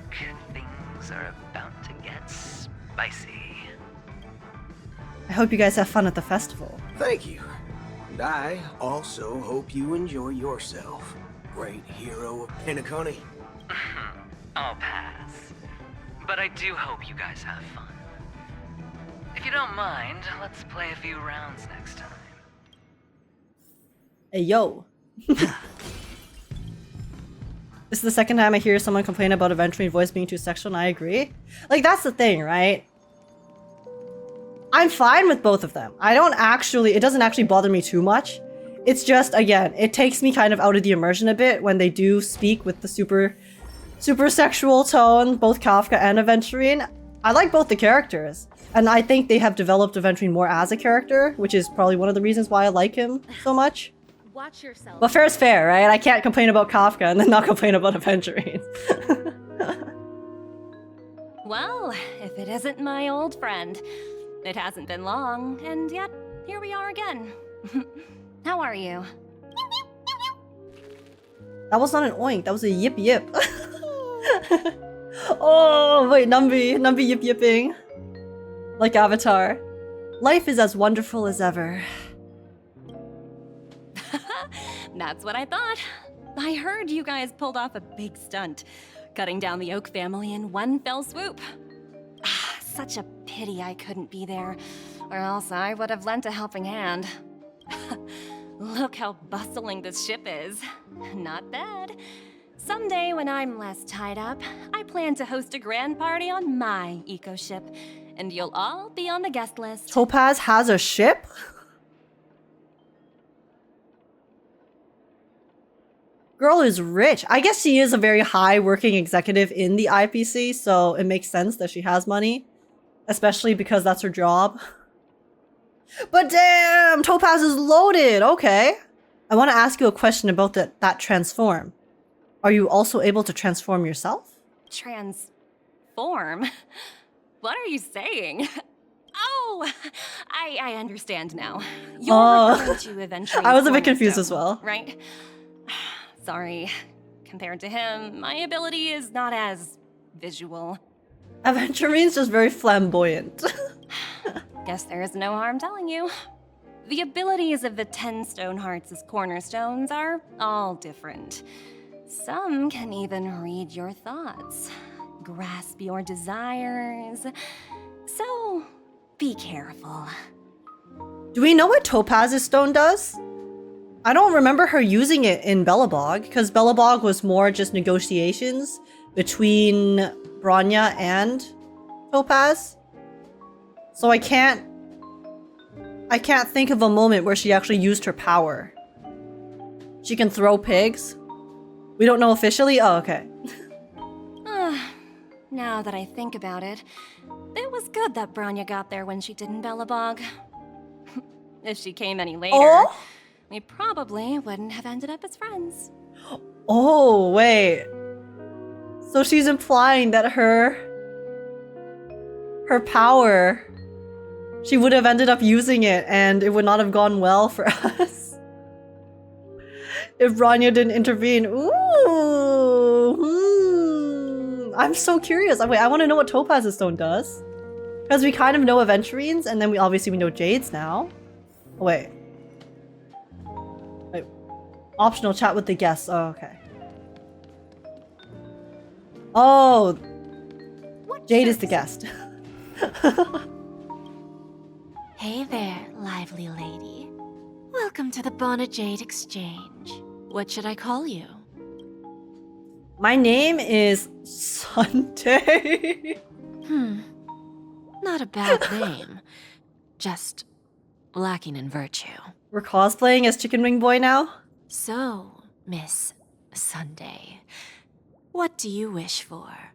things are about to get spicy. I hope you guys have fun at the festival. Thank you. And I also hope you enjoy yourself, great hero of Penacony. I'll pass. But I do hope you guys have fun. If you don't mind, let's play a few rounds next time. Hey, yo. This is the second time I hear someone complain about Aventurine voice being too sexual, and I agree. Like, that's the thing, right? I'm fine with both of them. It doesn't actually bother me too much. It's just, again, it takes me kind of out of the immersion a bit when they do speak with the super sexual tone, both Kafka and Aventurine. I like both the characters. And I think they have developed Aventurine more as a character, which is probably one of the reasons why I like him so much. Watch yourself. But fair is fair, right? I can't complain about Kafka and then not complain about Aventurine. Well, if it isn't my old friend. It hasn't been long, and yet, here we are again. How are you? That was not an oink, that was a yip yip. Oh, wait, Numby yip yipping. Like Avatar. Life is as wonderful as ever. That's what I thought. I heard you guys pulled off a big stunt, cutting down the Oak family in one fell swoop. Such a pity I couldn't be there, or else I would have lent a helping hand. Look how bustling this ship is. Not bad. Someday when I'm less tied up, I plan to host a grand party on my eco-ship, and you'll all be on the guest list. Topaz has a ship? Girl is rich. I guess she is a very high working executive in the IPC, so it makes sense that she has money. Especially because that's her job. But damn, Topaz is loaded. Okay. I want to ask you a question about that transform. Are you also able to transform yourself? Transform? What are you saying? Oh, I understand now. You're referring to eventually. I was a bit confused as well. Right? Sorry. Compared to him, my ability is not as visual. Aventurine's just very flamboyant. Guess there's no harm telling you. The abilities of the 10 Stonehearts as cornerstones are all different. Some can even read your thoughts, grasp your desires. So, be careful. Do we know what Topaz's stone does? I don't remember her using it in Belobog, because Belobog was more just negotiations between Bronya and Topaz. So I can't think of a moment where she actually used her power. She can throw pigs. We don't know officially? Oh, okay. Now that I think about it, it was good that Bronya got there when she did in Belobog. If she came any later, we probably wouldn't have ended up as friends. Oh, wait. So she's implying that her power, she would have ended up using it and it would not have gone well for us. If Bronya didn't intervene. Ooh. I'm so curious. Wait, I want to know what Topaz's stone does. Because we kind of know Aventurine's and then we know Jade's now. Oh, wait. Optional chat with the guests. Oh, okay. Oh, Jade is the guest. Hey there, lively lady. Welcome Welcome to the Jade Exchange. What should I call you? My name is Sunday. Not a bad name. Just lacking in virtue. We're cosplaying as Chicken Wing Boy now? So, Miss Sunday, what do you wish for?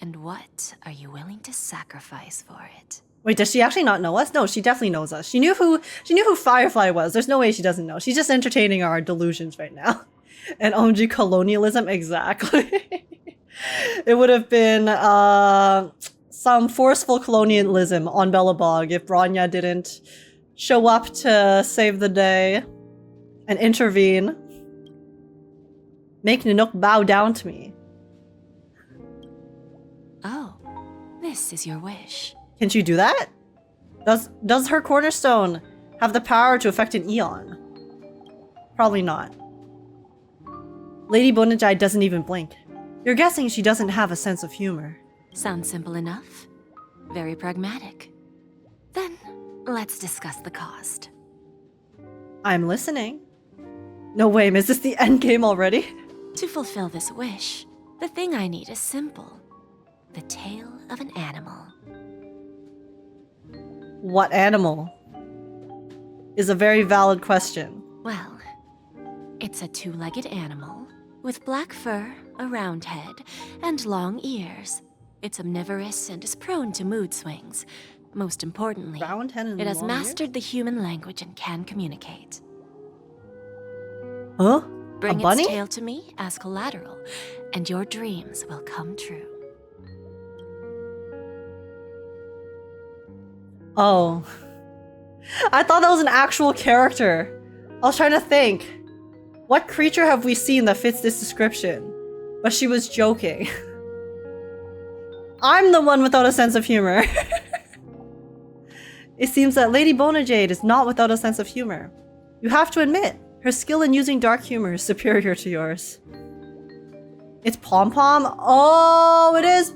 And what are you willing to sacrifice for it? Wait, does she actually not know us? No, she definitely knows us. She knew who Firefly was. There's no way she doesn't know. She's just entertaining our delusions right now. And OMG colonialism, exactly. It would have been some forceful colonialism on Bellabog if Bronya didn't show up to save the day and intervene. Make Nanook bow down to me. Oh, this is your wish. Can she do that? Does her cornerstone have the power to affect an eon? Probably not. Lady Bonajai doesn't even blink. You're guessing she doesn't have a sense of humor. Sounds simple enough. Very pragmatic. Then, let's discuss the cost. I'm listening. No way, is this the end game already? To fulfill this wish, the thing I need is simple. The tail of an animal. What animal? Is a very valid question. Well, it's a two-legged animal with black fur, a round head, and long ears. It's omnivorous and is prone to mood swings. Most importantly, it has mastered the human language and can communicate. Huh? Bring a bunny? its tail to me as collateral, and your dreams will come true. Oh. I thought that was an actual character. I was trying to think. What creature have we seen that fits this description? But she was joking. I'm the one without a sense of humor. It seems that Lady Bonajade is not without a sense of humor. You have to admit, her skill in using dark humor is superior to yours. It's Pom-Pom? Oh, it is!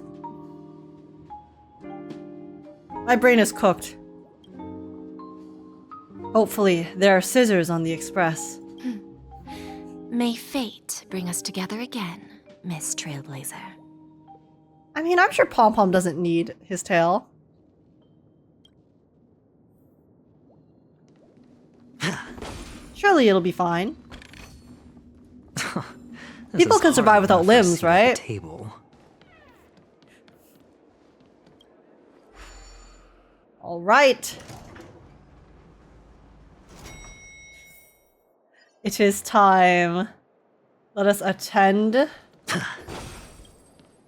My brain is cooked. Hopefully, there are scissors on the express. May fate bring us together again, Miss Trailblazer. I mean, I'm sure Pom-Pom doesn't need his tail. Surely it'll be fine. People can survive without limbs, right? Table. All right. It is time. Let us attend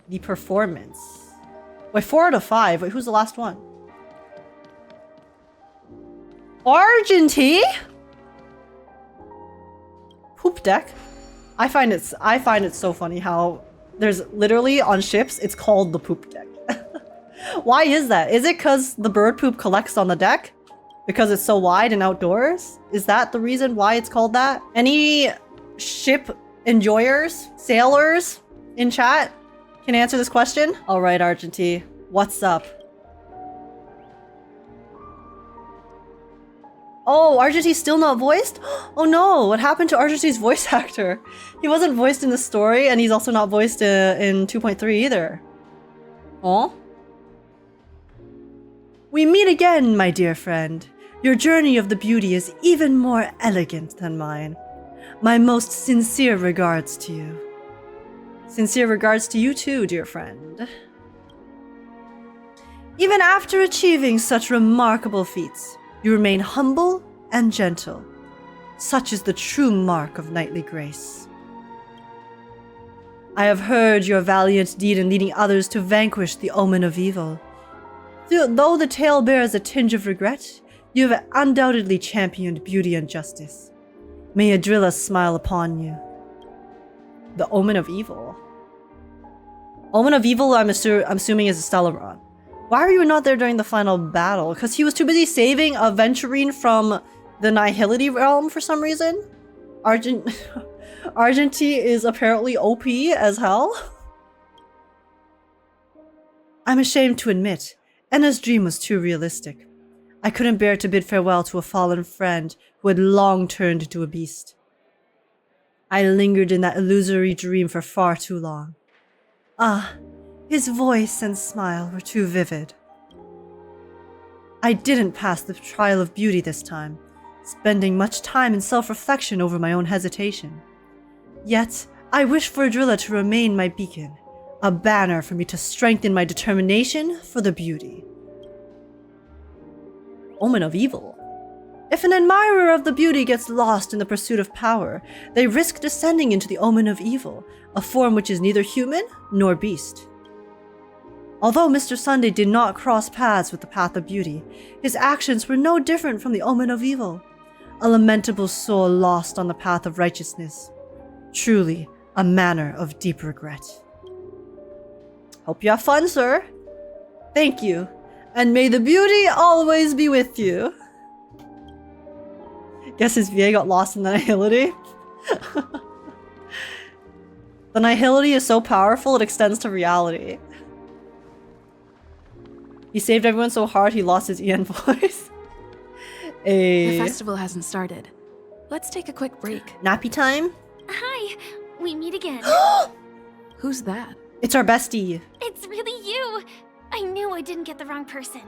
the performance. Wait, 4 out of 5. Wait, who's the last one? Argenti? Poop deck. I find it so funny how there's literally on ships it's called the poop deck. Why is that? Is it because the bird poop collects on the deck? Because it's so wide and outdoors? Is that the reason why it's called that? Any ship enjoyers, sailors in chat can answer this question? All right, Argenti, what's up? Oh, Argenti's still not voiced? Oh no, what happened to Argenti's voice actor? He wasn't voiced in the story, and he's also not voiced in 2.3 either. Oh? We meet again, my dear friend. Your journey of the beauty is even more elegant than mine. My most sincere regards to you. Sincere regards to you too, dear friend. Even after achieving such remarkable feats, you remain humble and gentle. Such is the true mark of knightly grace. I have heard your valiant deed in leading others to vanquish the omen of evil. Though the tale bears a tinge of regret, you have undoubtedly championed beauty and justice. May Adrilla smile upon you. The omen of evil. Omen of evil, I'm assuming is a Stellaron. Why were you not there during the final battle? Because he was too busy saving a Venturine from the Nihility realm for some reason? Argenti is apparently OP as hell. I'm ashamed to admit, Enna's dream was too realistic. I couldn't bear to bid farewell to a fallen friend who had long turned into a beast. I lingered in that illusory dream for far too long. Ah, his voice and smile were too vivid. I didn't pass the trial of beauty this time, spending much time in self-reflection over my own hesitation. Yet, I wished for Adrilla to remain my beacon, a banner for me to strengthen my determination for the beauty. Omen of evil. If an admirer of the beauty gets lost in the pursuit of power, they risk descending into the omen of evil, a form which is neither human nor beast. Although Mr. Sunday did not cross paths with the path of beauty, his actions were no different from the omen of evil, a lamentable soul lost on the path of righteousness. Truly, a manner of deep regret. Hope you have fun, sir. Thank you, and may the beauty always be with you. Guess his VA got lost in the nihility. The nihility is so powerful it extends to reality. He saved everyone so hard he lost his EN voice. The festival hasn't started. Let's take a quick break. Nappy time? Hi, we meet again. Who's that? It's our bestie. It's really you. I knew I didn't get the wrong person.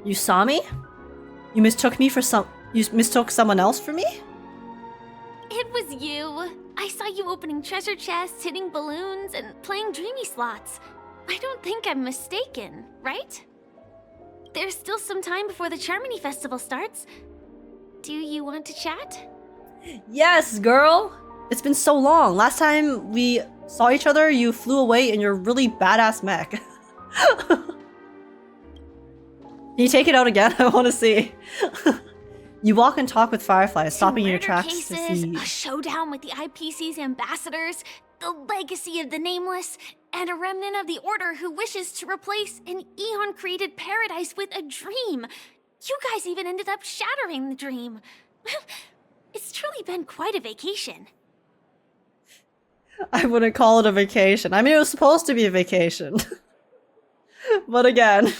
You saw me? You mistook me for you mistook someone else for me? It was you. I saw you opening treasure chests, hitting balloons, and playing dreamy slots. I don't think I'm mistaken, right? There's still some time before the Charmony Festival starts. Do you want to chat? Yes, girl! It's been so long. Last time we saw each other, you flew away in your really badass mech. Can you take it out again? I want to see. You walk and talk with Firefly, stopping in your tracks cases, to see... a showdown with the IPC's ambassadors, the legacy of the Nameless, and a remnant of the Order who wishes to replace an Eon-created paradise with a dream. You guys even ended up shattering the dream. It's truly been quite a vacation. I wouldn't call it a vacation. I mean, it was supposed to be a vacation. But again,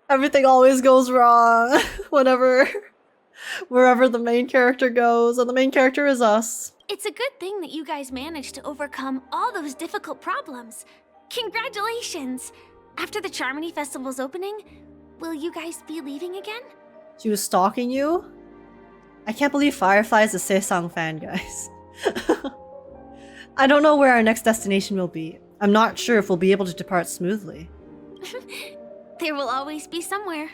everything always goes wrong wherever the main character goes, and the main character is us. It's a good thing that you guys managed to overcome all those difficult problems. Congratulations! After the Charmony Festival's opening, will you guys be leaving again? She was stalking you? I can't believe Firefly is a Saesang fan, guys. I don't know where our next destination will be. I'm not sure if we'll be able to depart smoothly. There will always be somewhere.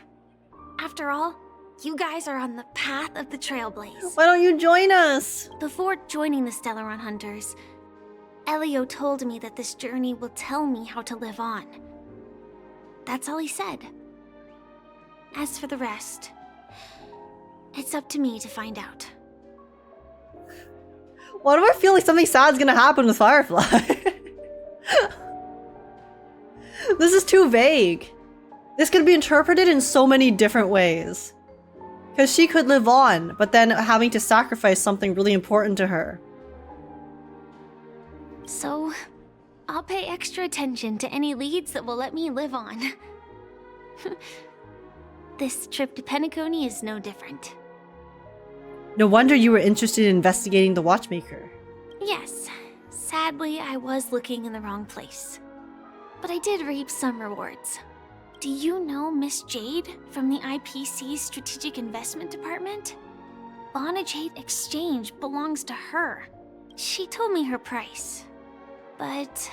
After all, you guys are on the path of the Trailblaze. Why don't you join us? Before joining the Stellaron Hunters, Elio told me that this journey will tell me how to live on. That's all he said. As for the rest, it's up to me to find out. Why do I feel like something sad's gonna happen with Firefly? This is too vague. This could be interpreted in so many different ways. Because she could live on, but then having to sacrifice something really important to her. So, I'll pay extra attention to any leads that will let me live on. This trip to Penacony is no different. No wonder you were interested in investigating the Watchmaker. Yes, sadly I was looking in the wrong place. But I did reap some rewards. Do you know Miss Jade from the IPC's Strategic Investment Department? Jade Exchange belongs to her. She told me her price, but...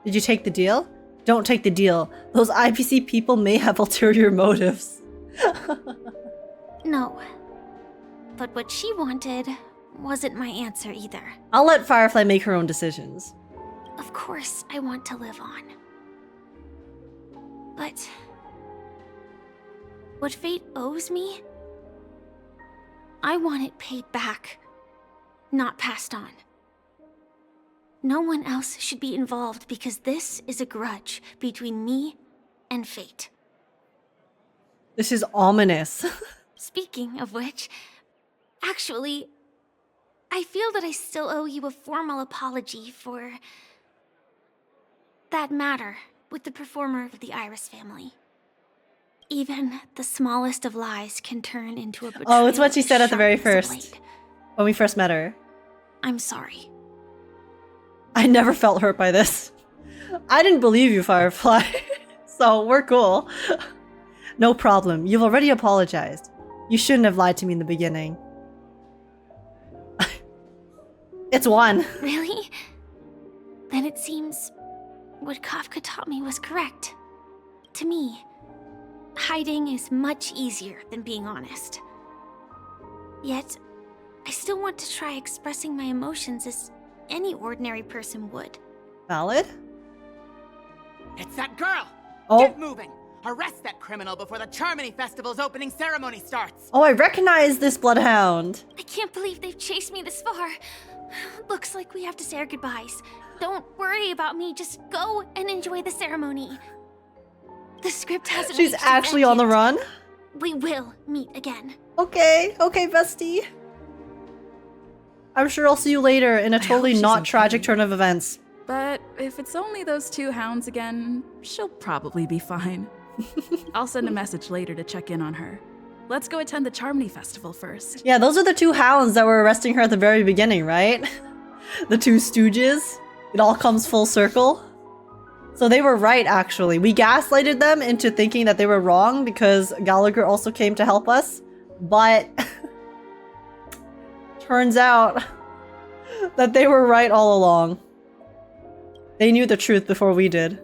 Did you take the deal? Don't take the deal. Those IPC people may have ulterior motives. No. But what she wanted wasn't my answer either. I'll let Firefly make her own decisions. Of course, I want to live on. But what fate owes me, I want it paid back, not passed on. No one else should be involved because this is a grudge between me and fate. This is ominous. Speaking of which, actually, I feel that I still owe you a formal apology for that matter with the performer of the Iris family. Even the smallest of lies can turn into a betrayal. Oh, it's what she said at the very sharp as a first. blade. When we first met her. I'm sorry. I never felt hurt by this. I didn't believe you, Firefly. So we're cool. No problem. You've already apologized. You shouldn't have lied to me in the beginning. It's one. Really? Then it seems what Kafka taught me was correct. To me, hiding is much easier than being honest. Yet, I still want to try expressing my emotions as any ordinary person would. Valid? It's that girl! Oh. Get moving! Arrest that criminal before the Charmony Festival's opening ceremony starts! Oh, I recognize this bloodhound. I can't believe they've chased me this far. Looks like we have to say our goodbyes. Don't worry about me, just go and enjoy the ceremony. The script hasn't She's reached its actually end on the yet. run? We will meet again. Okay, bestie. I'm sure I'll see you later in a totally she's not okay. tragic turn of events. But if it's only those two hounds again, she'll probably be fine. I'll send a message later to check in on her. Let's go attend the Charmony Festival first. Yeah, those are the two hounds that were arresting her at the very beginning, right? The two stooges. It all comes full circle. So they were right, actually. We gaslighted them into thinking that they were wrong because Gallagher also came to help us. But turns out that they were right all along. They knew the truth before we did.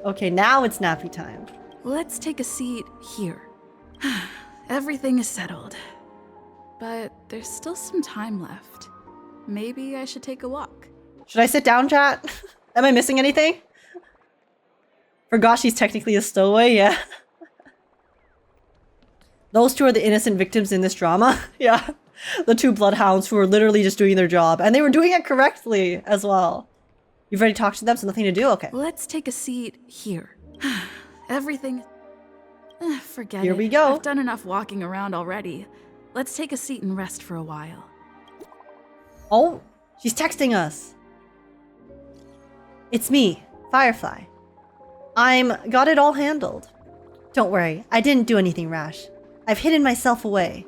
Okay, now it's nappy time. Let's take a seat here. Everything is settled. But there's still some time left. Maybe I should take a walk. Should I sit down, chat? Am I missing anything? Forgot she's technically a stowaway, yeah. Those two are the innocent victims in this drama. Yeah. The two bloodhounds who were literally just doing their job. And they were doing it correctly as well. You've already talked to them, so nothing to do? Okay. Let's take a seat here. Everything... forget it. Here we go. I've done enough walking around already. Let's take a seat and rest for a while. Oh, she's texting us. It's me, Firefly. Got it all handled. Don't worry, I didn't do anything rash. I've hidden myself away.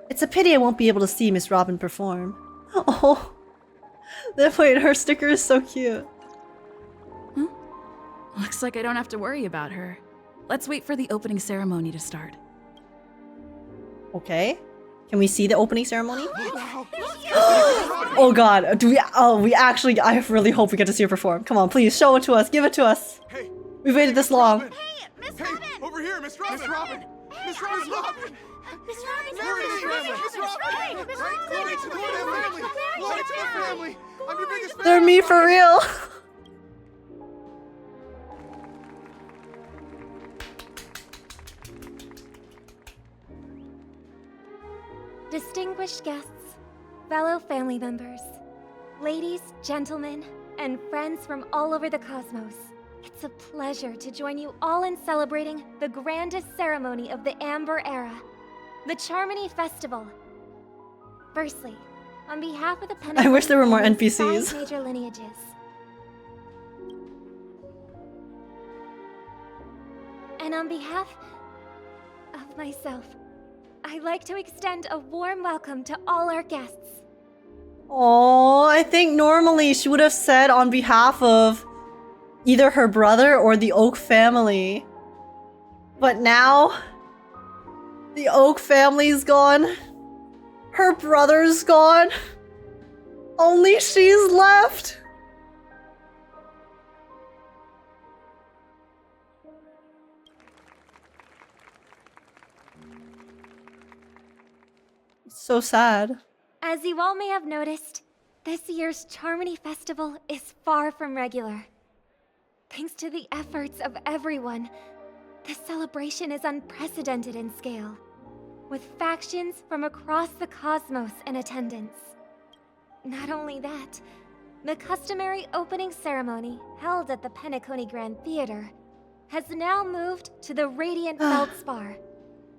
It's a pity I won't be able to see Miss Robin perform. Oh, wait, her sticker is so cute. Huh? Looks like I don't have to worry about her. Let's wait for the opening ceremony to start. Okay. Can we see the opening ceremony? Oh god, I really hope we get to see her perform. Come on, please, show it to us, give it to us. Hey, we've waited this long. Hey, over here, Miss Robin! Miss Robin! Miss Robin! Miss Robin! Glory to the family! I'm your biggest fan! They're me for real. Distinguished guests, fellow family members, ladies, gentlemen, and friends from all over the cosmos. It's a pleasure to join you all in celebrating the grandest ceremony of the Amber Era, the Charmony Festival. Firstly, on behalf of the Penacony, I wish there were more and NPCs. 5 major lineages. And on behalf of myself, I'd like to extend a warm welcome to all our guests. Oh, I think normally she would have said on behalf of either her brother or the Oak family. But now, the Oak family's gone. Her brother's gone. Only she's left. So sad. As you all may have noticed, this year's Charmony Festival is far from regular. Thanks to the efforts of everyone, this celebration is unprecedented in scale, with factions from across the cosmos in attendance. Not only that, the customary opening ceremony held at the Penacony Grand Theater has now moved to the Radiant Feldspar,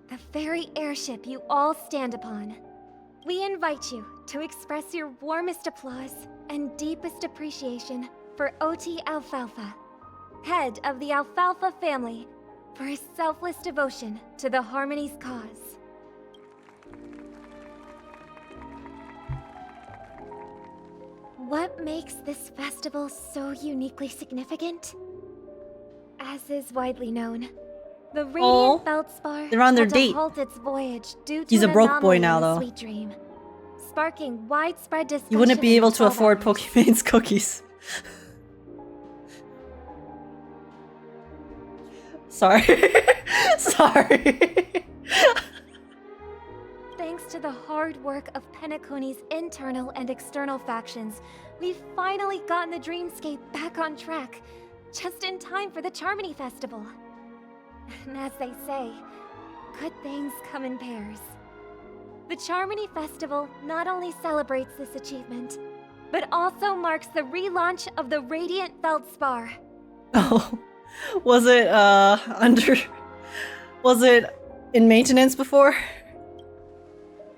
the very airship you all stand upon. We invite you to express your warmest applause and deepest appreciation for OT Alfalfa, head of the Alfalfa family, for his selfless devotion to the Harmony's cause. What makes this festival so uniquely significant? As is widely known, the radiant Feldspar they're on their had to date. halt its voyage due to He's a an broke boy anomaly now, in the though. Sweet Dream, sparking widespread discussion. You wouldn't be able in to 12 afford hours. Pokemon's cookies. Sorry. Sorry. Thanks to the hard work of Penacony's internal and external factions, we've finally gotten the dreamscape back on track, just in time for the Charmony Festival. And as they say, good things come in pairs. The Charmony Festival not only celebrates this achievement, but also marks the relaunch of the Radiant Feldspar. Oh. Was it was it in maintenance before?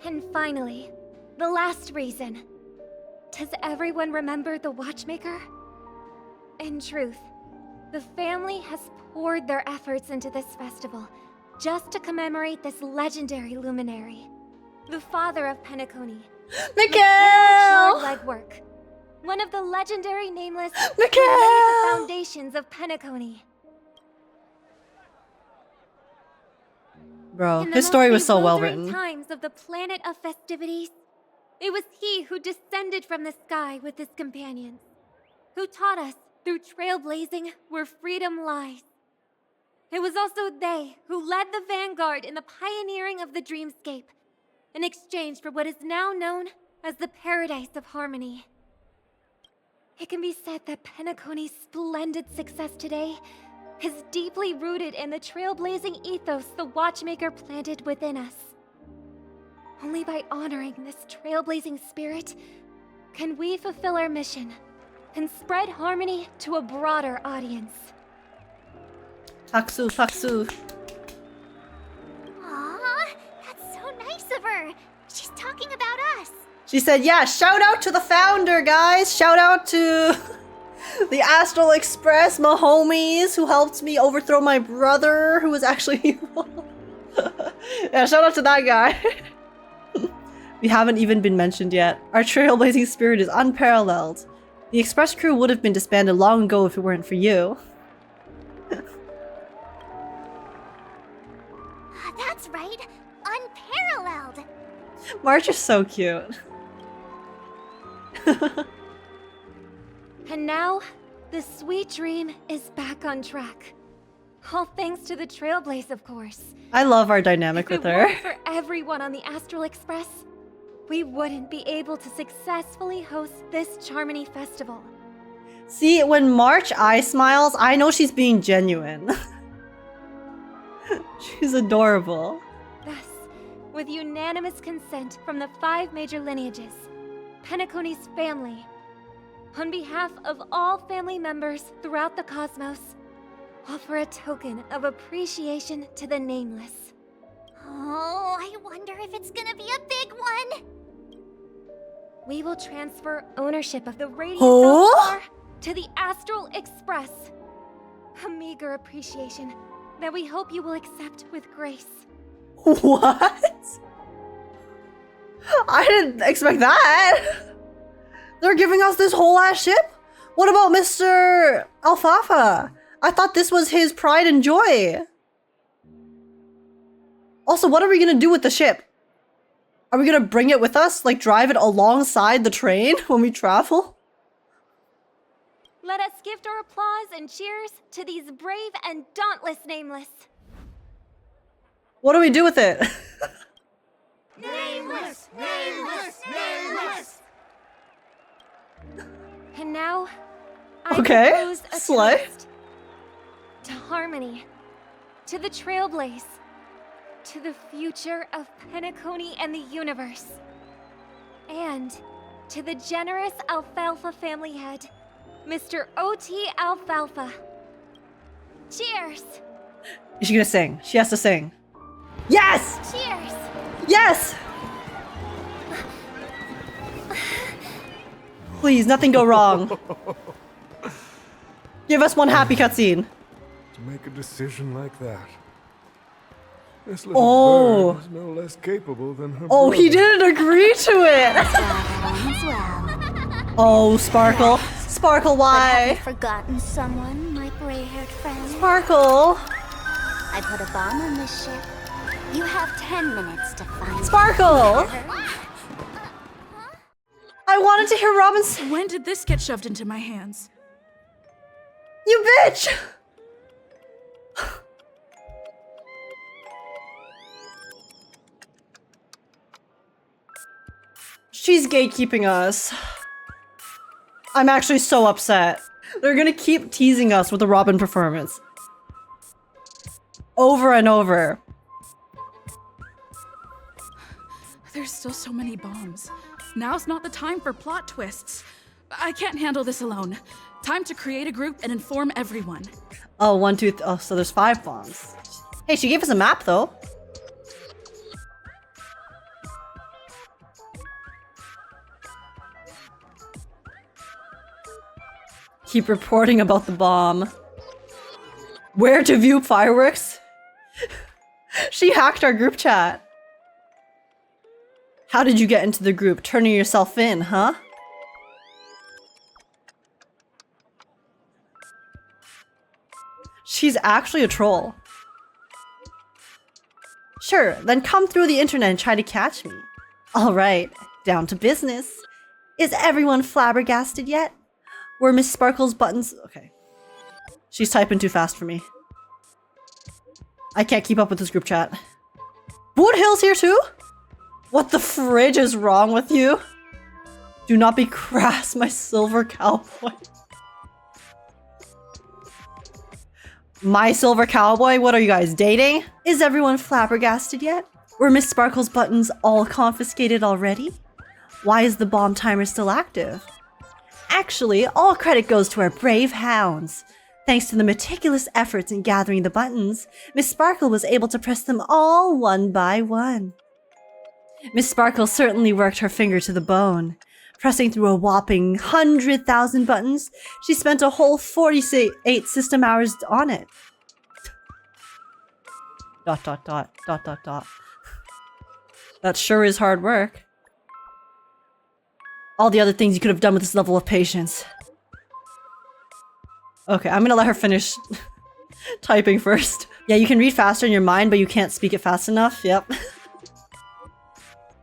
And finally, the last reason. Does everyone remember the Watchmaker? In truth, the family has poured their efforts into this festival just to commemorate this legendary luminary, the father of Penacony. Mikael! Legwork, one of the legendary nameless Mikael! who laid the foundations of Penacony. Bro, In the his story most was so well bewildering written. times of the planet of festivities, it was he who descended from the sky with his companions, who taught us through trailblazing where freedom lies. It was also they who led the vanguard in the pioneering of the dreamscape, in exchange for what is now known as the Paradise of Harmony. It can be said that Penacony's splendid success today is deeply rooted in the trailblazing ethos the Watchmaker planted within us. Only by honoring this trailblazing spirit can we fulfill our mission and spread harmony to a broader audience. Taksu, Taksu. Aw, that's so nice of her. She's talking about us. She said, yeah, shout out to the founder, guys. Shout out to the Astral Express, my homies, who helped me overthrow my brother, who was actually evil. Yeah, shout out to that guy. We haven't even been mentioned yet. Our trailblazing spirit is unparalleled. The Express crew would have been disbanded long ago if it weren't for you. That's right. Unparalleled. March is so cute. And now, the sweet dream is back on track. All thanks to the Trailblaze, of course. I love our dynamic with If it her. weren't for everyone on the Astral Express, we wouldn't be able to successfully host this Charmony Festival. See, when March eye smiles, I know she's being genuine. She's adorable. Thus, with unanimous consent from the 5 major lineages, Penacony's family, on behalf of all family members throughout the cosmos, offer a token of appreciation to the Nameless. Oh, I wonder if it's gonna be a big one. We will transfer ownership of the Radiant Huh? Feldspar to the Astral Express. A meager appreciation that we hope you will accept with grace. What? I didn't expect that. They're giving us this whole ass ship? What about Mr. Alfalfa? I thought this was his pride and joy. Also, what are we gonna do with the ship? Are we gonna bring it with us? Like drive it alongside the train when we travel? Let us gift our applause and cheers to these brave and dauntless Nameless. What do we do with it? Nameless! Nameless! Nameless! And now, I Okay, propose a slay. toast to Harmony, to the Trailblaze, to the future of Penacony and the universe, and to the generous Alfalfa family head, Mr. O.T. Alfalfa. Cheers! Is she gonna sing? She has to sing. Yes! Cheers! Yes! Please, nothing go wrong. Give us one happy cutscene. To make a decision like that. This little bird is no less capable than her brother. He didn't agree to it. Oh, Sparkle. Sparkle, why? Have you forgotten someone, my gray-haired friend? Sparkle. I put a bomb on this ship. You have 10 minutes to find Sparkle. I wanted to hear Robin's. When did this get shoved into my hands? You bitch! She's gatekeeping us. I'm actually so upset. They're gonna keep teasing us with the Robin performance. Over and over. There's still so many bombs. Now's not the time for plot twists. I can't handle this alone. Time to create a group and inform everyone. Oh, 1, 2, oh, so there's 5 bombs. Hey, she gave us a map though. Keep reporting about the bomb. Where to view fireworks? She hacked our group chat. How did you get into the group? Turning yourself in, huh? She's actually a troll. Sure, then come through the internet and try to catch me. Alright, down to business. Is everyone flabbergasted yet? Were Miss Sparkle's buttons... Okay. She's typing too fast for me. I can't keep up with this group chat. Woodhill's here too? What the fridge is wrong with you? Do not be crass, my silver cowboy. My silver cowboy? What are you guys, dating? Is everyone flabbergasted yet? Were Miss Sparkle's buttons all confiscated already? Why is the bomb timer still active? Actually, all credit goes to our brave hounds. Thanks to the meticulous efforts in gathering the buttons, Miss Sparkle was able to press them all one by one. Miss Sparkle certainly worked her finger to the bone. Pressing through a whopping 100,000 buttons, she spent a whole 48 system hours on it. ... That sure is hard work. All the other things you could have done with this level of patience. Okay, I'm gonna let her finish typing first. Yeah, you can read faster in your mind, but you can't speak it fast enough. Yep.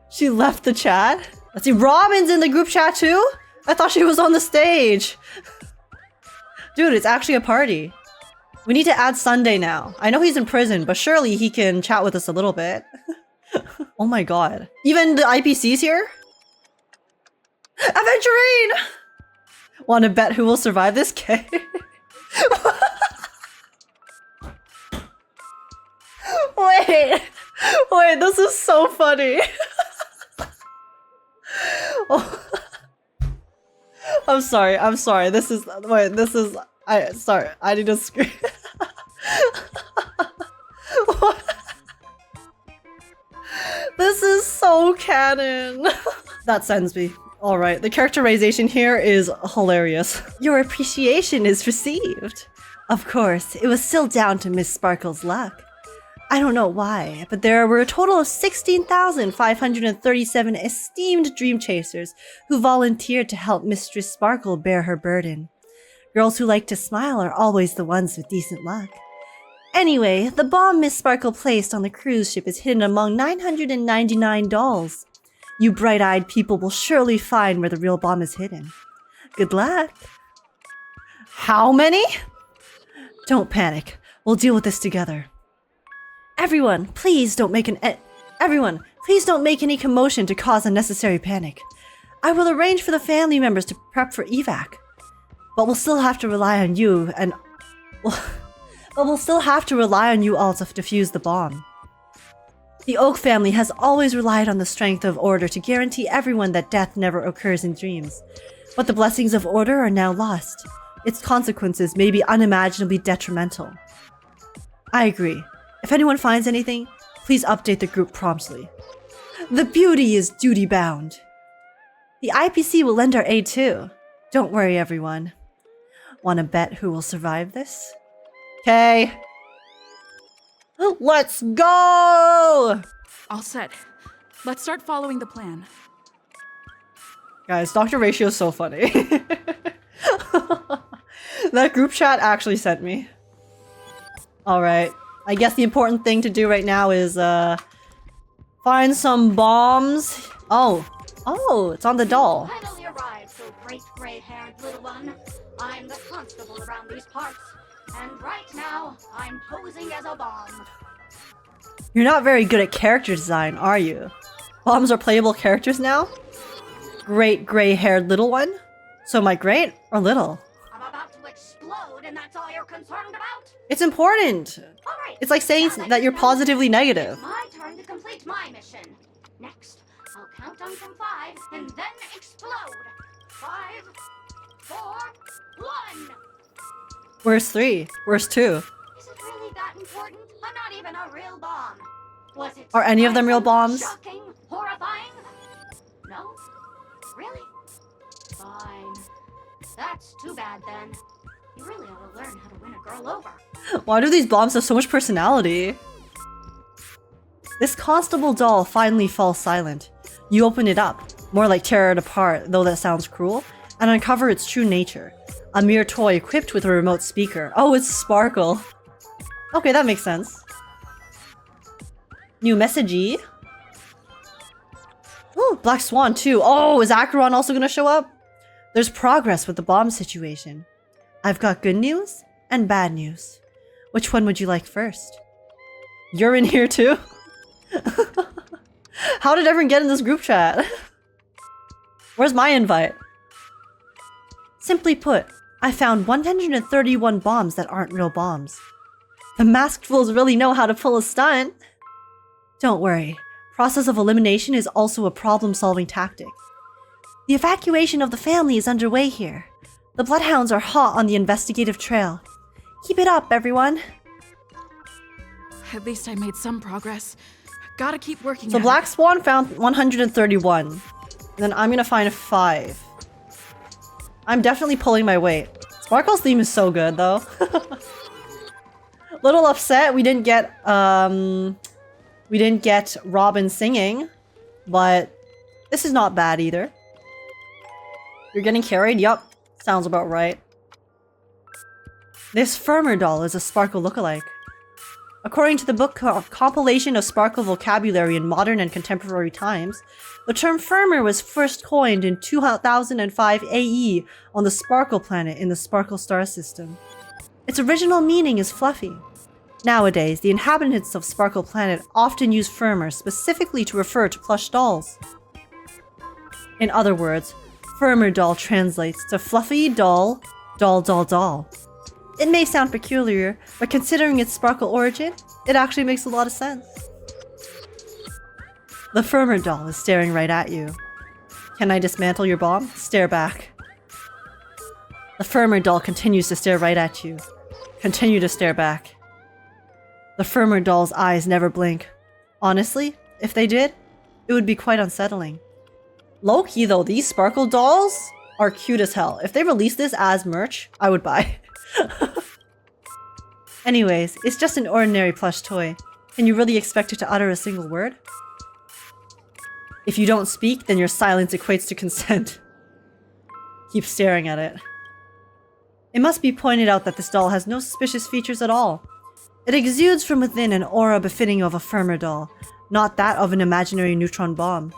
She left the chat. Let's see, Robin's in the group chat too? I thought she was on the stage. Dude, it's actually a party. We need to add Sunday now. I know he's in prison, but surely he can chat with us a little bit. Oh my god. Even the IPC's here? Aventurine! Want to bet who will survive this game? Wait, this is so funny. Oh. I'm sorry. This is, sorry, I need to scream. This is so canon. That sends me. Alright, the characterization here is hilarious. Your appreciation is received. Of course, it was still down to Miss Sparkle's luck. I don't know why, but there were a total of 16,537 esteemed dream chasers who volunteered to help Mistress Sparkle bear her burden. Girls who like to smile are always the ones with decent luck. Anyway, the bomb Miss Sparkle placed on the cruise ship is hidden among 999 dolls. You bright-eyed people will surely find where the real bomb is hidden. Good luck. How many? Don't panic. We'll deal with this together. Everyone, please don't make any commotion to cause unnecessary panic. I will arrange for the family members to prep for evac. But we'll still have to rely on you all to defuse the bomb. The Oak family has always relied on the strength of Order to guarantee everyone that death never occurs in dreams. But the blessings of Order are now lost. Its consequences may be unimaginably detrimental. I agree. If anyone finds anything, please update the group promptly. The beauty is duty-bound. The IPC will lend our aid too. Don't worry, everyone. Wanna bet who will survive this? Okay. Let's go! All set. Let's start following the plan. Guys, Dr. Ratio is so funny. That group chat actually sent me. Alright. I guess the important thing to do right now is, find some bombs. Oh. Oh, it's on the doll. Finally arrived, so great gray-haired little one. I'm the constable around these parts, and right now, I'm posing as a bomb. You're not very good at character design, are you? Bombs are playable characters now? Great gray-haired little one? So am I great or little? I'm about to explode, and that's all you're concerned about? It's important. Alright, It's like saying that you're positively negative. it's my turn to complete my mission. Next, I'll count down from 5, and then explode. 5, 4, 1! Where's 3? Where's 2? Is it really that important? I'm not even a real bomb. Was it Are any of them real bombs? shocking? Horrifying? No? Really? Fine. That's too bad then. You really ought to learn how to win a girl over. Why do these bombs have so much personality? This constable doll finally falls silent. You open it up, more like tear it apart, though that sounds cruel, and uncover its true nature. A mere toy equipped with a remote speaker. Oh, it's Sparkle. Okay, that makes sense. New messagey. Ooh, Black Swan too. Oh, is Acheron also gonna show up? There's progress with the bomb situation. I've got good news and bad news. Which one would you like first? You're in here too? How did everyone get in this group chat? Where's my invite? Simply put, I found 131 bombs that aren't real bombs. The masked fools really know how to pull a stunt. Don't worry, process of elimination is also a problem-solving tactic. The evacuation of the family is underway here. The Bloodhounds are hot on the investigative trail. Keep it up, everyone. At least I made some progress. Gotta keep working So at Black it. Swan found 131. And then I'm gonna find 5. I'm definitely pulling my weight. Sparkle's theme is so good, though. Little upset we didn't get Robin singing, but this is not bad either. You're getting carried? Yup. Sounds about right. This Firmer doll is a Sparkle lookalike. According to the book Compilation of Sparkle Vocabulary in Modern and Contemporary Times, the term Firmer was first coined in 2005 AE on the Sparkle planet in the Sparkle star system. Its original meaning is fluffy. Nowadays, the inhabitants of Sparkle planet often use Firmer specifically to refer to plush dolls. In other words, Firmer doll translates to fluffy doll, doll, doll, doll. It may sound peculiar, but considering its Sparkle origin, it actually makes a lot of sense. The Firmer doll is staring right at you. Can I dismantle your bomb? Stare back. The Firmer doll continues to stare right at you. Continue to stare back. The Firmer doll's eyes never blink. Honestly, if they did, it would be quite unsettling. Low-key though, these Sparkle dolls are cute as hell. If they release this as merch, I would buy. Anyways, it's just an ordinary plush toy. Can you really expect it to utter a single word? If you don't speak, then your silence equates to consent. Keep staring at it. It must be pointed out that this doll has no suspicious features at all. It exudes from within an aura befitting of a Firmer doll, not that of an imaginary neutron bomb.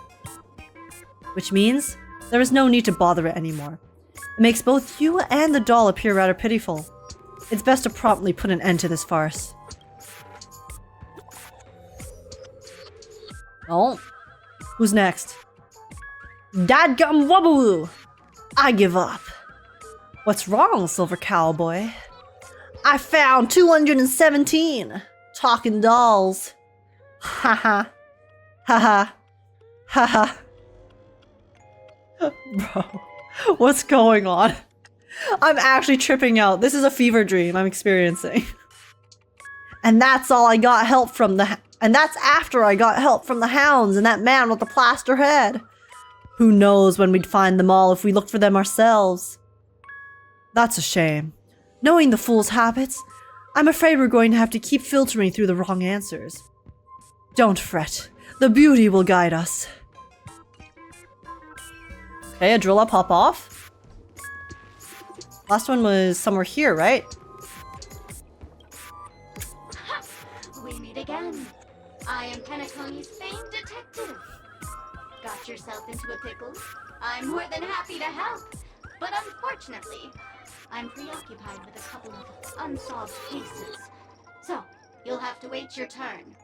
Which means, there is no need to bother it anymore. It makes both you and the doll appear rather pitiful. It's best to promptly put an end to this farce. Oh. Who's next? Dadgum Wobblewoo! I give up. What's wrong, Silver Cowboy? I found 217 talking dolls. Haha. Haha. Haha. Bro, what's going on? I'm actually tripping out. This is a fever dream I'm experiencing. And that's all I got help from and that's after I got help from the hounds and that man with the plaster head. Who knows when we'd find them all if we looked for them ourselves. That's a shame. Knowing the fool's habits, I'm afraid we're going to have to keep filtering through the wrong answers. Don't fret. The beauty will guide us. Okay, a drill up, hop off. Last one was somewhere here, right? We meet again. I am Penacony's famed detective. Got yourself into a pickle? I'm more than happy to help. But unfortunately, I'm preoccupied with a couple of unsolved cases. So, you'll have to wait your turn.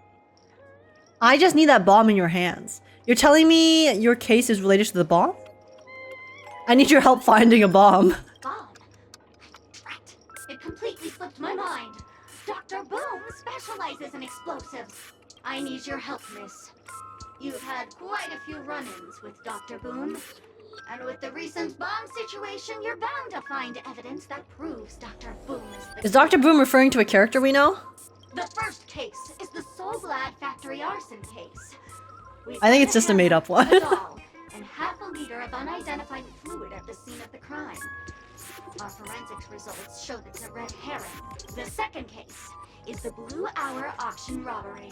I just need that bomb in your hands. You're telling me your case is related to the bomb? I need your help finding a bomb. Bomb? Drat. It completely slipped my mind. Dr. Boom specializes in explosives. I need your help, miss. You've had quite a few run-ins with Dr. Boom. And with the recent bomb situation, you're bound to find evidence that proves Dr. Boom is the... Is Dr. Boom referring to a character we know? The first case is the Soul Glad factory arson case. I think it's just a made-up one. And half a liter of unidentified fluid at the scene of the crime. Our forensics results show that it's a red herring. The second case is the Blue Hour auction robbery.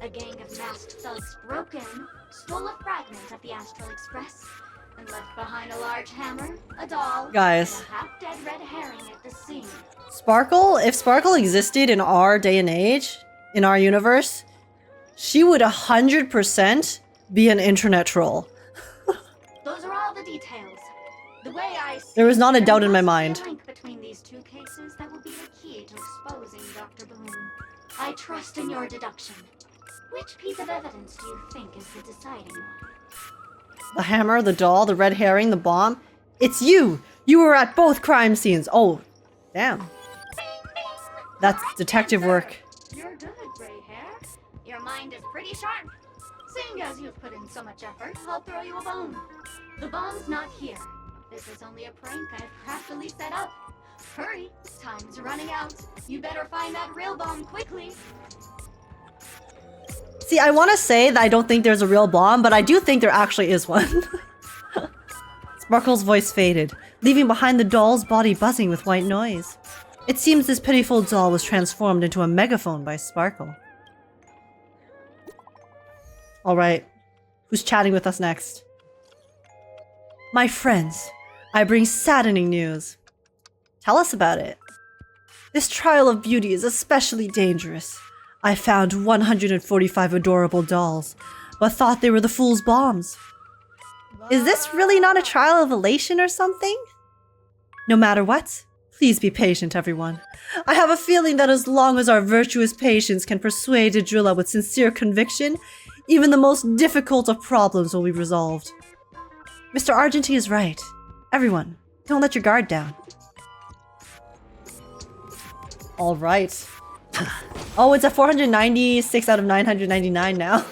A gang of masked thugs broke in, stole a fragment of the Astral Express, and left behind a large hammer, a doll, Guys. and a half-dead red herring at the scene. Sparkle? If Sparkle existed in our day and age, in our universe, she would 100% be an internet troll. Those are all the details. The way I see There was not a doubt in my there must mind. be a link between these two cases that will be the key to exposing Dr. Boom. I trust in your deduction. Which piece of evidence do you think is the deciding one? The hammer, the doll, the red herring, the bomb. It's you! You were at both crime scenes. Oh, damn. That's detective work. You're good, gray hair. Your mind is pretty sharp. Seeing as you've put in so much effort, I'll throw you a bone. The bomb's not here. This is only a prank I've craftily set up. Hurry, time's running out. You better find that real bomb quickly. See, I want to say that I don't think there's a real bomb, but I do think there actually is one. Sparkle's voice faded, leaving behind the doll's body buzzing with white noise. It seems this pitiful doll was transformed into a megaphone by Sparkle. Alright, who's chatting with us next? My friends, I bring saddening news. Tell us about it. This trial of beauty is especially dangerous. I found 145 adorable dolls, but thought they were the fool's bombs. Is this really not a trial of elation or something? No matter what, please be patient, everyone. I have a feeling that as long as our virtuous patience can persuade Adrilla with sincere conviction, even the most difficult of problems will be resolved. Mr. Argenti is right. Everyone, don't let your guard down. All right. Oh, it's a 496 out of 999 now.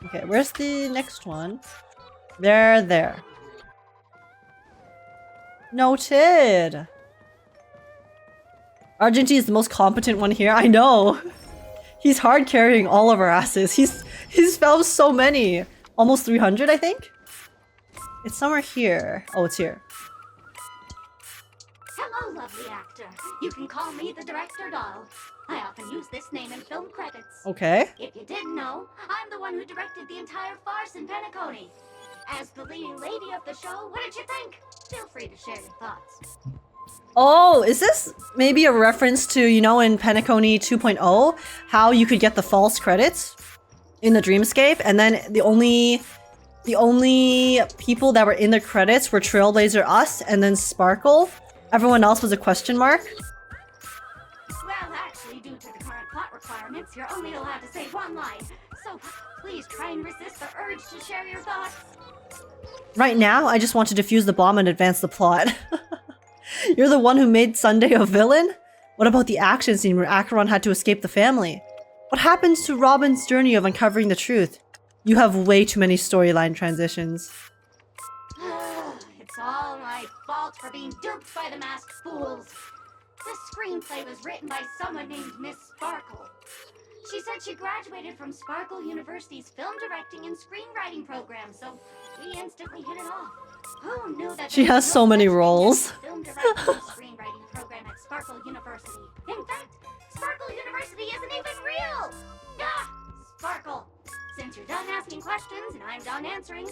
Okay, where's the next one? There. Noted. Argenti is the most competent one here. I know. He's hard carrying all of our asses. He's found so many. Almost 300, I think? It's somewhere here. Oh, it's here. Hello, lovely actor. You can call me the Director Doll. I often use this name in film credits. Okay. If you didn't know, I'm the one who directed the entire farce in Penacony. As the leading lady of the show, what did you think? Feel free to share your thoughts. Oh, is this maybe a reference to, you know, in Penacony 2.0, how you could get the false credits in the Dreamscape, and then the only people that were in the credits were Trailblazer, us, and then Sparkle. Everyone else was a question mark. Well, actually, due to the current plot requirements, you're only allowed to say one line. So please try and resist the urge to share your thoughts. Right now, I just want to defuse the bomb and advance the plot. You're the one who made Sunday a villain? What about the action scene where Acheron had to escape the family? What happens to Robin's journey of uncovering the truth? You have way too many storyline transitions. It's all my fault for being duped by the masked fools. This screenplay was written by someone named Miss Sparkle. She said she graduated from Sparkle University's film directing and screenwriting program, so we instantly hit it off. Who knew that She there has was so no many such thing roles. as a film directing and screenwriting program at Sparkle University? In fact, Sparkle University isn't even real! Ah! Sparkle! Since you're done asking questions and I'm done answering,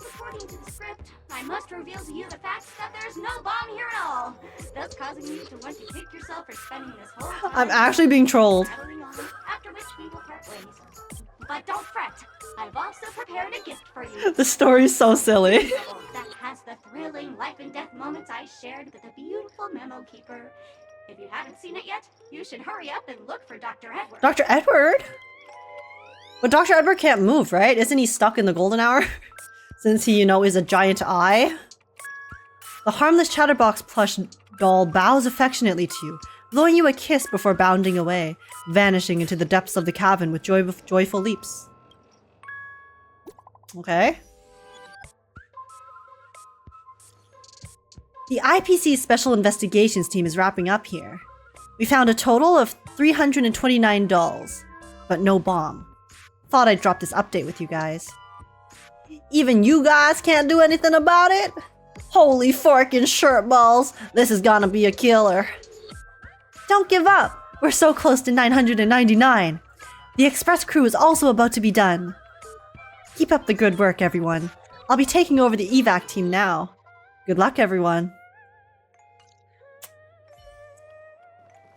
according to the script, I must reveal to you the fact that there's no bomb here at all, thus causing you to want to kick yourself for spending this whole time I'm actually being trolled. battling on, after which we will part ways. But don't fret, I've also prepared a gift for you. The story's so silly. That has the thrilling life and death moments I shared with the beautiful memo keeper. If you haven't seen it yet, you should hurry up and look for Dr. Edward. Dr. Edward? But Dr. Edward can't move, right? Isn't he stuck in the golden hour? Since he, you know, is a giant eye. The harmless chatterbox plush doll bows affectionately to you, blowing you a kiss before bounding away, vanishing into the depths of the cavern with joyful leaps. Okay. The IPC Special Investigations team is wrapping up here. We found a total of 329 dolls, but no bomb. Thought I'd drop this update with you guys. Even you guys can't do anything about it? Holy forkin' shirt balls, this is gonna be a killer. Don't give up, we're so close to 999. The express crew is also about to be done. Keep up the good work, everyone. I'll be taking over the evac team now. Good luck, everyone.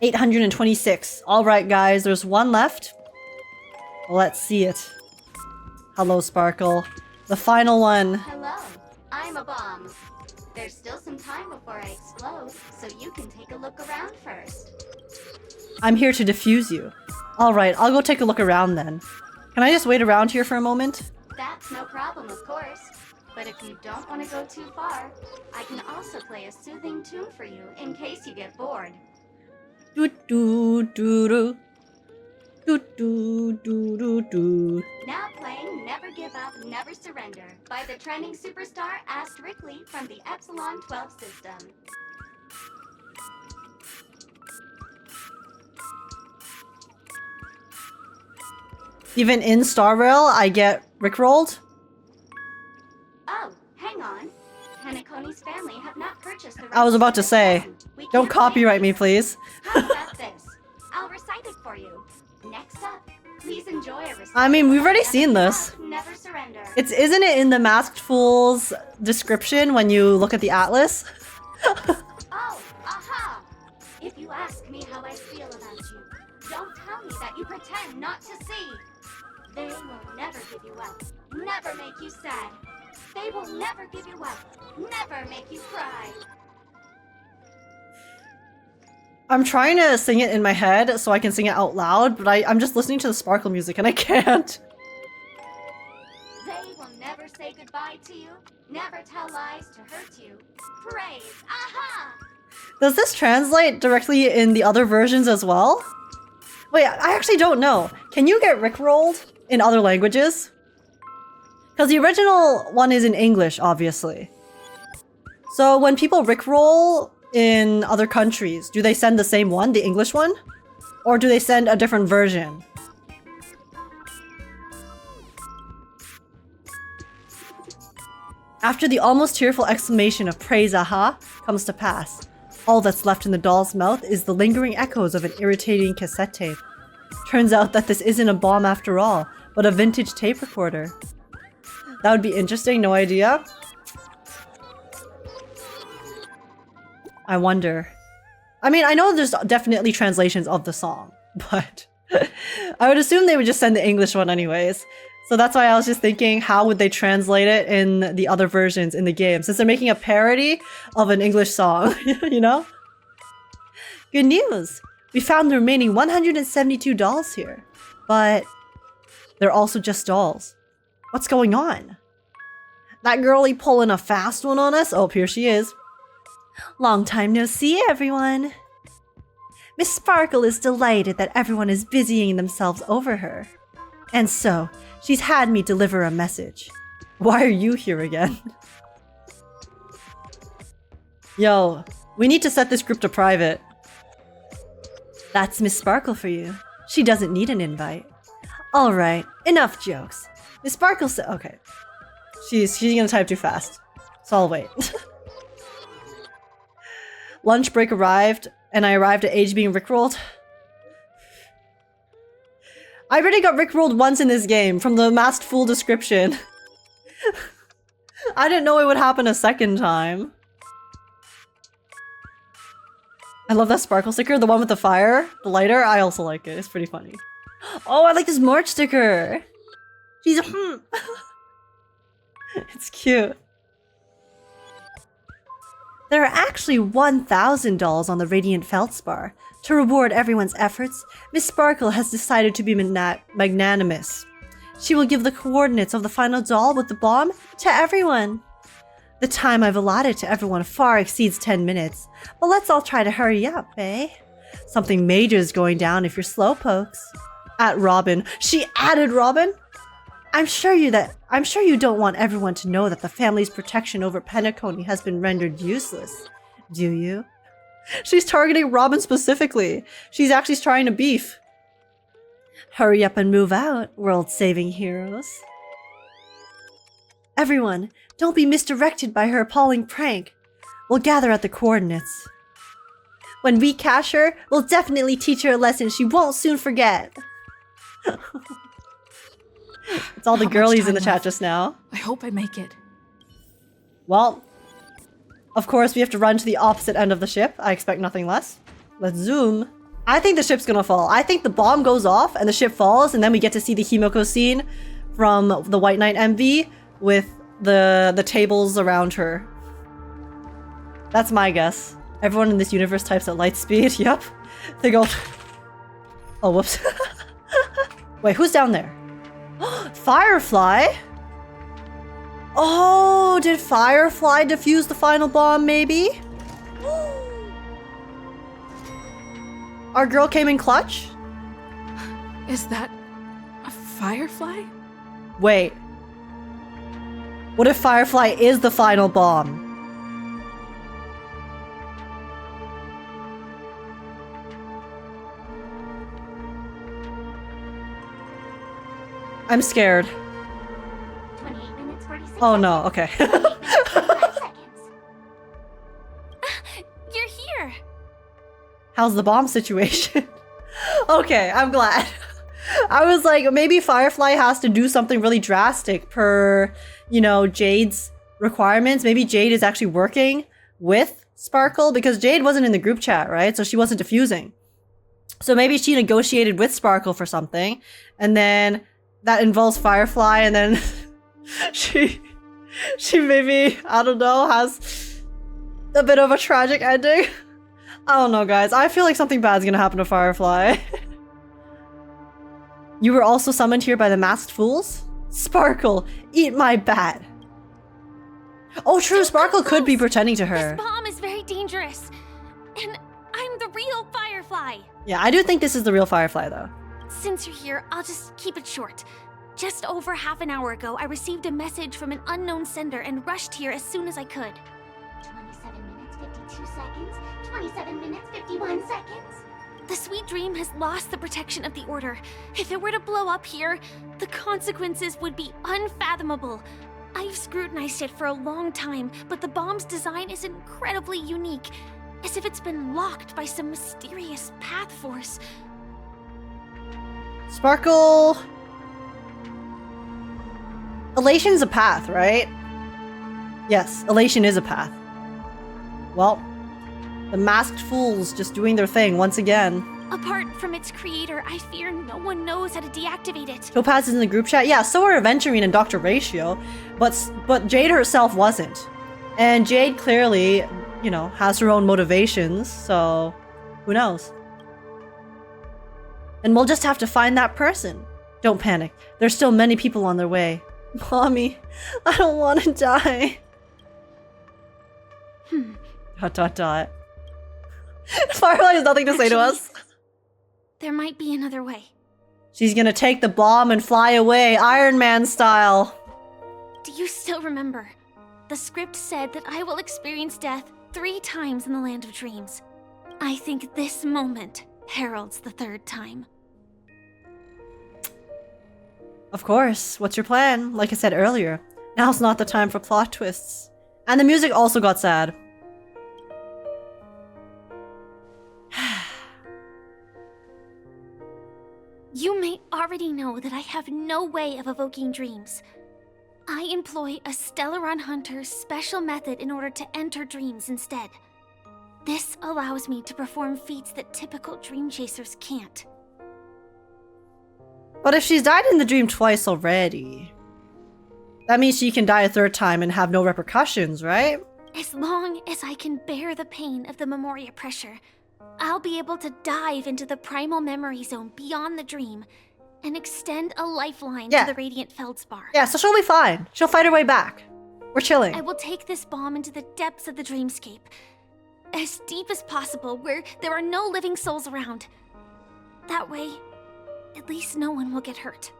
826. Alright, guys, there's one left. Let's see it. Hello, Sparkle. The final one. Hello, I'm a bomb. There's still some time before I explode, so you can take a look around first. I'm here to defuse you. Alright, I'll go take a look around then. Can I just wait around here for a moment? That's no problem, of course. But if you don't want to go too far, I can also play a soothing tune for you in case you get bored. Do do do do. Do do do do do. Now playing Never Give Up, Never Surrender by the trending superstar Asterically from the Epsilon 12 system. Even in starrail, I get rickrolled? Oh, hang on. Penacony's family have not purchased the I was about to say, We don't can't copyright me, please. How about this? I'll recite it for you. Next up, please enjoy a recital. I mean, we've already seen this. Never surrender. Isn't it in the Masked Fool's description when you look at the atlas? Oh, aha! If you ask me how I feel about you, don't tell me that you pretend not to see. They will never give you up, never make you sad. They will never give you up, never make you cry. I'm trying to sing it in my head so I can sing it out loud, but I'm just listening to the Sparkle music and I can't. They will never say goodbye to you, never tell lies to hurt you. Praise, aha! Does this translate directly in the other versions as well? Wait, I actually don't know. Can you get rickrolled in other languages? Because the original one is in English, obviously. So when people rickroll in other countries, do they send the same one, the English one? Or do they send a different version? After the almost tearful exclamation of praise aha comes to pass, all that's left in the doll's mouth is the lingering echoes of an irritating cassette tape. Turns out that this isn't a bomb after all, but a vintage tape recorder. That would be interesting, no idea. I wonder. I mean, I know there's definitely translations of the song, but I would assume they would just send the English one anyways. So that's why I was just thinking, how would they translate it in the other versions in the game? Since they're making a parody of an English song, you know? Good news! We found the remaining 172 dolls here. But they're also just dolls. What's going on? That girlie pulling a fast one on us? Oh, here she is. Long time no see, everyone. Miss Sparkle is delighted that everyone is busying themselves over her. And so, she's had me deliver a message. Why are you here again? Yo, we need to set this group to private. That's Miss Sparkle for you. She doesn't need an invite. Alright, enough jokes. Miss Sparkle said, okay. She's gonna type too fast. So I'll wait. Lunch break arrived, and I arrived at age being rickrolled. I already got rickrolled once in this game from the masked fool description. I didn't know it would happen a second time. I love that sparkle sticker, the one with the fire, the lighter. I also like it. It's pretty funny. Oh, I like this March sticker. She's It's cute. There are actually 1,000 dolls on the Radiant Feldspar. To reward everyone's efforts, Miss Sparkle has decided to be magnanimous. She will give the coordinates of the final doll with the bomb to everyone. The time I've allotted to everyone far exceeds 10 minutes, but let's all try to hurry up, eh? Something major is going down if you're slowpokes. At Robin. She added Robin? I'm sure you don't want everyone to know that the family's protection over Penacony has been rendered useless, do you? She's targeting Robin specifically. She's actually trying to beef. Hurry up and move out, world-saving heroes. Everyone, don't be misdirected by her appalling prank. We'll gather at the coordinates. When we catch her, we'll definitely teach her a lesson she won't soon forget. It's all the girlies in the chat just now. I hope I make it. Well, of course we have to run to the opposite end of the ship. I expect nothing less. Let's zoom. I think the ship's gonna fall. I think the bomb goes off and the ship falls, and then we get to see the Himiko scene from the White Knight MV with the tables around her. That's my guess. Everyone in this universe types at light speed. Yep. They go... Oh, whoops. Wait, who's down there? Firefly? Oh, did Firefly defuse the final bomb, maybe? Our girl came in clutch? Is that a Firefly? Wait. What if Firefly is the final bomb? I'm scared. 28 minutes, 46 Oh no, okay. You're here! How's the bomb situation? Okay, I'm glad. I was like, maybe Firefly has to do something really drastic per, you know, Jade's requirements. Maybe Jade is actually working with Sparkle because Jade wasn't in the group chat, right? So she wasn't defusing. So maybe she negotiated with Sparkle for something, and then that involves Firefly, and then she maybe, I don't know, has a bit of a tragic ending. I don't know, guys. I feel like something bad's gonna happen to Firefly. You were also summoned here by the masked fools? Sparkle, eat my bat. Oh, true. Sparkle could be pretending to her. This bomb is very dangerous, and I'm the real Firefly. Yeah, I do think this is the real Firefly, though. Since you're here, I'll just keep it short. Just over half an hour ago, I received a message from an unknown sender and rushed here as soon as I could. 27 minutes, 52 seconds. 27 minutes, 51 seconds. The Sweet Dream has lost the protection of the Order. If it were to blow up here, the consequences would be unfathomable. I've scrutinized it for a long time, but the bomb's design is incredibly unique, as if it's been locked by some mysterious path force. Sparkle... Elation's a path, right? Yes, Elation is a path. Well, the masked fools just doing their thing once again. Apart from its creator, I fear no one knows how to deactivate it. Topaz is in the group chat. Yeah, so are Aventurine and Dr. Ratio, but Jade herself wasn't. And Jade clearly, you know, has her own motivations, so who knows? And we'll just have to find that person. Don't panic. There's still many people on their way. Mommy, I don't want to die. Dot dot dot. Firefly has nothing to say to us. There might be another way. She's gonna take the bomb and fly away, Iron Man style. Do you still remember? The script said that I will experience death 3 times in the Land of Dreams. I think this moment heralds the 3rd time. Of course. What's your plan? Like I said earlier, now's not the time for plot twists. And the music also got sad. You may already know that I have no way of evoking dreams. I employ a Stellaron Hunter's special method in order to enter dreams instead. This allows me to perform feats that typical dream chasers can't. But if she's died in the dream twice already, that means she can die a third time and have no repercussions, right? As long as I can bear the pain of the Memoria pressure, I'll be able to dive into the primal memory zone beyond the dream and extend a lifeline to the radiant Feldspar. Yeah, so she'll be fine. She'll fight her way back. We're chilling. I will take this bomb into the depths of the dreamscape, as deep as possible, where there are no living souls around. That way, at least no one will get hurt.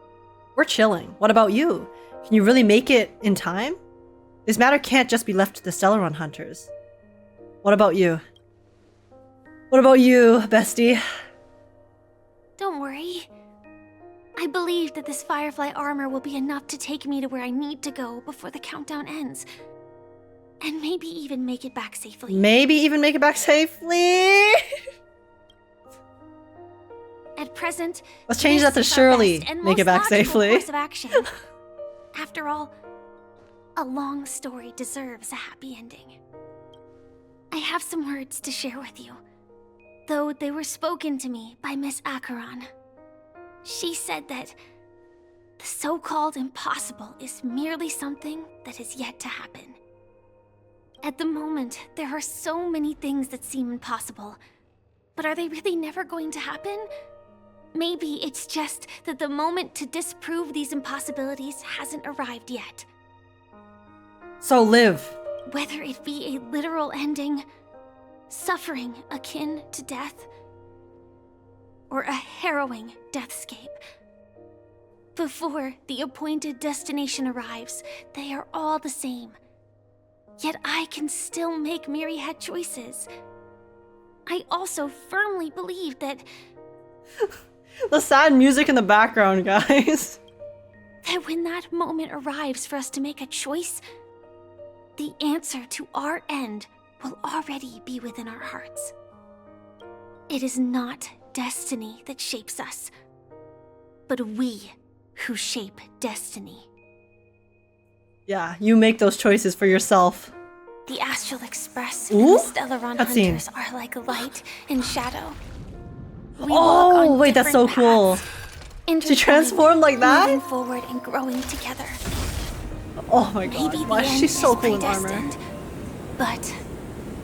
We're chilling. What about you? Can you really make it in time? This matter can't just be left to the Stellaron Hunters. What about you? What about you, bestie? Don't worry. I believe that this Firefly armor will be enough to take me to where I need to go before the countdown ends. And maybe even make it back safely. Maybe even make it back safely? At present, let's change that to surely make it back safely. Course of action. After all, a long story deserves a happy ending. I have some words to share with you, though they were spoken to me by Miss Acheron. She said that the so-called impossible is merely something that is yet to happen. At the moment, there are so many things that seem impossible, but are they really never going to happen? Maybe it's just that the moment to disprove these impossibilities hasn't arrived yet. So live. Whether it be a literal ending, suffering akin to death, or a harrowing deathscape. Before the appointed destination arrives, they are all the same. Yet I can still make myriad choices. I also firmly believe that the sad music in the background, guys. That when that moment arrives for us to make a choice, the answer to our end will already be within our hearts. It is not destiny that shapes us, but we who shape destiny. Yeah, you make those choices for yourself. The Astral Express Ooh, and the Stellaron cutscene. Hunters are like light and shadow. Oh, wait, that's so cool. She transformed like that? Moving forward and growing together. Oh my god, Maybe why the is she end so is cool in armor? predestined, but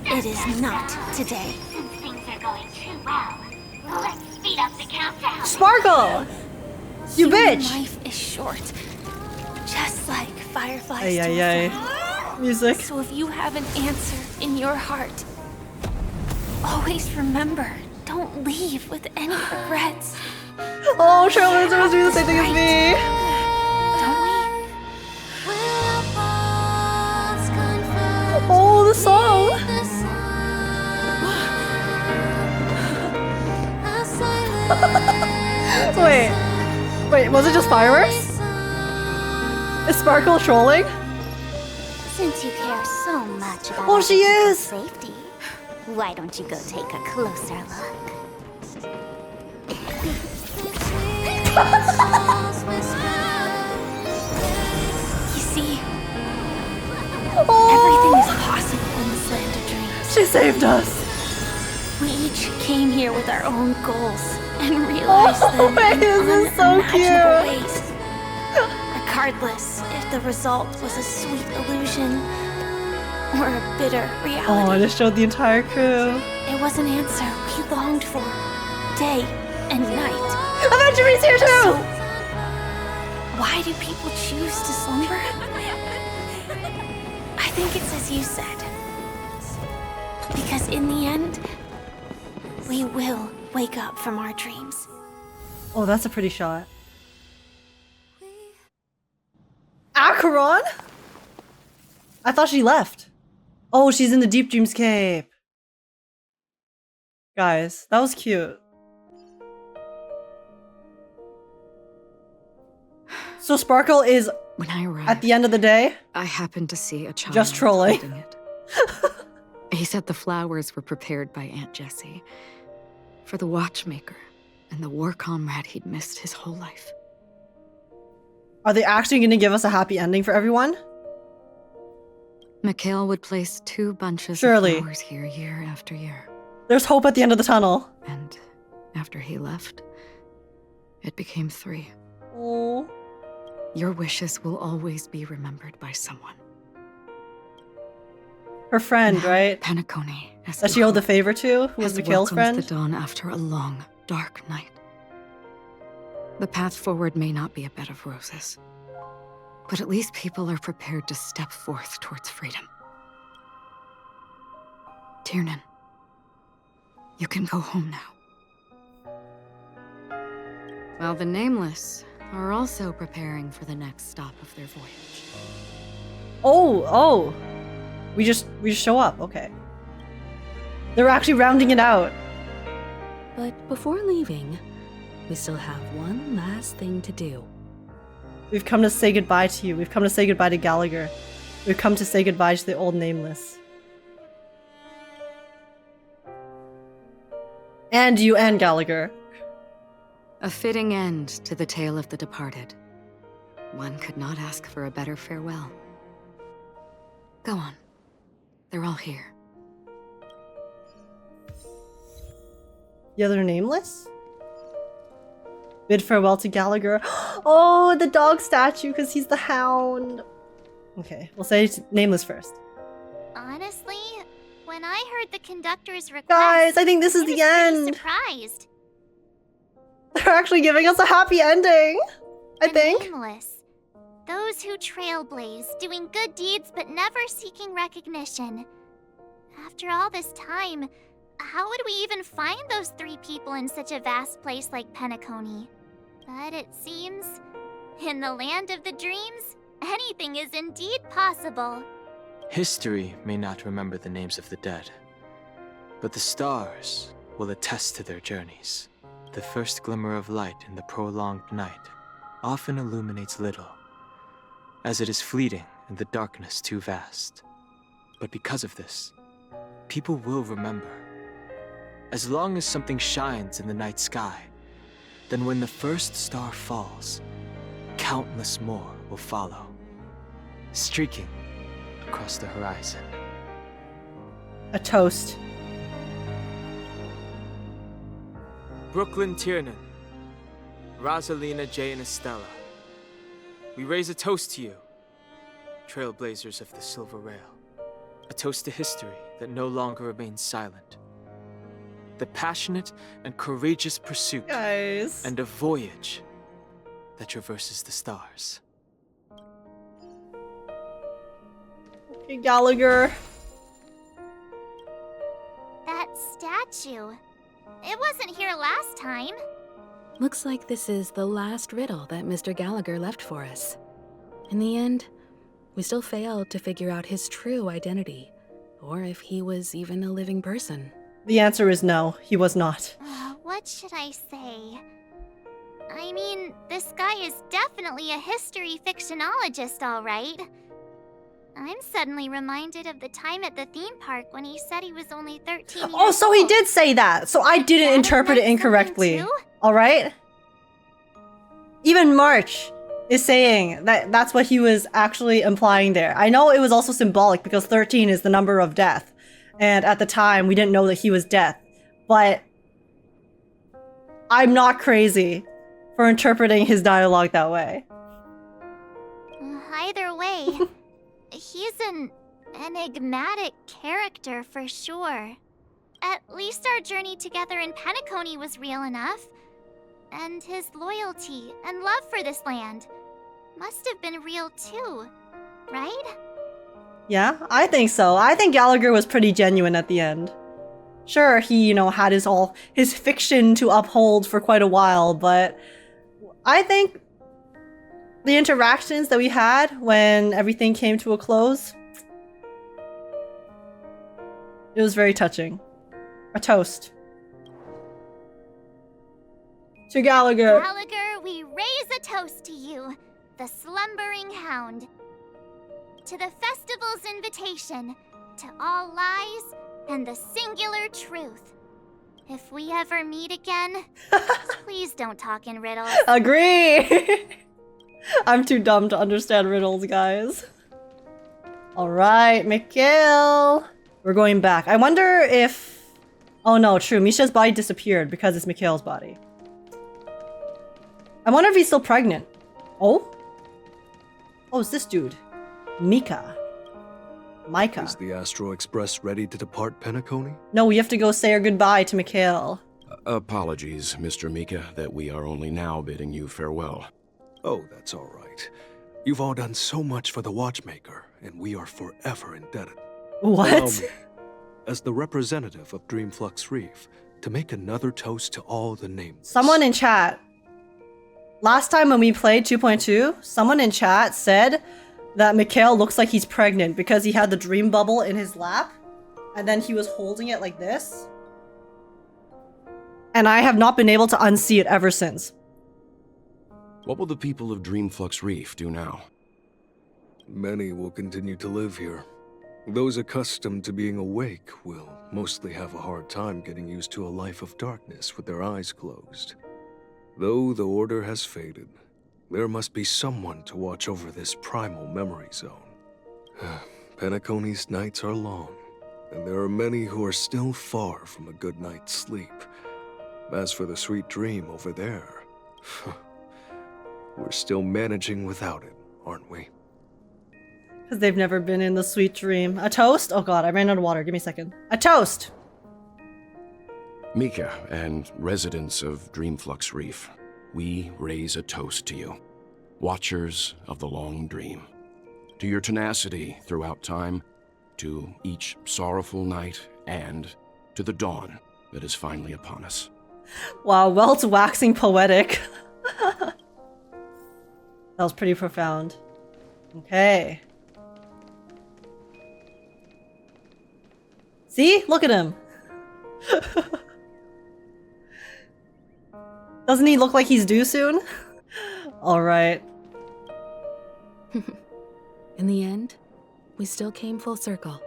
it is not today. Since things are going too well, let's speed up the countdown. Sparkle! You Human bitch! Life is short, just like Firefly's Ay, to ay, a ay. friend. Music. So if you have an answer in your heart, always remember, don't leave with any regrets. Oh, Trailblazer was doing the same thing as me! Don't we? Oh, the song! Wait, was it just fireworks? Is Sparkle trolling? Since you care so much about She is! safety, why don't you go take a closer look? You see, everything is possible in this land of dreams. She saved us! We each came here with our own goals and realized them wait, in this is so unimaginable cute. ways. Regardless if the result was a sweet illusion or a bitter reality. Oh, I just showed the entire crew. It was an answer we longed for, day and night. Avengers here too! So, why do people choose to slumber? I think it's as you said. Because in the end, we will wake up from our dreams. Oh, that's a pretty shot. Acheron? I thought she left. Oh, she's in the Deep Dreamscape. Guys, that was cute. So Sparkle is, when I arrived, at the end of the day, I happened to see a child just trolling. holding it. He said the flowers were prepared by Aunt Jessie for the watchmaker and the war comrade he'd missed his whole life. Are they actually going to give us a happy ending for everyone? Mikhail would place 2 bunches Surely. of flowers here year after year. There's hope at the end of the tunnel. And after he left, it became 3. Oh. Your wishes will always be remembered by someone. Her friend, Now, right? Penacony. That she owed the favor to, who was has Mikhail's welcomed friend? the dawn after a long, dark night. The path forward may not be a bed of roses, but at least people are prepared to step forth towards freedom. Tiernan, you can go home now. While the Nameless are also preparing for the next stop of their voyage. Oh. We just show up, okay. They're actually rounding it out. But before leaving, we still have one last thing to do. We've come to say goodbye to you. We've come to say goodbye to Gallagher. We've come to say goodbye to the old Nameless. And you and Gallagher. A fitting end to the tale of the departed. One could not ask for a better farewell. Go on. They're all here. The other Nameless? Bid farewell to Gallagher. Oh, the dog statue, because he's the hound. Okay, we'll say Nameless first. Honestly, when I heard the conductor's request, Guys, I think this is the end. Surprised. They're actually giving us a happy ending. I think. Nameless. Those who trailblaze, doing good deeds but never seeking recognition. After all this time, how would we even find those 3 people in such a vast place like Penacony? But it seems, in the land of the dreams, anything is indeed possible. History may not remember the names of the dead, but the stars will attest to their journeys. The first glimmer of light in the prolonged night often illuminates little, as it is fleeting and the darkness too vast. But because of this, people will remember. As long as something shines in the night sky, then when the first star falls, countless more will follow, streaking across the horizon. A toast. Brooklyn Tiernan, Rosalina, Jay, and Estella. We raise a toast to you, Trailblazers of the Silver Rail. A toast to history that no longer remains silent. The passionate and courageous pursuit, Guys. and a voyage that traverses the stars. Okay, Gallagher. That statue. It wasn't here last time. Looks like this is the last riddle that Mr. Gallagher left for us. In the end, we still failed to figure out his true identity, or if he was even a living person. The answer is no, he was not. What should I say? I mean, this guy is definitely a history fictionologist, all right. I'm suddenly reminded of the time at the theme park when he said he was only 13 years Oh, so old. he did say that. So I didn't interpret it incorrectly. All right? Even March is saying that that's what he was actually implying there. I know it was also symbolic because 13 is the number of death. And at the time, we didn't know that he was death. But I'm not crazy for interpreting his dialogue that way. Either way, he's an enigmatic character for sure. At least our journey together in Penacony was real enough. And his loyalty and love for this land must have been real too, right? Yeah, I think so. I think Gallagher was pretty genuine at the end. Sure, he, had his fiction to uphold for quite a while, but I think the interactions that we had when everything came to a close, it was very touching. A toast. To Gallagher. Gallagher, we raise a toast to you. the slumbering hound. To the festival's invitation, to all lies and the singular truth. If we ever meet again, please don't talk in riddles. Agree! I'm too dumb to understand riddles, guys. Alright, Mikhail. We're going back. I wonder if... Oh no, true. Misha's body disappeared because it's Mikhail's body. I wonder if he's still pregnant. Oh? Oh, it's this dude. Micah. Is the Astral Express ready to depart Penacony? No, we have to go say our goodbye to Mikhail. Apologies, Mr. Mika, that we are only now bidding you farewell. Oh, that's all right. You've all done so much for the Watchmaker, and we are forever indebted. What? Allow me, as the representative of Dreamflux Reef, to make another toast to all the nameless. Someone in chat. Last time when we played 2.2, someone in chat said that Mikhail looks like he's pregnant because he had the dream bubble in his lap and then he was holding it like this. And I have not been able to unsee it ever since. What will the people of Dreamflux Reef do now? Many will continue to live here. Those accustomed to being awake will mostly have a hard time getting used to a life of darkness with their eyes closed. Though the order has faded, there must be someone to watch over this primal memory zone. Penacony's nights are long, and there are many who are still far from a good night's sleep. As for the sweet dream over there, we're still managing without it, aren't we? Because they've never been in the sweet dream. A toast? Oh god, I ran out of water. Give me a second. A toast! Mika and residents of Dreamflux Reef, we raise a toast to you, watchers of the long dream, to your tenacity throughout time, to each sorrowful night, and to the dawn that is finally upon us. Wow, Welt's waxing poetic. That was pretty profound. Okay. See? Look at him. Doesn't he look like he's due soon? Alright. In the end, we still came full circle.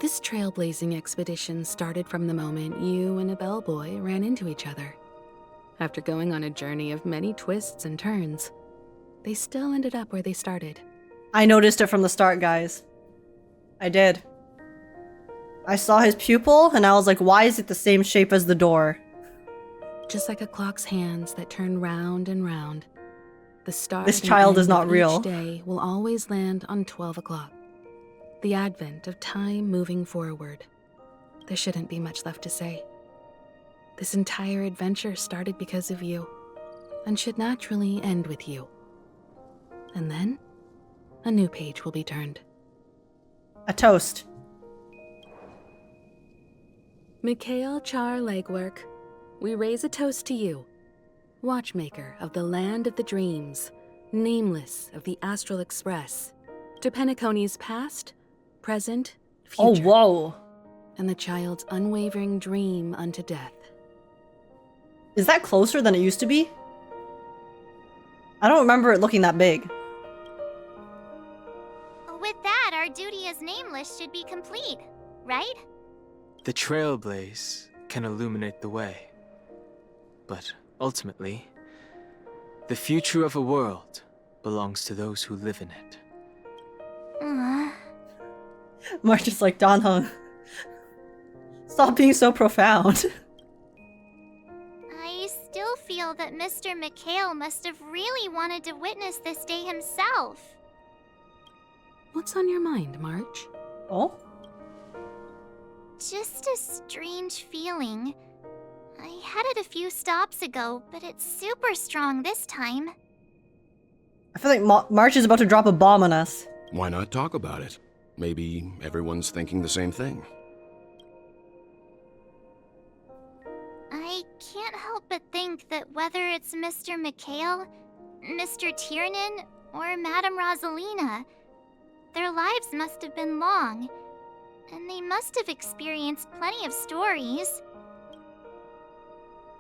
This trailblazing expedition started from the moment you and a bellboy ran into each other. After going on a journey of many twists and turns, they still ended up where they started. I noticed it from the start, guys. I did. I saw his pupil, and I was like, why is it the same shape as the door? Just like a clock's hands that turn round and round, the start This child is not real. Each day will always land on 12 o'clock. The advent of time moving forward. There shouldn't be much left to say. This entire adventure started because of you, and should naturally end with you. And then, a new page will be turned. A toast. Mikhail Char Legwork, we raise a toast to you, watchmaker of the land of the dreams, nameless of the Astral Express, to Penacony's past, present, future. Oh, whoa. And the child's unwavering dream unto death. Is that closer than it used to be? I don't remember it looking that big. With that, our duty as nameless should be complete, right? The Trailblaze can illuminate the way. But ultimately, the future of a world belongs to those who live in it. March is like, Danheng, stop being so profound. I still feel that Mr. Mikhail must have really wanted to witness this day himself. What's on your mind, March? Oh? Just a strange feeling. I had it a few stops ago, but it's super strong this time. I feel like March is about to drop a bomb on us. Why not talk about it? Maybe everyone's thinking the same thing. I can't help but think that whether it's Mr. Mikhail, Mr. Tiernan, or Madame Rosalina, their lives must have been long, and they must have experienced plenty of stories.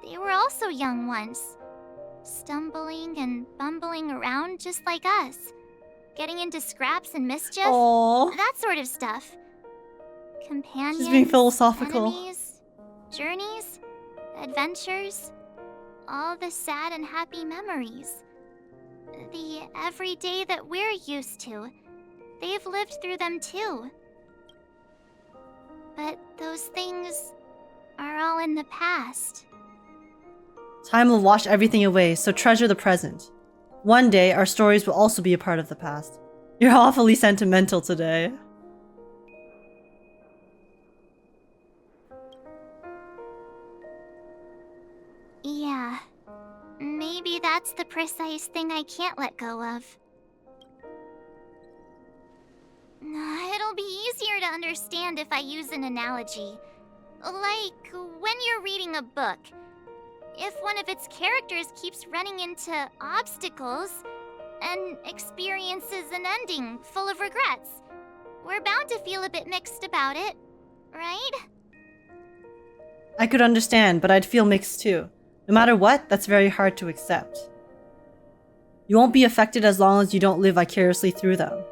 They were also young once, stumbling and bumbling around just like us. Getting into scraps and mischief. Aww. That sort of stuff. Companions, She's being philosophical. enemies, journeys, adventures, all the sad and happy memories. The everyday that we're used to. They've lived through them too. But those things are all in the past. Time will wash everything away, so treasure the present. One day, our stories will also be a part of the past. You're awfully sentimental today. Yeah. Maybe that's the precise thing I can't let go of. It'll be easier to understand if I use an analogy. Like when you're reading a book. If one of its characters keeps running into obstacles and experiences an ending full of regrets, we're bound to feel a bit mixed about it, right? I could understand, but I'd feel mixed too. No matter what, that's very hard to accept. You won't be affected as long as you don't live vicariously through them.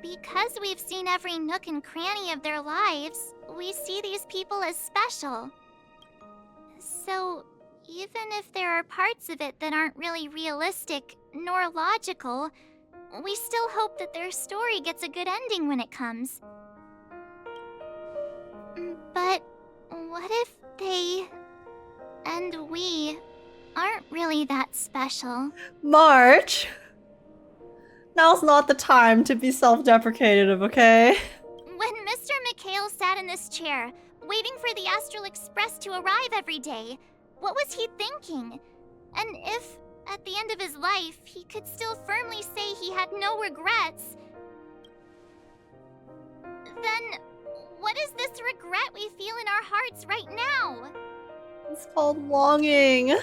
Because we've seen every nook and cranny of their lives, we see these people as special. So, even if there are parts of it that aren't really realistic nor logical, we still hope that their story gets a good ending when it comes. But what if they and we aren't really that special? March! Now's not the time to be self-deprecative, okay? When Mr. McHale sat in this chair, waiting for the Astral Express to arrive every day, what was he thinking? And if, at the end of his life, he could still firmly say he had no regrets, then what is this regret we feel in our hearts right now? It's called longing.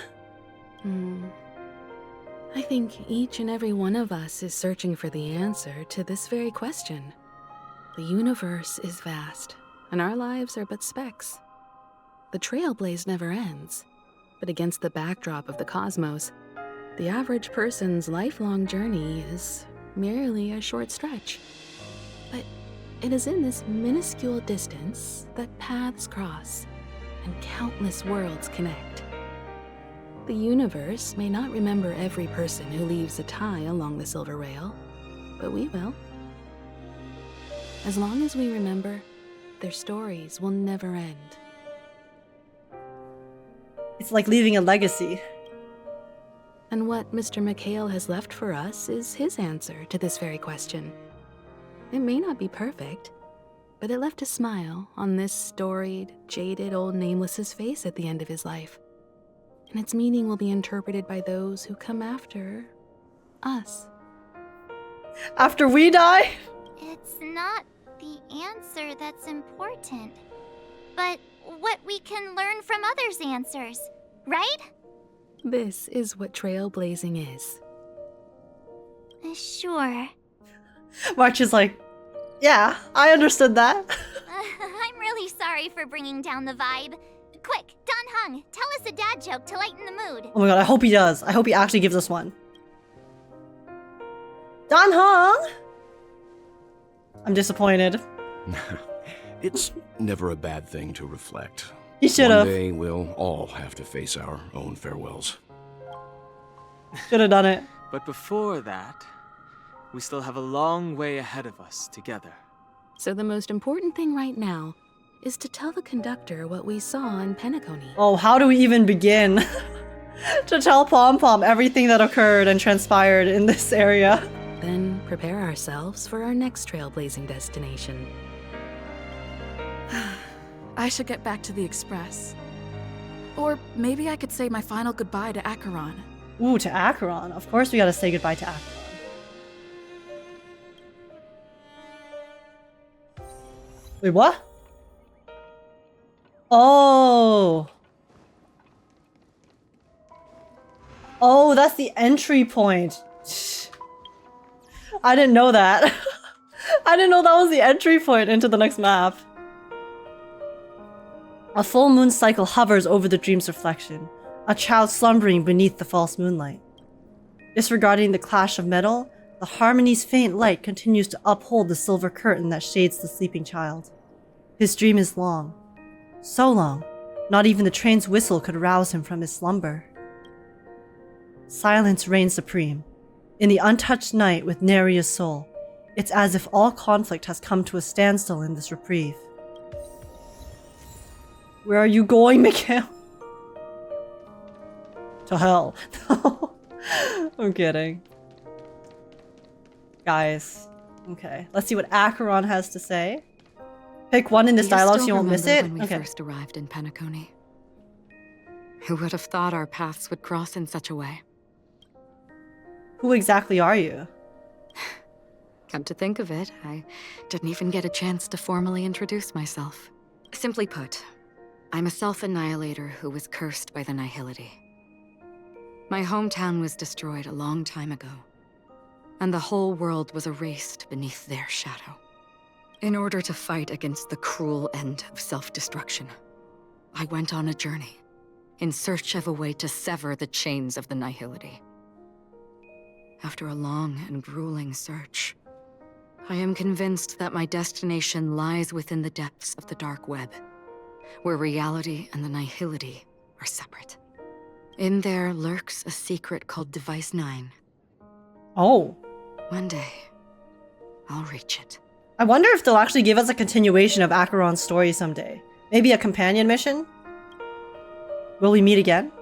I think each and every one of us is searching for the answer to this very question. The universe is vast, and our lives are but specks. The Trailblaze never ends, but against the backdrop of the cosmos, the average person's lifelong journey is merely a short stretch. But it is in this minuscule distance that paths cross, and countless worlds connect. The universe may not remember every person who leaves a tie along the silver rail, but we will. As long as we remember, their stories will never end. It's like leaving a legacy. And what Mr. McHale has left for us is his answer to this very question. It may not be perfect, but it left a smile on this storied, jaded old nameless's face at the end of his life. And its meaning will be interpreted by those who come after us. After we die? It's not the answer that's important, but what we can learn from others' answers, right? This is what trailblazing is. Sure. March is like, yeah, I understood that. I'm really sorry for bringing down the vibe. Quick, Don Hung, tell us a dad joke to lighten the mood. Oh my god, I hope he does. I hope he actually gives us one. Don Hung! I'm disappointed. It's never a bad thing to reflect. He should've. One day we'll all have to face our own farewells. Should've done it. But before that, we still have a long way ahead of us together. So the most important thing right now is to tell the conductor what we saw in Penacony. Oh, how do we even begin to tell Pom-Pom everything that occurred and transpired in this area? Then prepare ourselves for our next trailblazing destination. I should get back to the Express. Or maybe I could say my final goodbye to Acheron. Ooh, to Acheron. Of course we gotta say goodbye to Acheron. Wait, what? Oh. Oh, that's the entry point. I didn't know that. I didn't know that was the entry point into the next map. A full moon cycle hovers over the dream's reflection, a child slumbering beneath the false moonlight. Disregarding the clash of metal, the harmony's faint light continues to uphold the silver curtain that shades the sleeping child. His dream is long. So long, not even the train's whistle could rouse him from his slumber. Silence reigns supreme. In the untouched night with Neria's soul, it's as if all conflict has come to a standstill in this reprieve. Where are you going, Mikhail? To hell. I'm kidding. Guys. Okay, let's see what Acheron has to say. Pick one in this dialogue so you won't miss it. When we first arrived in Penacony? Who would have thought our paths would cross in such a way? Who exactly are you? Come to think of it, I didn't even get a chance to formally introduce myself. Simply put, I'm a self-annihilator who was cursed by the nihility. My hometown was destroyed a long time ago, and the whole world was erased beneath their shadow. In order to fight against the cruel end of self-destruction, I went on a journey, in search of a way to sever the chains of the nihility. After a long and grueling search, I am convinced that my destination lies within the depths of the dark web, where reality and the nihility are separate. In there lurks a secret called Device 9. Oh. One day, I'll reach it. I wonder if they'll actually give us a continuation of Acheron's story someday. Maybe a companion mission? Will we meet again?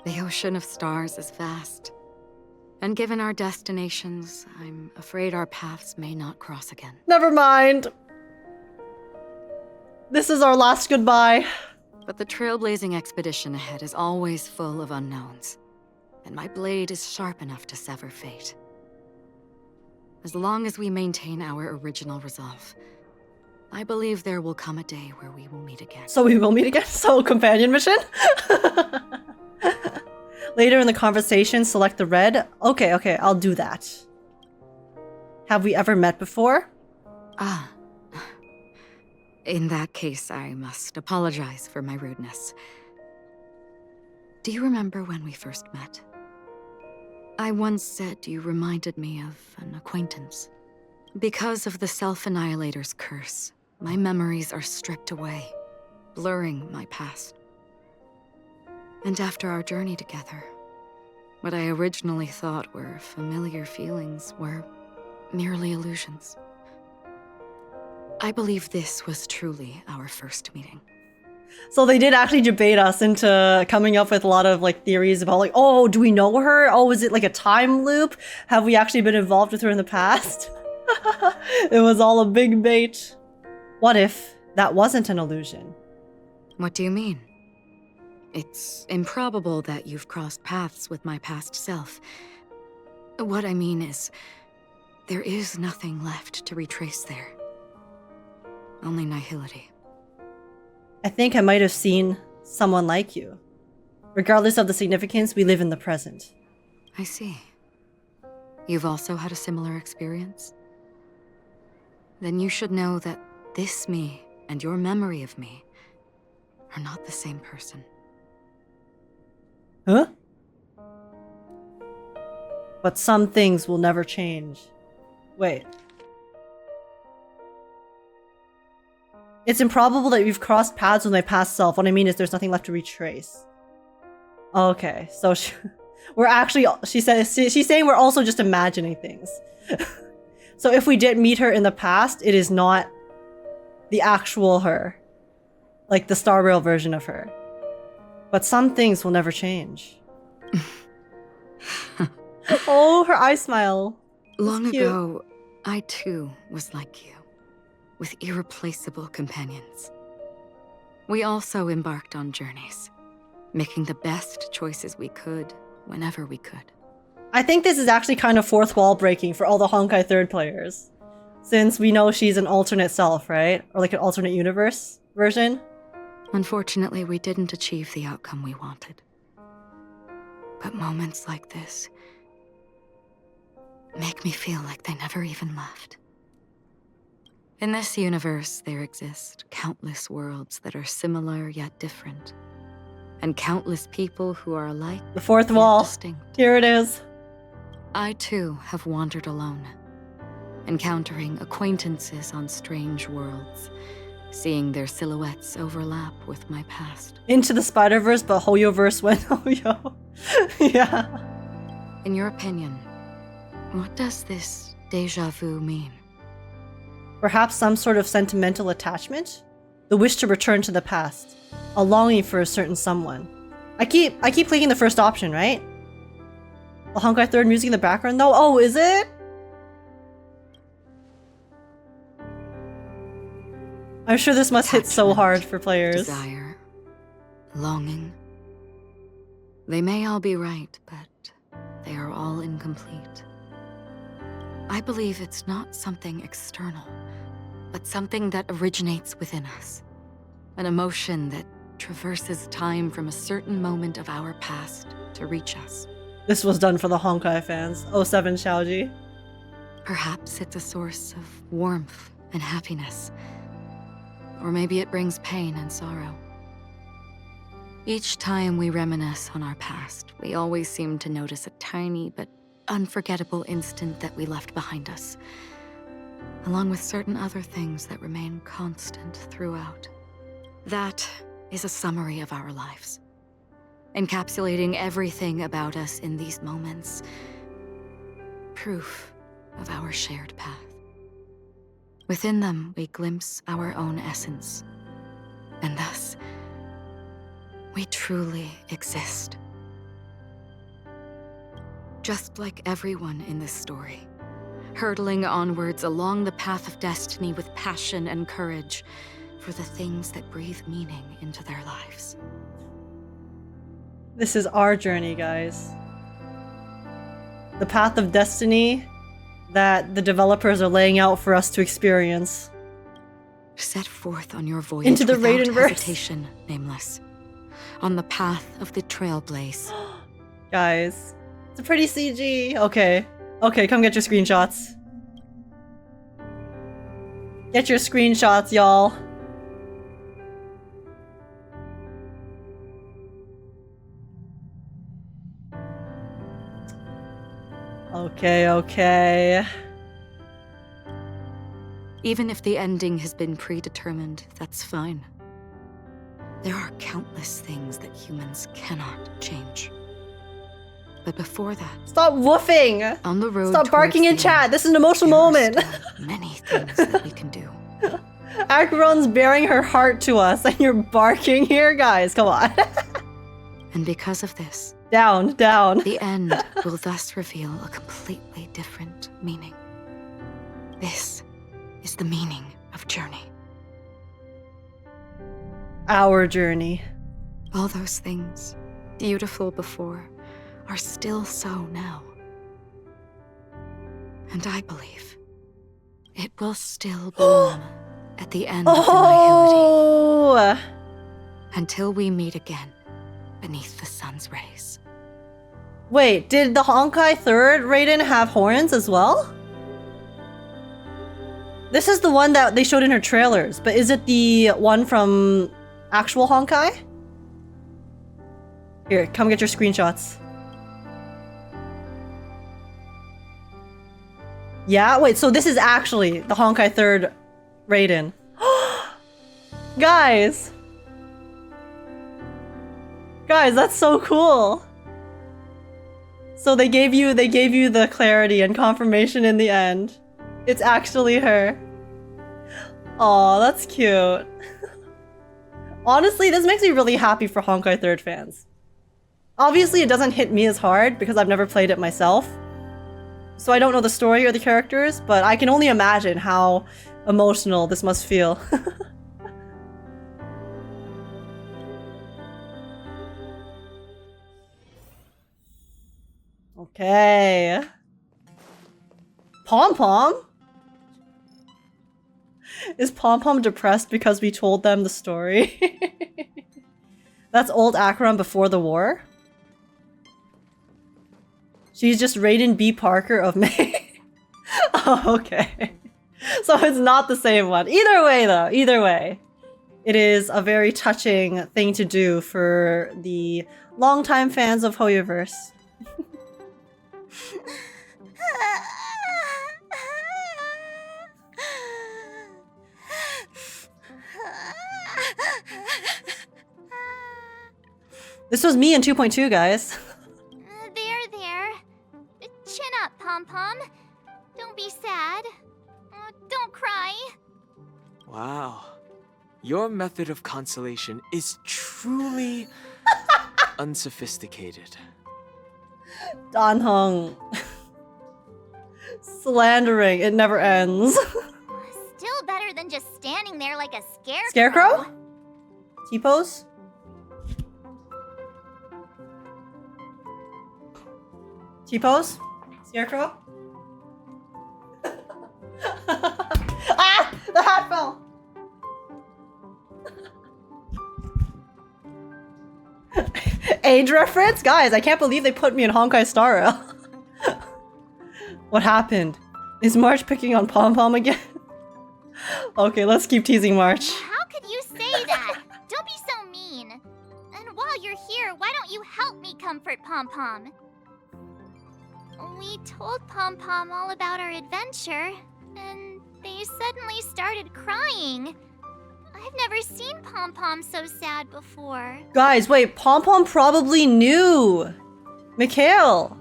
The ocean of stars is vast. And given our destinations, I'm afraid our paths may not cross again. Never mind. This is our last goodbye. But the trailblazing expedition ahead is always full of unknowns. And my blade is sharp enough to sever fate. As long as we maintain our original resolve, I believe there will come a day where we will meet again. So we will meet again? So companion mission? Later in the conversation, select the red. Okay, I'll do that. Have we ever met before? Ah. In that case, I must apologize for my rudeness. Do you remember when we first met? I once said you reminded me of an acquaintance. Because of the Self-Annihilator's curse, my memories are stripped away, blurring my past. And after our journey together, what I originally thought were familiar feelings were merely illusions. I believe this was truly our first meeting. So they did actually debate us into coming up with a lot of like theories about like, oh, do we know her? Oh, is it like a time loop? Have we actually been involved with her in the past? It was all a big bait. What if that wasn't an illusion? What do you mean? It's improbable that you've crossed paths with my past self. What I mean is, there is nothing left to retrace there. Only nihility. I think I might have seen someone like you. Regardless of the significance, we live in the present. I see. You've also had a similar experience? Then you should know that this me and your memory of me are not the same person. Huh? But some things will never change. Wait. It's improbable that we've crossed paths with my past self. What I mean is there's nothing left to retrace. Okay, so we're actually, she's saying we're also just imagining things. So if we did meet her in the past, it is not the actual her. Like the starrail version of her. But some things will never change. Oh, her eye smile. Long ago, I too was like you, with irreplaceable companions. We also embarked on journeys, making the best choices we could, whenever we could. I think this is actually kind of fourth wall breaking for all the Honkai third players. Since we know she's an alternate self, right? Or like an alternate universe version. Unfortunately, we didn't achieve the outcome we wanted. But moments like this, make me feel like they never even left. In this universe, there exist countless worlds that are similar yet different. And countless people who are alike. The fourth wall. Distinct. Here it is. I too have wandered alone, encountering acquaintances on strange worlds, seeing their silhouettes overlap with my past. Into the Spider-Verse, but Hoyoverse went Hoyo. Yeah. In your opinion, what does this déjà vu mean? Perhaps some sort of sentimental attachment? The wish to return to the past. A longing for a certain someone. I keep clicking the first option, right? The Honkai 3rd music in the background though? Oh, is it? I'm sure this must hit so hard for players. Desire, longing. They may all be right, but they are all incomplete. I believe it's not something external, but something that originates within us. An emotion that traverses time from a certain moment of our past to reach us. This was done for the Honkai fans. 07 Xiaoji. Perhaps it's a source of warmth and happiness. Or maybe it brings pain and sorrow. Each time we reminisce on our past, we always seem to notice a tiny but unforgettable instant that we left behind us, along with certain other things that remain constant throughout. That is a summary of our lives, encapsulating everything about us in these moments. Proof of our shared path. Within them, we glimpse our own essence, and thus, we truly exist. Just like everyone in this story, hurtling onwards along the path of destiny with passion and courage for the things that breathe meaning into their lives. This is our journey, guys. The path of destiny that the developers are laying out for us to experience. Set forth on your voyage into the without Raidenverse. hesitation, Nameless. On the path of the Trailblaze. Guys, it's a pretty CG. Okay. Okay, come get your screenshots. Get your screenshots, y'all. Okay, okay. Even if the ending has been predetermined, that's fine. There are countless things that humans cannot change. But before that... Stop woofing! On the road Stop barking in chat! This is an emotional moment! Many things that we can do. Acheron's bearing her heart to us and you're barking here? Guys, come on. And because of this... Down, down. The end will thus reveal a completely different meaning. This is the meaning of journey. Our journey. All those things, beautiful before, are still so now. And I believe it will still bloom at the end of the nihility. Until we meet again beneath the sun's rays. Wait, did the Honkai 3rd Raiden have horns as well? This is the one that they showed in her trailers, but is it the one from actual Honkai? Here, come get your screenshots. Yeah? Wait, so this is actually the Honkai 3rd Raiden. Guys! Guys, that's so cool! So they gave you the clarity and confirmation in the end. It's actually her. Aw, that's cute. Honestly, this makes me really happy for Honkai 3rd fans. Obviously, it doesn't hit me as hard because I've never played it myself. So I don't know the story or the characters, but I can only imagine how emotional this must feel. Okay. Pom-Pom? Is Pom-Pom depressed because we told them the story? That's old Acheron before the war? She's just Raiden B. Parker of May. Oh, okay. So it's not the same one. Either way, though, either way. It is a very touching thing to do for the longtime fans of Hoyoverse. This was me in 2.2, guys. There. Chin up, Pom-Pom. Don't be sad. Don't cry. Wow. Your method of consolation is truly unsophisticated. Danhong. Slandering. It never ends. Still better than just standing there like a scarecrow. Scarecrow? T-pose? T-pose? Scarecrow? Ah! The hat fell! Age reference? Guys, I can't believe they put me in honkaistarrail. What happened? Is March picking on Pom-Pom again? Okay, let's keep teasing March. How could you say that? Don't be so mean. And while you're here, why don't you help me comfort Pom-Pom? We told Pom-Pom all about our adventure, and they suddenly started crying. I've never seen Pom-Pom so sad before. Guys, wait, Pom-Pom probably knew. Mikhail.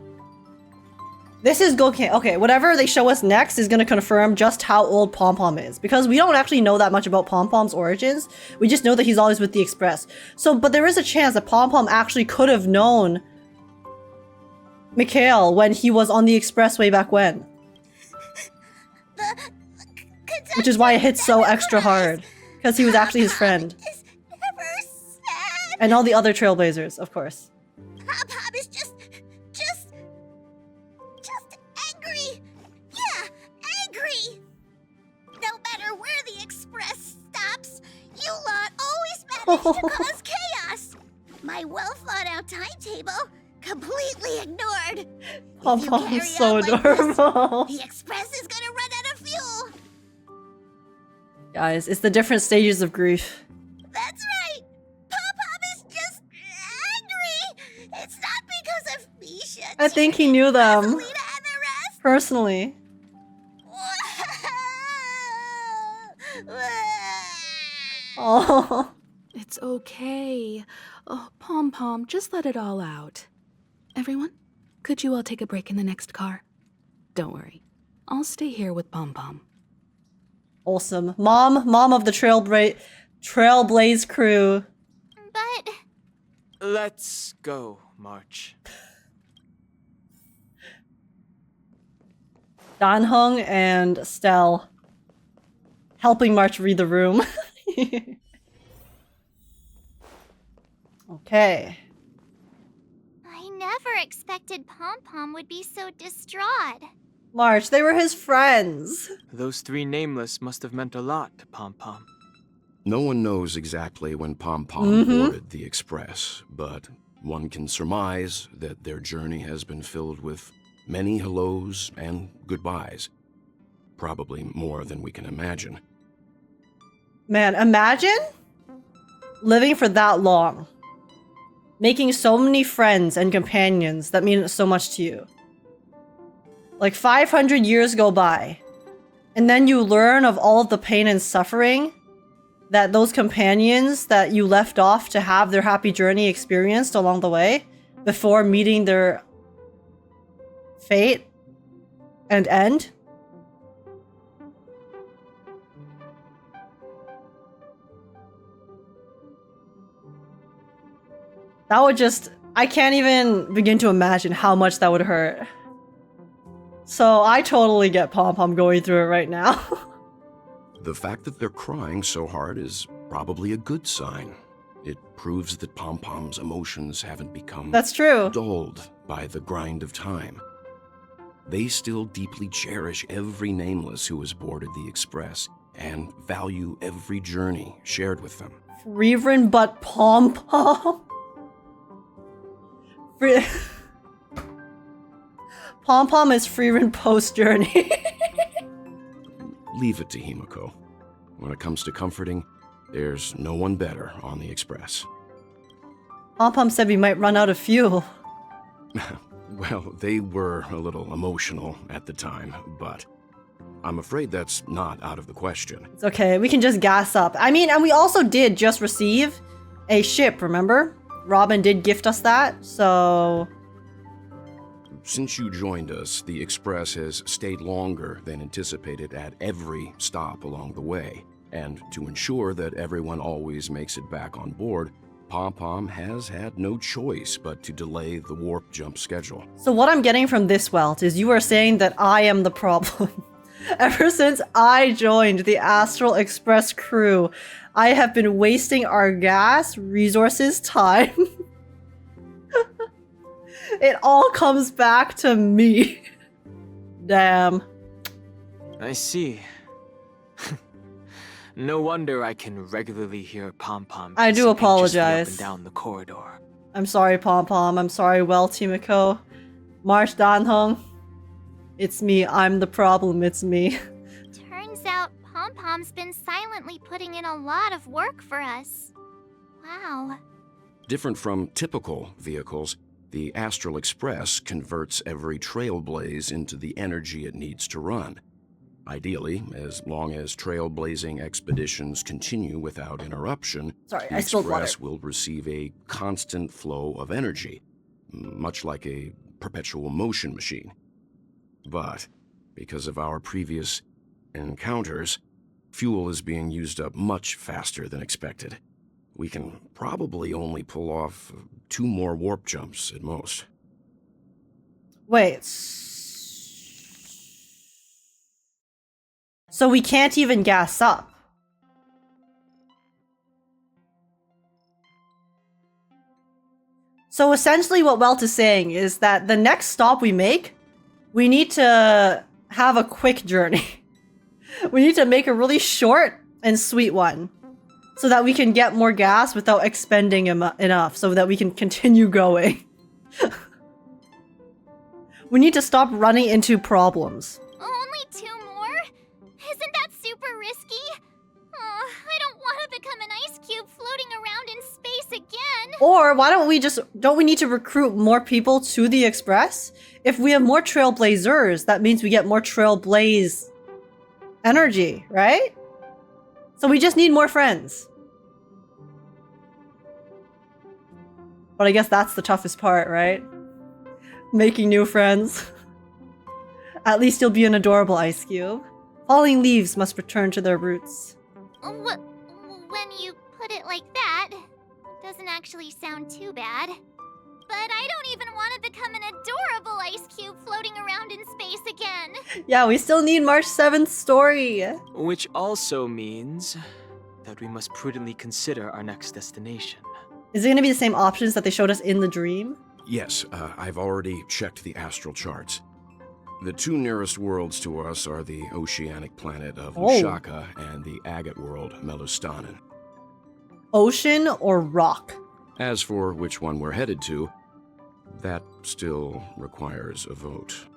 This is okay, whatever they show us next is gonna confirm just how old Pom-Pom is. Because we don't actually know that much about Pom-Pom's origins. We just know that he's always with the Express. So, but there is a chance that Pom-Pom actually could have known Mikhail when he was on the Express way back when. Which is why it hits so extra hard. Because he was actually his friend. And all the other Trailblazers, of course. Pom-Pom is just angry. Yeah, angry. No matter where the Express stops, you lot always manage to cause chaos. My well-thought-out timetable completely ignored. Pom-Pom is so adorable. The Express is gonna run out of fuel. Guys, it's the different stages of grief. That's right. Pom-Pom is just angry. It's not because of Misha. I think he knew them. Personally. Oh. It's okay. Oh, Pom-Pom, just let it all out. Everyone, could you all take a break in the next car? Don't worry. I'll stay here with Pom-Pom. Awesome. Mom of the Trailblaze crew. But... Let's go, March. Danhong and Stell helping March read the room. Okay. I never expected Pom-Pom would be so distraught. March, they were his friends. Those three nameless must have meant a lot to Pom-Pom. No one knows exactly when Pom-Pom boarded the Express, but one can surmise that their journey has been filled with many hellos and goodbyes. Probably more than we can imagine. Man, imagine living for that long. Making so many friends and companions that mean so much to you. Like 500 years go by, and then you learn of all of the pain and suffering that those companions that you left off to have their happy journey experienced along the way before meeting their fate and end. That would just... I can't even begin to imagine how much that would hurt. So I totally get Pom-Pom going through it right now. The fact that they're crying so hard is probably a good sign. It proves that Pom-Pom's emotions haven't become That's true. dulled by the grind of time. They still deeply cherish every nameless who has boarded the Express and value every journey shared with them. Reverend but Pom-Pom. Pom-Pom is Freerin post-journey. leave it to Himiko. When it comes to comforting, there's no one better on the Express. Pom-Pom said we might run out of fuel. Well, they were a little emotional at the time, but I'm afraid that's not out of the question. It's okay, we can just gas up. I mean, and we also did just receive a ship, remember? Robin did gift us that, so... Since you joined us, the Express has stayed longer than anticipated at every stop along the way. And to ensure that everyone always makes it back on board, Pom-Pom has had no choice but to delay the warp jump schedule. So what I'm getting from this, Welt, is you are saying that I am the problem. Ever since I joined the Astral Express crew, I have been wasting our gas, resources, time. It all comes back to me. Damn. I see. No wonder I can regularly hear Pom-Pom. I do apologize. Up and down the corridor. I'm sorry, Pom-Pom. I'm sorry, Welt, Himiko. Marsh Danhong. It's me. I'm the problem. It's me. Turns out Pom-Pom's been silently putting in a lot of work for us. Wow. Different from typical vehicles, the Astral Express converts every Trailblaze into the energy it needs to run. Ideally, as long as trailblazing expeditions continue without interruption, Sorry, the I spilled water. Express will receive a constant flow of energy, much like a perpetual motion machine. But because of our previous encounters, fuel is being used up much faster than expected. We can probably only pull off 2 more warp jumps at most. Wait. So we can't even gas up. So essentially what Welt is saying is that the next stop we make, we need to have a quick journey. We need to make a really short and sweet one, so that we can get more gas without expending enough, so that we can continue going. We need to stop running into problems. Only 2 more? Isn't that super risky? Oh, I don't want to become an ice cube floating around in space again. Or why don't we need to recruit more people to the Express? If we have more Trailblazers, that means we get more Trailblaze energy, right? So we just need more friends. But I guess that's the toughest part, right? Making new friends. At least you'll be an adorable ice cube. Falling leaves must return to their roots. When you put it like that, doesn't actually sound too bad. But I don't even want to become an adorable ice cube floating around in space again. Yeah, we still need March 7th story. Which also means that we must prudently consider our next destination. Is it going to be the same options that they showed us in the dream? Yes, I've already checked the astral charts. The 2 nearest worlds to us are the oceanic planet of Ushaka and the agate world, Melustanen. Ocean or rock? As for which one we're headed to, that still requires a vote.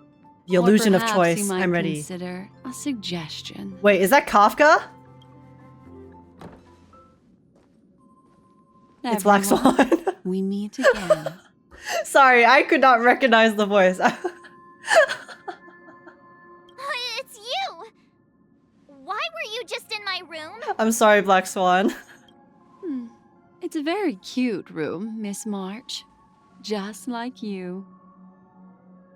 The illusion of choice. You might I'm ready. Consider a suggestion. Wait, is that Kafka? It's Black Swan. We meet again. Sorry, I could not recognize the voice. It's you! Why were you just in my room? I'm sorry, Black Swan. It's a very cute room, Miss March. Just like you.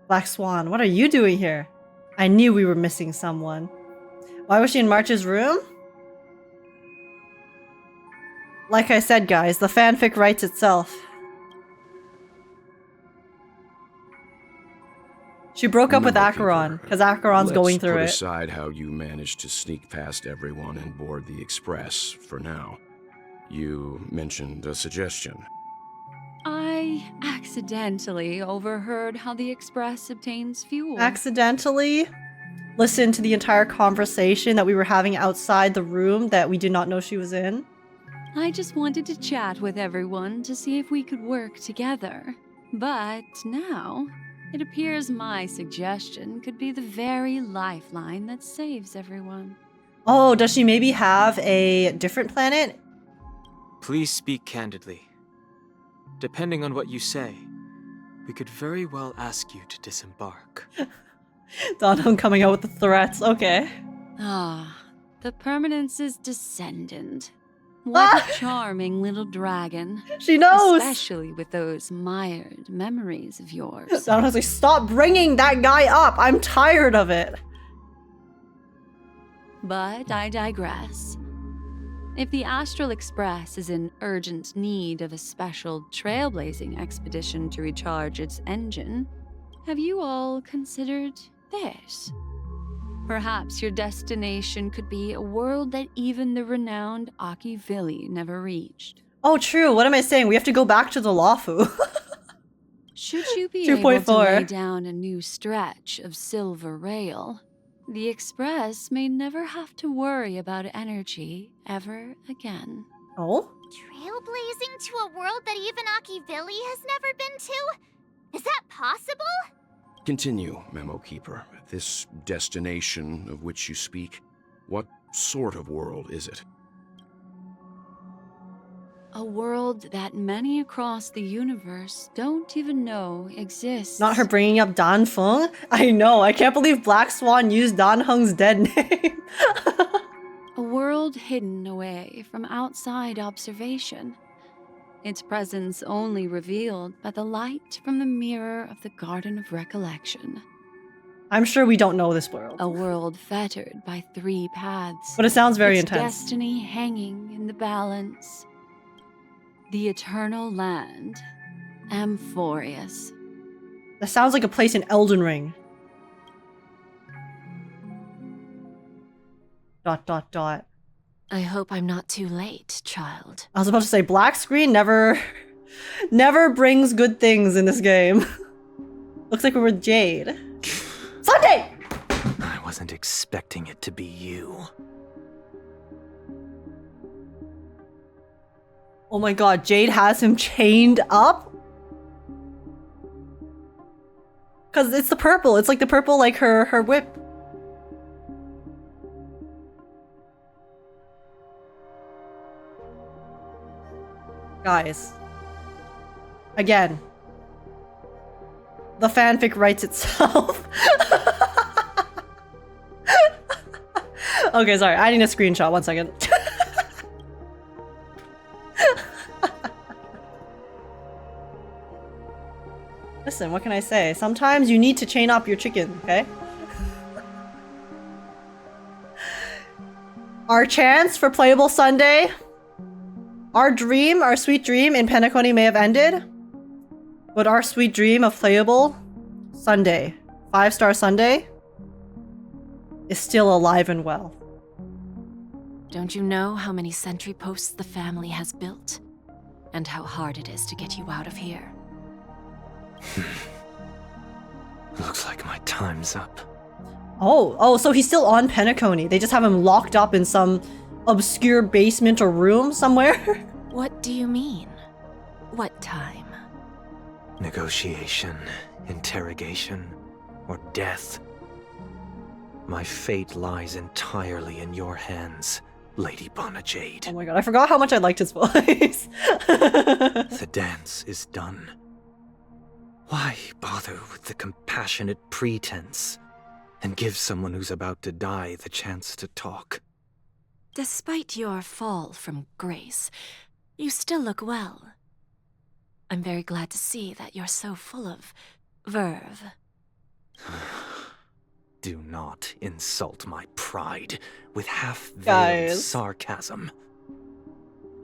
Black Swan, what are you doing here? I knew we were missing someone. Why was she in March's room? Like I said, guys, the fanfic writes itself. She broke up with Acheron, because Acheron's going through it. Let's put aside how you managed to sneak past everyone and board the Express for now. You mentioned a suggestion. I accidentally overheard how the Express obtains fuel. Accidentally? Listened to the entire conversation that we were having outside the room that we did not know she was in? I just wanted to chat with everyone to see if we could work together. But now, it appears my suggestion could be the very lifeline that saves everyone. Oh, does she maybe have a different planet? Please speak candidly. Depending on what you say, we could very well ask you to disembark. Donhung coming out with the threats. Okay. Ah, the Permanence's descendant. What a charming little dragon. She knows! Especially with those mired memories of yours. Donhung's like, stop bringing that guy up! I'm tired of it! But I digress. If the Astral Express is in urgent need of a special trailblazing expedition to recharge its engine, have you all considered this? Perhaps your destination could be a world that even the renowned Akivili never reached. Oh, true. What am I saying? We have to go back to the Lawfu. Should you be able to 2.4. lay down a new stretch of silver rail, the Express may never have to worry about energy ever again. Oh? Trailblazing to a world that even Akivili has never been to? Is that possible? Continue, Memo Keeper. This destination of which you speak, what sort of world is it? A world that many across the universe don't even know exists. Not her bringing up Dan Feng? I know, I can't believe Black Swan used Dan Heng's dead name. A world hidden away from outside observation. Its presence only revealed by the light from the mirror of the Garden of Recollection. I'm sure we don't know this world. A world fettered by 3 paths. But it sounds very its intense. Destiny hanging in the balance. The Eternal Land, Amphorius. That sounds like a place in Elden Ring. ... I hope I'm not too late, child. I was about to say, black screen never brings good things in this game. Looks like we're with Jade. Sunday! I wasn't expecting it to be you. Oh my god, Jade has him chained up? Cause it's the purple. It's like the purple, like her whip. Guys. Again. The fanfic writes itself. Okay, sorry. I need a screenshot. 1 second. Listen, what can I say? Sometimes you need to chain up your chicken, okay? Our chance for playable Sunday. Our sweet dream in Penacony may have ended. But our sweet dream of playable Sunday, 5-star Sunday, is still alive and well. Don't you know how many sentry posts the family has built? And how hard it is to get you out of here? Looks like my time's up. Oh, so he's still on Penacony. They just have him locked up in some obscure basement or room somewhere? What do you mean? What time? Negotiation, interrogation, or death. My fate lies entirely in your hands, Lady Jade. Oh my god, I forgot how much I liked his voice. The dance is done. Why bother with the compassionate pretense and give someone who's about to die the chance to talk? Despite your fall from grace, you still look well. I'm very glad to see that you're so full of verve. Do not insult my pride with half-veiled Guys. sarcasm.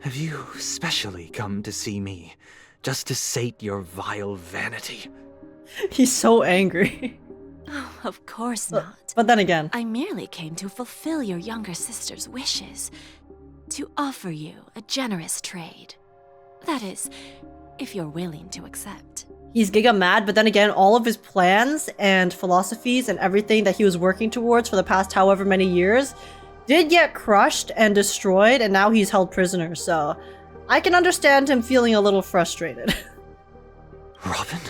Have you specially come to see me just to sate your vile vanity? He's so angry. Oh, of course not. But then again. I merely came to fulfill your younger sister's wishes. To offer you a generous trade. That is, if you're willing to accept. He's giga mad, but then again, all of his plans and philosophies and everything that he was working towards for the past however many years did get crushed and destroyed, and now he's held prisoner, so I can understand him feeling a little frustrated. Robin?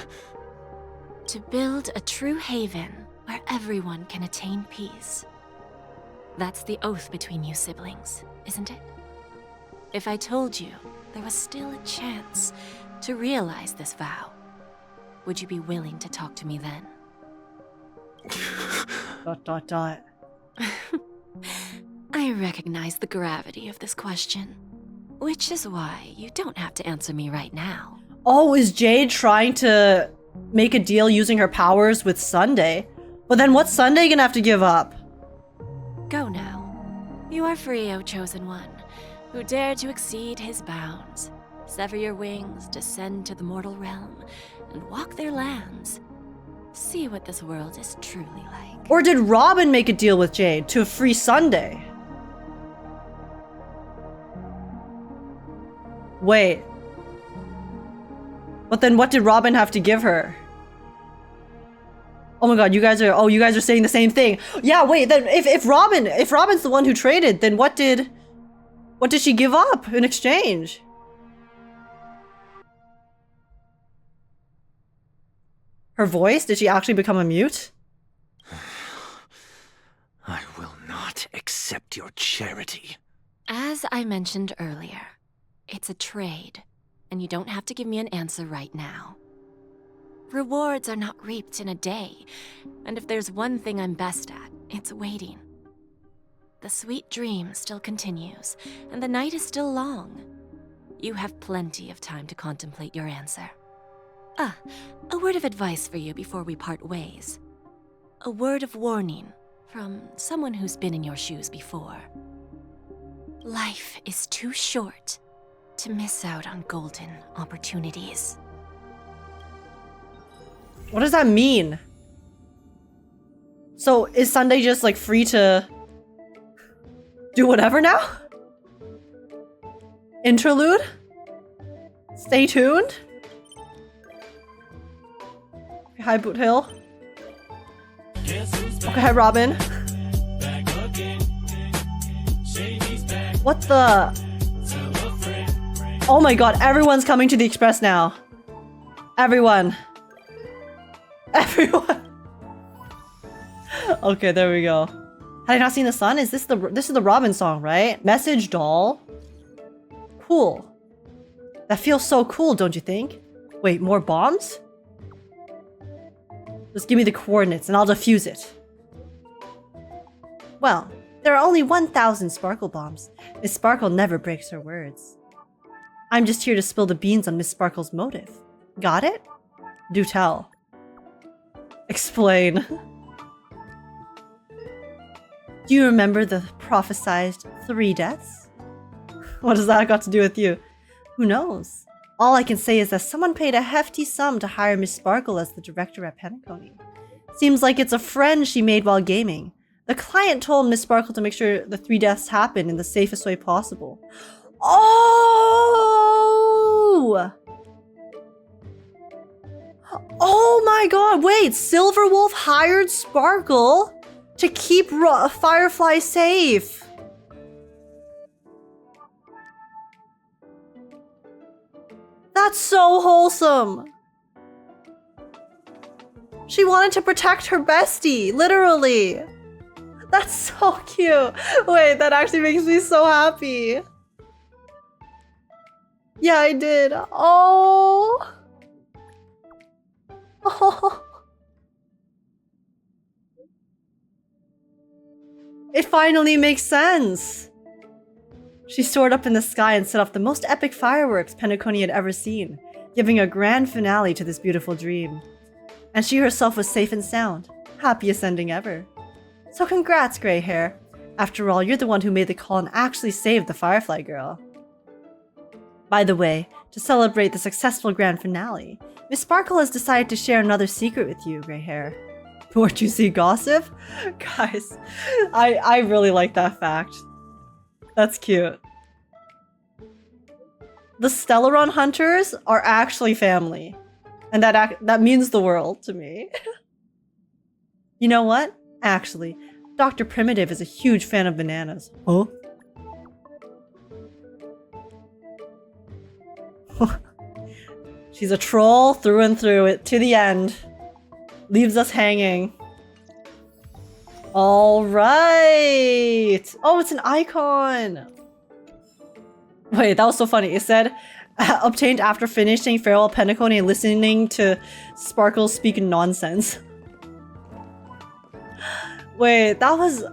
To build a true haven where everyone can attain peace. That's the oath between you siblings, isn't it? If I told you there was still a chance to realize this vow, would you be willing to talk to me then? ... I recognize the gravity of this question, which is why you don't have to answer me right now. Oh, is Jade trying to make a deal using her powers with Sunday? But then what's Sunday gonna have to give up? Go now. You are free, O Chosen One, who dare to exceed his bounds. Sever your wings, descend to the mortal realm, and walk their lands. See what this world is truly like. Or did Robin make a deal with Jade to free Sunday? Wait. But then what did Robin have to give her? Oh my god, you guys are saying the same thing. Yeah, wait, then if Robin's the one who traded, then what did she give up in exchange? Her voice? Did she actually become a mute? I will not accept your charity. As I mentioned earlier, it's a trade, and you don't have to give me an answer right now. Rewards are not reaped in a day, and if there's one thing I'm best at, it's waiting. The sweet dream still continues, and the night is still long. You have plenty of time to contemplate your answer. A word of advice for you before we part ways. A word of warning from someone who's been in your shoes before. Life is too short to miss out on golden opportunities. What does that mean? So is Sunday just like free to do whatever now? Interlude? Stay tuned? Okay, hi Boot Hill. Okay, hi Robin. What the? Oh my god, everyone's coming to the Express now. Everyone. Everyone. Okay, there we go. Had I not seen the sun? Is this the Robin song, right? Message doll. Cool. That feels so cool, don't you think? Wait, more bombs? Just give me the coordinates and I'll defuse it. Well, there are only 1,000 Sparkle bombs. Miss Sparkle never breaks her words. I'm just here to spill the beans on Miss Sparkle's motive. Got it? Do tell. Explain. Do you remember the prophesized 3 deaths? What does that got to do with you? Who knows? All I can say is that someone paid a hefty sum to hire Miss Sparkle as the director at Penacony. Seems like it's a friend she made while gaming. The client told Miss Sparkle to make sure the 3 deaths happen in the safest way possible. Oh! Oh my god, wait! Silverwolf hired Sparkle to keep Firefly safe! That's so wholesome! She wanted to protect her bestie, literally! That's so cute! Wait, that actually makes me so happy! Yeah, I did. Oh! Oh! It finally makes sense! She soared up in the sky and set off the most epic fireworks Penacony had ever seen, giving a grand finale to this beautiful dream. And she herself was safe and sound. Happiest ending ever. So congrats, Grey Hair. After all, you're the one who made the call and actually saved the Firefly girl. By the way, to celebrate the successful grand finale, Miss Sparkle has decided to share another secret with you, Grey Hair. What you see gossip? Guys, I really like that fact. That's cute. The Stellaron Hunters are actually family. And that means the world to me. You know what? Actually, Dr. Primitive is a huge fan of bananas. Huh? She's a troll through and through, it to the end. Leaves us hanging. All right. Oh, it's an icon. Wait, that was so funny. It said, obtained after finishing Farewell Penacony and listening to Sparkle speak nonsense. Wait, that was...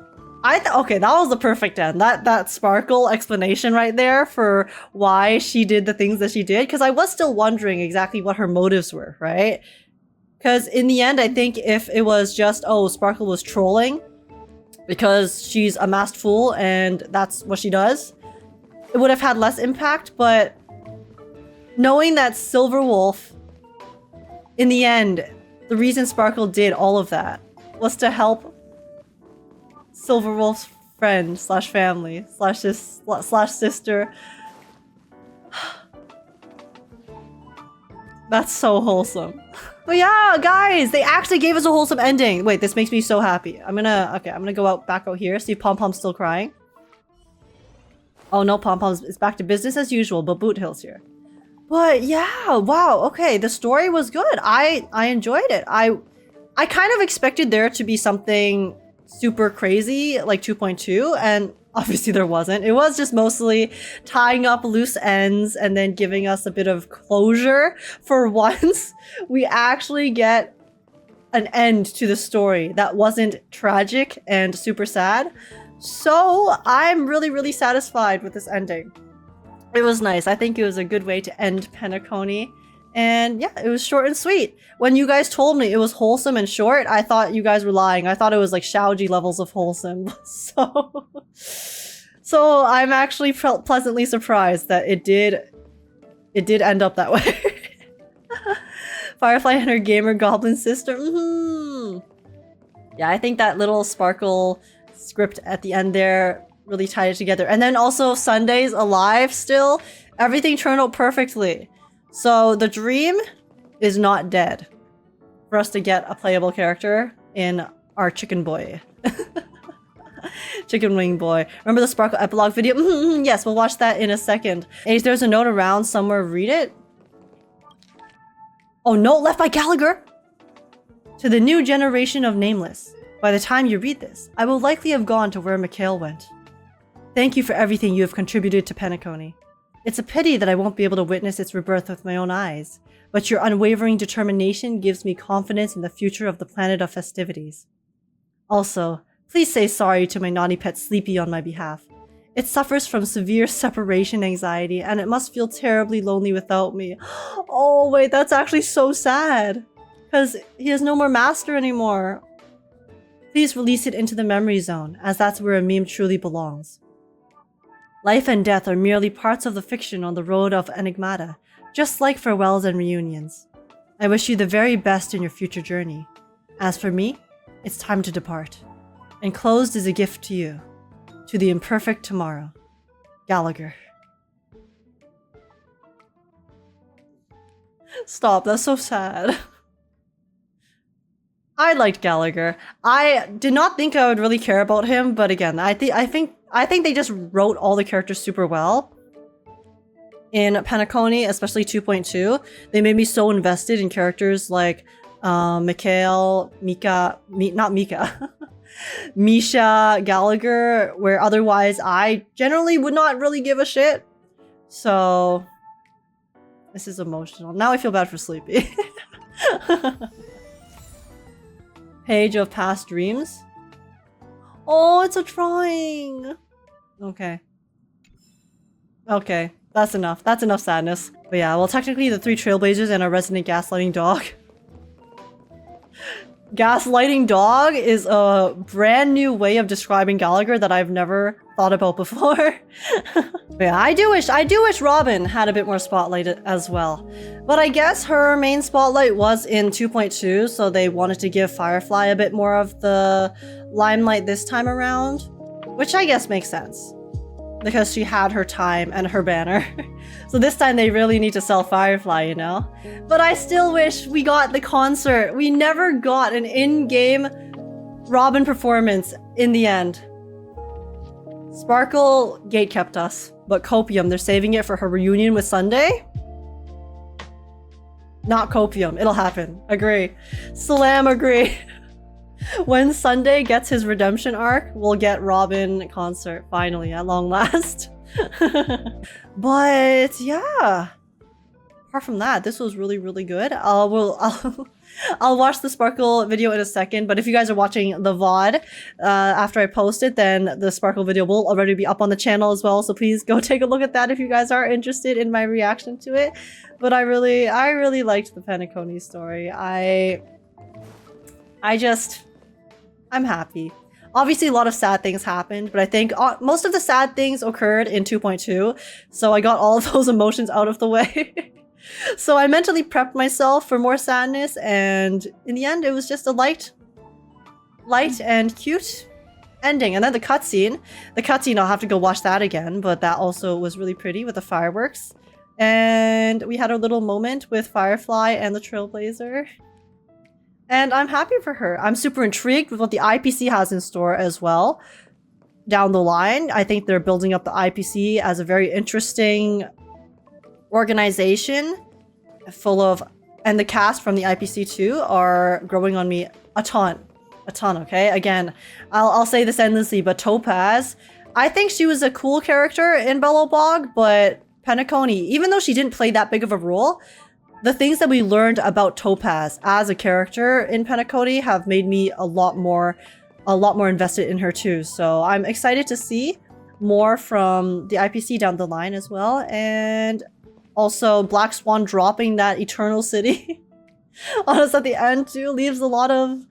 okay, that was the perfect end. That Sparkle explanation right there for why she did the things that she did. Because I was still wondering exactly what her motives were, right? Because in the end, I think if it was just, oh, Sparkle was trolling because she's a masked fool and that's what she does, it would have had less impact. But knowing that Silverwolf, in the end, the reason Sparkle did all of that was to help Silverwolf's friend slash family slash sister. That's so wholesome. But yeah, guys, they actually gave us a wholesome ending. Wait, this makes me so happy. I'm gonna go back out here, see if Pom-Pom's still crying. Oh no, Pom-Pom's is back to business as usual, but Boot Hill's here. But yeah, wow, okay, the story was good. I enjoyed it. I kind of expected there to be something super crazy like 2.2, and obviously there wasn't. It was just mostly tying up loose ends and then giving us a bit of closure. For once, we actually get an end to the story that wasn't tragic and super sad. So I'm really satisfied with this ending. It was nice. I think it was a good way to end Penacony. And yeah, it was short and sweet. When you guys told me it was wholesome and short, I thought you guys were lying. I thought it was like Shaoji levels of wholesome. So I'm actually pleasantly surprised that it did end up that way. Firefly and her gamer goblin sister. Yeah, I think that little Sparkle script at the end there really tied it together. And then also Sunday's alive still. Everything turned out perfectly. So the dream is not dead for us to get a playable character in our chicken boy. Chicken wing boy. Remember the Sparkle epilogue video? Yes, we'll watch that in a second. Hey, there's a note around somewhere. Read it. Oh, note left by Gallagher. To the new generation of Nameless. By the time you read this, I will likely have gone to where Mikhail went. Thank you for everything you have contributed to Penacony. It's a pity that I won't be able to witness its rebirth with my own eyes, but your unwavering determination gives me confidence in the future of the planet of festivities. Also, please say sorry to my naughty pet Sleepy on my behalf. It suffers from severe separation anxiety, and it must feel terribly lonely without me. Oh wait, that's actually so sad. Because he has no more master anymore. Please release it into the memory zone, as that's where a meme truly belongs. Life and death are merely parts of the fiction on the road of Enigmata, just like farewells and reunions. I wish you the very best in your future journey. As for me, it's time to depart. Enclosed is a gift to you, to the imperfect tomorrow. Gallagher. Stop, that's so sad. I liked Gallagher. I did not think I would really care about him, but again, I think they just wrote all the characters super well. In Penacony, especially 2.2, they made me so invested in characters like Mikhail, Misha, Gallagher, where otherwise I generally would not really give a shit. So this is emotional. Now I feel bad for Sleepy. Page of past dreams. Oh, it's a drawing. Okay. Okay, that's enough. That's enough sadness. But yeah, well, technically the 3 Trailblazers and a resident gaslighting dog. Gaslighting dog is a brand new way of describing Gallagher that I've never thought about before. But yeah, I do wish Robin had a bit more spotlight as well. But I guess her main spotlight was in 2.2, so they wanted to give Firefly a bit more of the limelight this time around, which I guess makes sense because she had her time and her banner. So this time they really need to sell Firefly, you know? But I still wish we got the concert. We never got an in-game Robin performance in the end. Sparkle gatekept us, but Copium, they're saving it for her reunion with Sunday? Not Copium, it'll happen. Agree. Slam agree. When Sunday gets his redemption arc, we'll get Robin concert finally at long last. But yeah, apart from that, this was really, really good. I'll watch the Sparkle video in a second, but if you guys are watching the VOD after I post it, then the Sparkle video will already be up on the channel as well, so please go take a look at that if you guys are interested in my reaction to it. But I really liked the Penacony story. I'm happy. Obviously, a lot of sad things happened, but I think most of the sad things occurred in 2.2, so I got all of those emotions out of the way. So I mentally prepped myself for more sadness, and in the end, it was just a light and cute ending. And then the cutscene. I'll have to go watch that again, but that also was really pretty with the fireworks. And we had a little moment with Firefly and the Trailblazer. And I'm happy for her. I'm super intrigued with what the IPC has in store as well down the line. I think they're building up the IPC as a very interesting organization and the cast from the IPC too are growing on me a ton, okay? Again, I'll say this endlessly, but Topaz, I think she was a cool character in Bellowbog, but Penacony, even though she didn't play that big of a role, the things that we learned about Topaz as a character in Penacony have made me a lot more invested in her too. So I'm excited to see more from the IPC down the line as well. And also Black Swan dropping that Eternal City on us at the end too leaves a lot of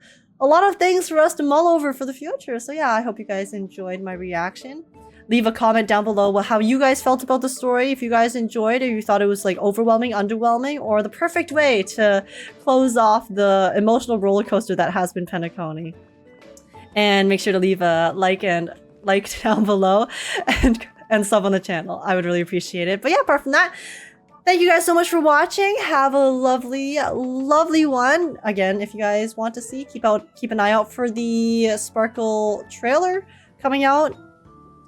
things for us to mull over for the future. So yeah, I hope you guys enjoyed my reaction. Leave a comment down below how you guys felt about the story, if you guys enjoyed or you thought it was like overwhelming, underwhelming, or the perfect way to close off the emotional roller coaster that has been Penacony. And make sure to leave a like down below and sub on the channel. I would really appreciate it. But yeah, apart from that, thank you guys so much for watching. Have a lovely, lovely one. Again, if you guys want to see, keep an eye out for the Sparkle trailer coming out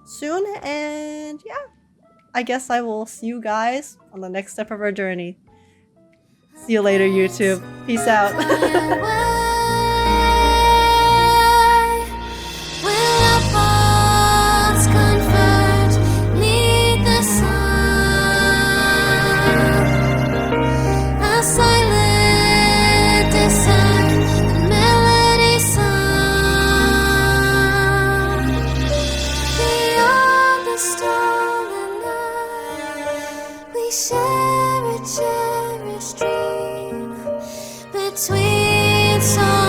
soon. And yeah, I guess I will see you guys on the next step of our journey. See you later, YouTube. Peace out. Share a cherished dream between souls.